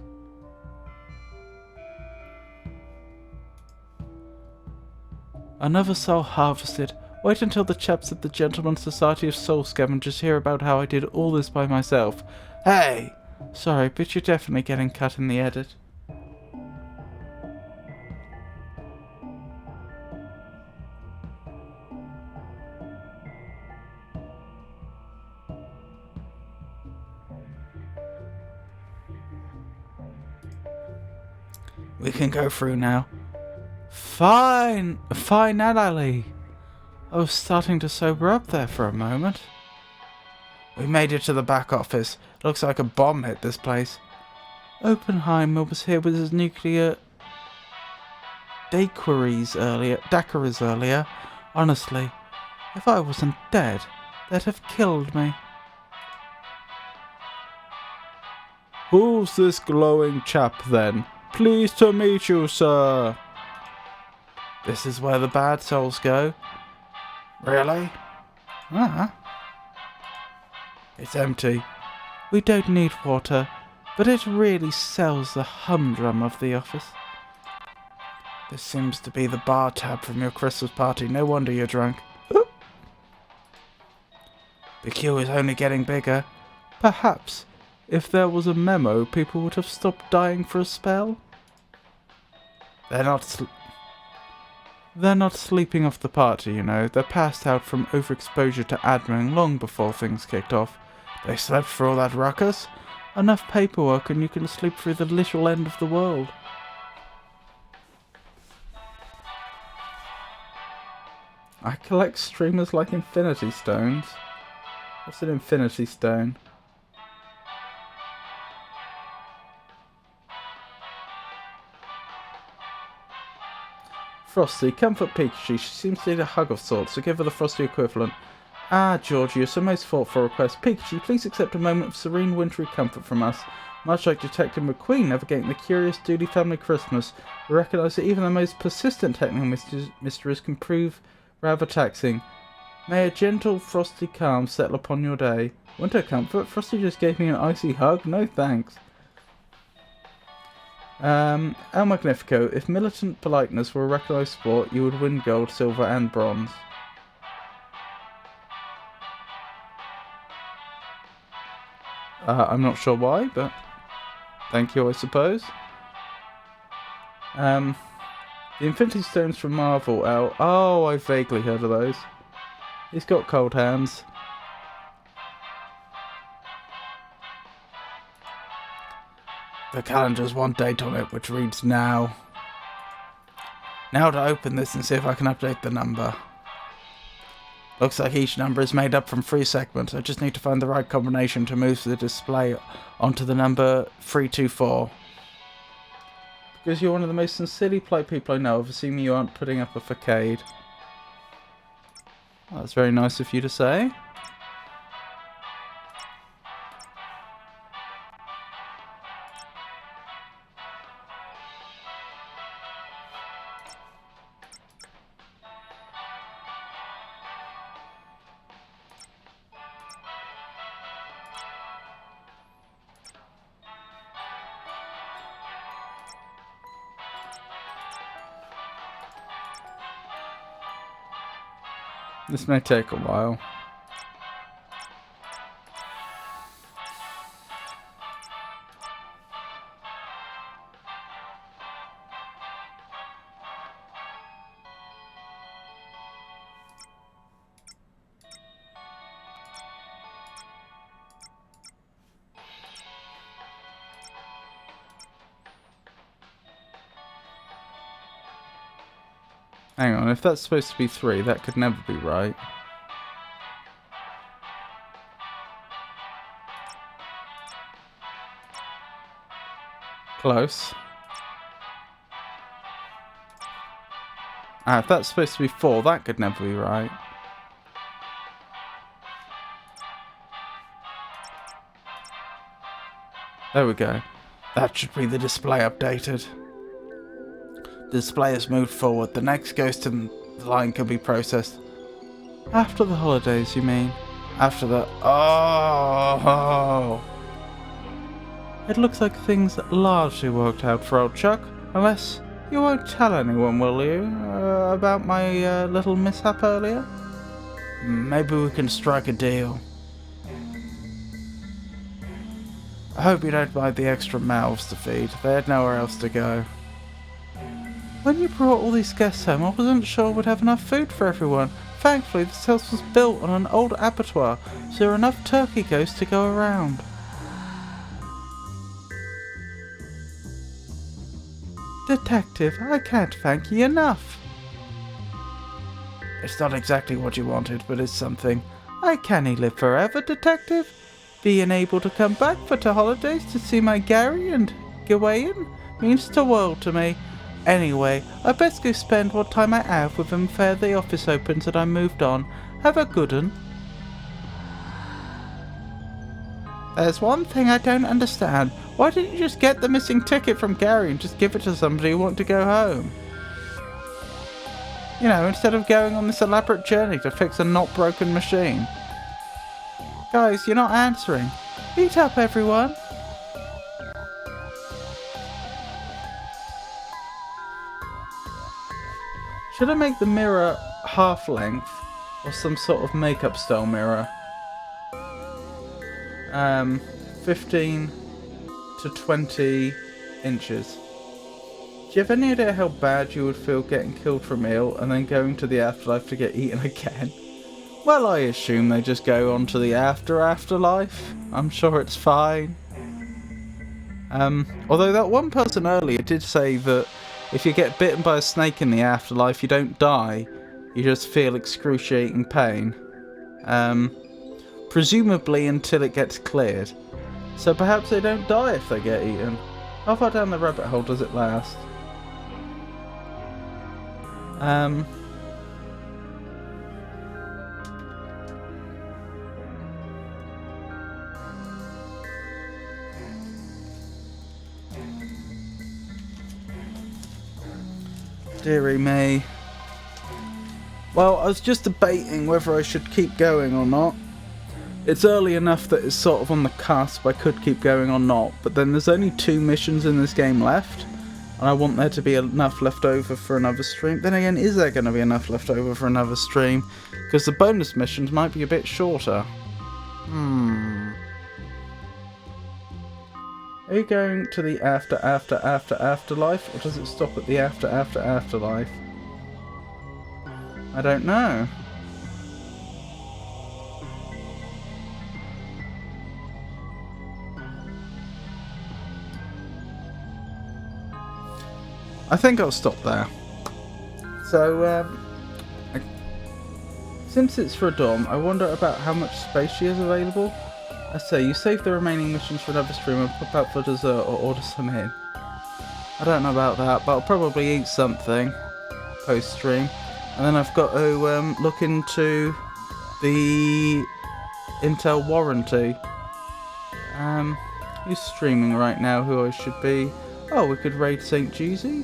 Another soul harvested. Wait until the chaps at the Gentleman's Society of Soul Scavengers hear about how I did all this by myself. Hey! Sorry, but you're definitely getting cut in the edit. We can go through now. Finally! I was starting to sober up there for a moment. We made it to the back office. Looks like a bomb hit this place. Oppenheimer was here with his nuclear daiquiris earlier. Honestly, if I wasn't dead, they'd have killed me. Who's this glowing chap then? Pleased to meet you, sir. This is where the bad souls go. Really? It's empty. We don't need water, but it really sells the humdrum of the office. This seems to be the bar tab from your Christmas party. No wonder you're drunk. The queue is only getting bigger. Perhaps, if there was a memo, people would have stopped dying for a spell. They're not sleeping off the party, you know. They're passed out from overexposure to admin long before things kicked off. They slept through all that ruckus. Enough paperwork and you can sleep through the literal end of the world. I collect streamers like Infinity Stones. What's an Infinity Stone? Frosty, comfort Pikachu. She seems to need a hug of sorts, so give her the Frosty equivalent. Ah, Georgius, a most thoughtful request. Pikachu, please accept a moment of serene wintry comfort from us. Much like Detective McQueen navigating the curious Doody family Christmas, we recognise that even the most persistent technical mysteries can prove rather taxing. May a gentle, frosty calm settle upon your day. Winter comfort? Frosty just gave me an icy hug? No thanks. El Magnifico, if militant politeness were a recognised sport, you would win gold, silver and bronze. I'm not sure why, but thank you, I suppose. The Infinity Stones from Marvel, El. Oh, I've vaguely heard of those. He's got cold hands. The calendar's one date on it, which reads now. Now to open this and see if I can update the number. Looks like each number is made up from 3 segments. I just need to find the right combination to move the display onto the number 324. Because you're one of the most sincerely polite people I know of, assuming you aren't putting up a facade. Well, that's very nice of you to say. This may take a while. Hang on, if that's supposed to be 3, that could never be right. Close. If that's supposed to be 4, that could never be right. There we go. That should be the display updated. The display has moved forward. The next ghost in the line can be processed. After the holidays, you mean? After the... Oh! It looks like things largely worked out for old Chuck. Unless you won't tell anyone, will you? About my little mishap earlier? Maybe we can strike a deal. I hope you don't mind the extra mouths to feed. They had nowhere else to go. When you brought all these guests home, I wasn't sure we'd have enough food for everyone. Thankfully, this house was built on an old abattoir, so there are enough turkey ghosts to go around. Detective, I can't thank you enough. It's not exactly what you wanted, but it's something. I can't live forever, Detective. Being able to come back for the holidays to see my Gary and Gawain means the world to me. Anyway, I best go spend what time I have with him ere the office opens and I moved on. Have a good one. There's one thing I don't understand. Why didn't you just get the missing ticket from Gary and just give it to somebody who wanted to go home? You know, instead of going on this elaborate journey to fix a not broken machine. Guys, you're not answering. Eat up, everyone. Should I make the mirror half length or some sort of makeup style mirror? 15 to 20 inches. Do you have any idea how bad you would feel getting killed for a meal and then going to the afterlife to get eaten again? Well, I assume they just go on to the afterlife. I'm sure it's fine. Although that one person earlier did say that if you get bitten by a snake in the afterlife, you don't die. You just feel excruciating pain. Presumably until it gets cleared. So perhaps they don't die if they get eaten. How far down the rabbit hole does it last? Dearie me. Well, I was just debating whether I should keep going or not. It's early enough that it's sort of on the cusp. I could keep going or not, but then there's only 2 missions in this game left, and I want there to be enough left over for another stream. Then again, is there going to be enough left over for another stream? Because the bonus missions might be a bit shorter. Are you going to the afterlife, or does it stop at the afterlife? I don't know. I think I'll stop there. So, since it's for a dorm, I wonder about how much space she has available. I say, you save the remaining missions for another stream and pop out for dessert or order some in. I don't know about that, but I'll probably eat something post-stream. And then I've got to look into the Intel warranty. Who's streaming right now who I should be? Oh, we could raid St. Jeezy?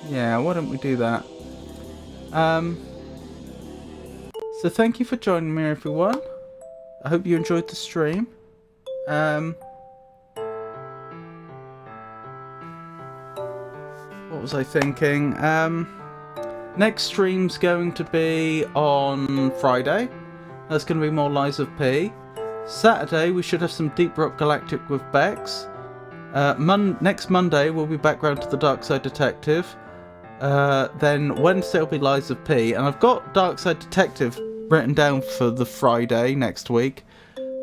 Yeah, why don't we do that? So thank you for joining me, everyone. I hope you enjoyed the stream. What was I thinking? Next stream's going to be on Friday. That's going to be more Lies of P. Saturday we should have some Deep Rock Galactic with Bex. Next Monday we'll be back round to the Darkside Detective. Then Wednesday will be Lies of P. And I've got Darkside Detective written down for the Friday next week.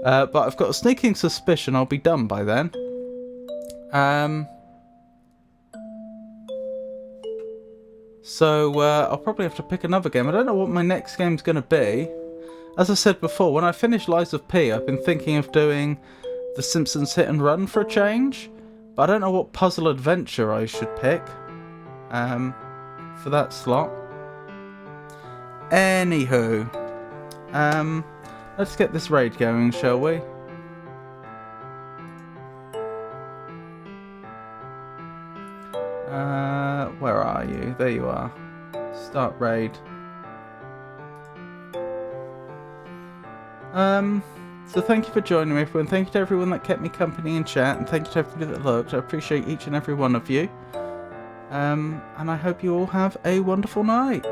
But I've got a sneaking suspicion I'll be done by then. So I'll probably have to pick another game. I don't know what my next game's going to be. As I said before, when I finish Lies of P, I've been thinking of doing The Simpsons Hit and Run for a change. But I don't know what puzzle adventure I should pick for that slot. Anywho, let's get this raid going, shall we? Where are you? There you are. Start raid. So thank you for joining me, everyone. Thank you to everyone that kept me company in chat, and thank you to everybody that looked. I appreciate each and every one of you. And I hope you all have a wonderful night.